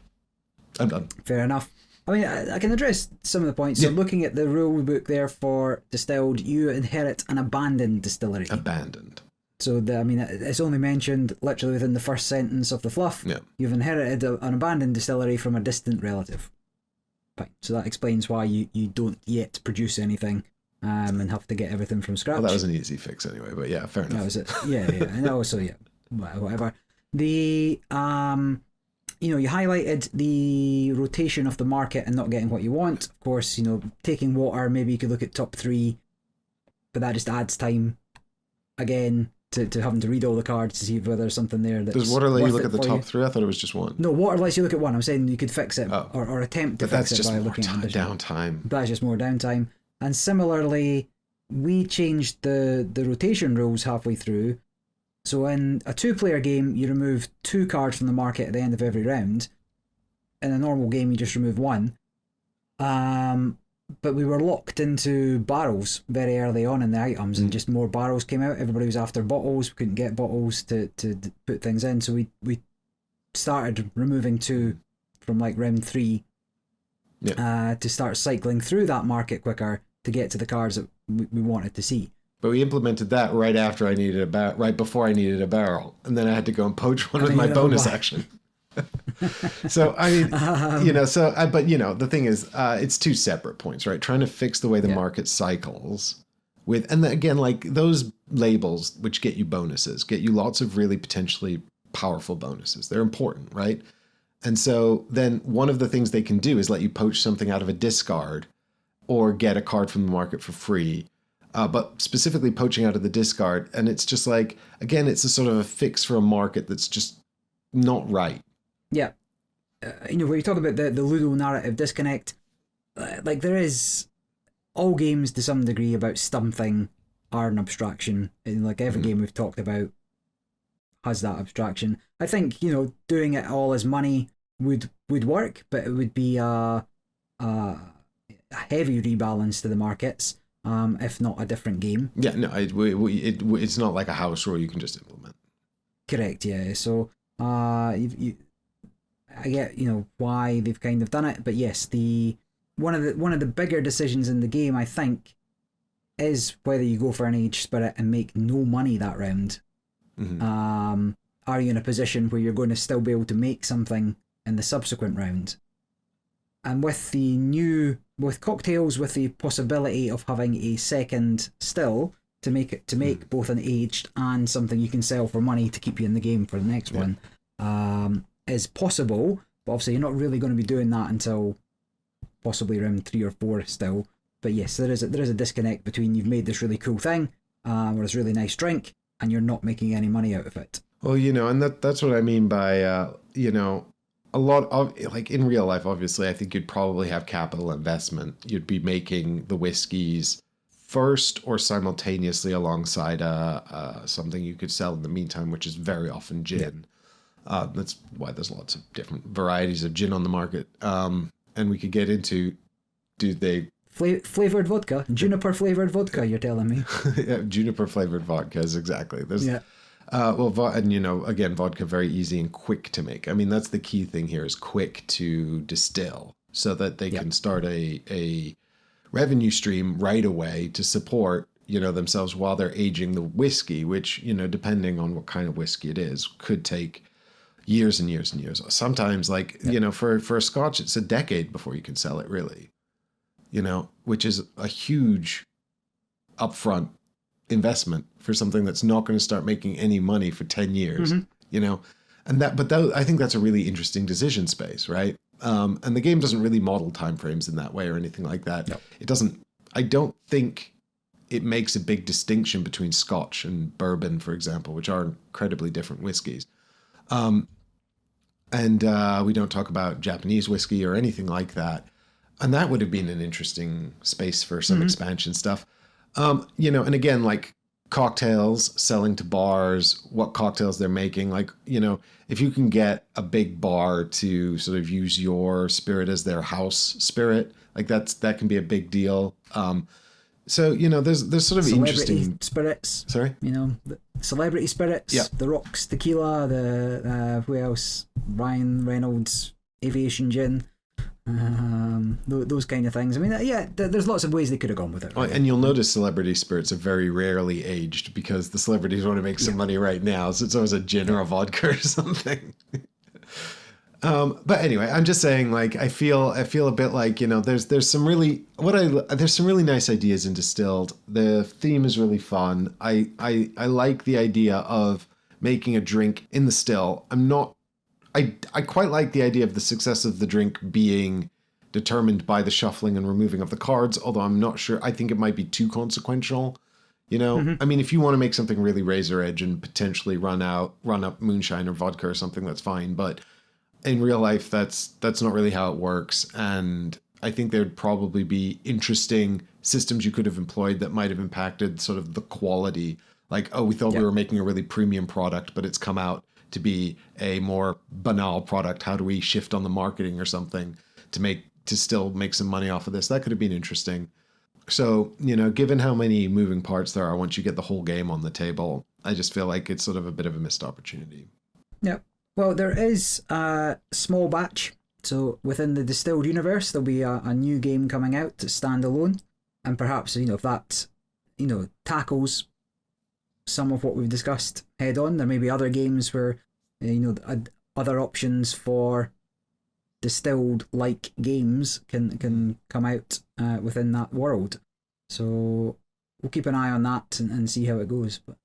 I'm done. Fair enough. I mean, I can address some of the points. So looking at the rule book there for Distilled, you inherit an abandoned distillery. Abandoned. So, it's only mentioned literally within the first sentence of the fluff. Yeah. You've inherited an abandoned distillery from a distant relative. Fine. So that explains why you don't yet produce anything and have to get everything from scratch. Well, that was an easy fix anyway, but yeah, fair enough. That was it. Yeah. And also, whatever. The, you highlighted the rotation of the market and not getting what you want. Of course, taking water, maybe you could look at top 3, but that just adds time again to having to read all the cards to see whether there's something there that's Does water let you look at the top 3? I thought it was just one. No, water lets you look at one. I'm saying you could fix it or attempt to fix it by looking at downtime. That's just more downtime. And similarly, we changed the rotation rules halfway through. So in a 2-player game, you remove 2 cards from the market at the end of every round. In a normal game, you just remove 1. But we were locked into barrels very early on in the items, and just more barrels came out. Everybody was after bottles. We couldn't get bottles to put things in, so we started removing 2 from like round 3 to start cycling through that market quicker to get to the cards that we wanted to see. But we implemented that right after I needed right before I needed a barrel, and then I had to go and poach one with my bonus action. So I mean, the thing is, it's 2 separate points, right? Trying to fix the way the market cycles and again, like those labels, which get you bonuses, get you lots of really potentially powerful bonuses. They're important, right? And so then one of the things they can do is let you poach something out of a discard or get a card from the market for free. But specifically poaching out of the discard. And it's just like, again, it's a sort of a fix for a market that's just not right. Yeah. When you talk about the Ludo narrative disconnect, like there is all games to some degree about something are an abstraction. And like every game we've talked about has that abstraction. I think, doing it all as money would work, but it would be a heavy rebalance to the markets. If not a different game. Yeah, no, it's not like a house rule you can just implement. Correct, yeah. So, I get why they've kind of done it, but yes, one of the bigger decisions in the game, I think, is whether you go for an aged spirit and make no money that round. Are you in a position where you're going to still be able to make something in the subsequent round? And with cocktails, with the possibility of having a second still, to make both an aged and something you can sell for money to keep you in the game for the next one is possible, but obviously you're not really going to be doing that until possibly around 3 or 4 still. But yes, there is a disconnect between you've made this really cool thing or this really nice drink and you're not making any money out of it. Well, and that's what I mean by a lot of, like, in real life, obviously I think you'd probably have capital investment. You'd be making the whiskeys first or simultaneously alongside something you could sell in the meantime, which is very often gin. That's why there's lots of different varieties of gin on the market. And we could get into, do they... Flavored vodka, juniper flavored vodka, you're telling me. Yeah, juniper flavored vodkas, exactly. There's, again, vodka very easy and quick to make. I mean, that's the key thing here, is quick to distill so that they can start a revenue stream right away to support, themselves while they're aging the whiskey, which, depending on what kind of whiskey it is, could take years and years and years. Sometimes, for a Scotch, it's a decade before you can sell it, really. Which is a huge upfront investment for something that's not going to start making any money for 10 years, and I think that's a really interesting decision space, right? And the game doesn't really model timeframes in that way or anything like that. No. It doesn't, I don't think it makes a big distinction between Scotch and bourbon, for example, which are incredibly different whiskeys. And we don't talk about Japanese whiskey or anything like that. And that would have been an interesting space for some expansion stuff. And again, like cocktails, selling to bars, what cocktails they're making. Like, if you can get a big bar to sort of use your spirit as their house spirit, like that can be a big deal. So, there's sort of celebrity interesting spirits. Sorry? The celebrity spirits, the Rocks tequila, the who else? Ryan Reynolds Aviation Gin. Those kind of things. I mean, there's lots of ways they could have gone with it. Right? And you'll notice celebrity spirits are very rarely aged because the celebrities want to make some money right now. So it's always a gin or a vodka or something. But anyway, I'm just saying, like, I feel a bit like, there's some really nice ideas in Distilled. The theme is really fun. I like the idea of making a drink in the still. I quite like the idea of the success of the drink being determined by the shuffling and removing of the cards, although I'm not sure. I think it might be too consequential. I mean, if you want to make something really razor edge and potentially run up moonshine or vodka or something, that's fine. But in real life, that's not really how it works. And I think there'd probably be interesting systems you could have employed that might have impacted sort of the quality. Like, we thought we were making a really premium product, but it's come out to be a more banal product. How do we shift on the marketing or something to still make some money off of this? That could have been interesting. So, given how many moving parts there are once you get the whole game on the table, I just feel like it's sort of a bit of a missed opportunity. Yeah. Well, there is a small batch. So within the Distilled universe, there'll be a new game coming out to stand alone. And perhaps, if that, tackles some of what we've discussed head on, there may be other games where, other options for Distilled like games can come out within that world. So we'll keep an eye on that and see how it goes. But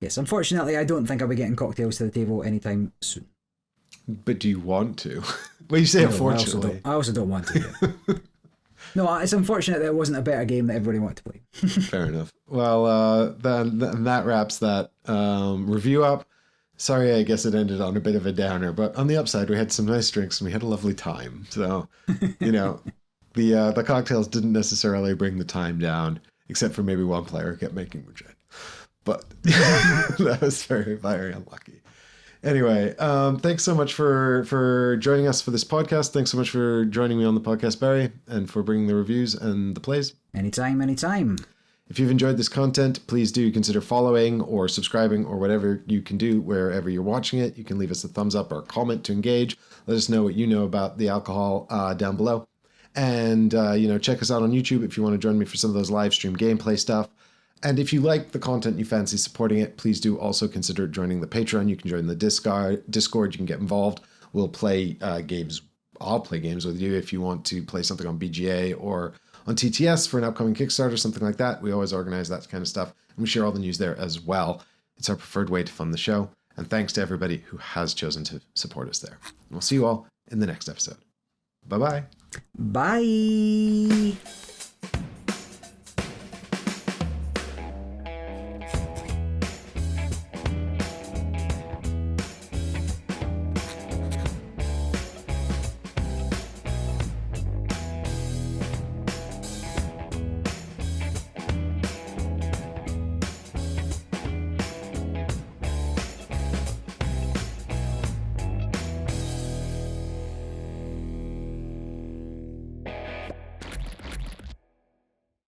yes, unfortunately, I don't think I'll be getting cocktails to the table anytime soon. But do you want to? Well, you say no, unfortunately. I also don't want to. No, it's unfortunate that it wasn't a better game that everybody wanted to play. Fair enough. Well, then that wraps that review up. Sorry, I guess it ended on a bit of a downer, but on the upside, we had some nice drinks and we had a lovely time. So, the cocktails didn't necessarily bring the time down, except for maybe one player kept making the gin. But that was very, very unlucky. Anyway, thanks so much for joining us for this podcast. Thanks so much for joining me on the podcast, Barry, and for bringing the reviews and the plays. Anytime. If you've enjoyed this content, please do consider following or subscribing or whatever you can do wherever you're watching it. You can leave us a thumbs up or a comment to engage. Let us know what you know about the alcohol down below. And, check us out on YouTube if you want to join me for some of those live stream gameplay stuff. And if you like the content and you fancy supporting it, please do also consider joining the Patreon. You can join the Discord. You can get involved. We'll play games. I'll play games with you if you want to play something on BGA or on TTS for an upcoming Kickstarter, something like that. We always organize that kind of stuff. and we share all the news there as well. It's our preferred way to fund the show. And thanks to everybody who has chosen to support us there. And we'll see you all in the next episode. Bye-bye. Bye.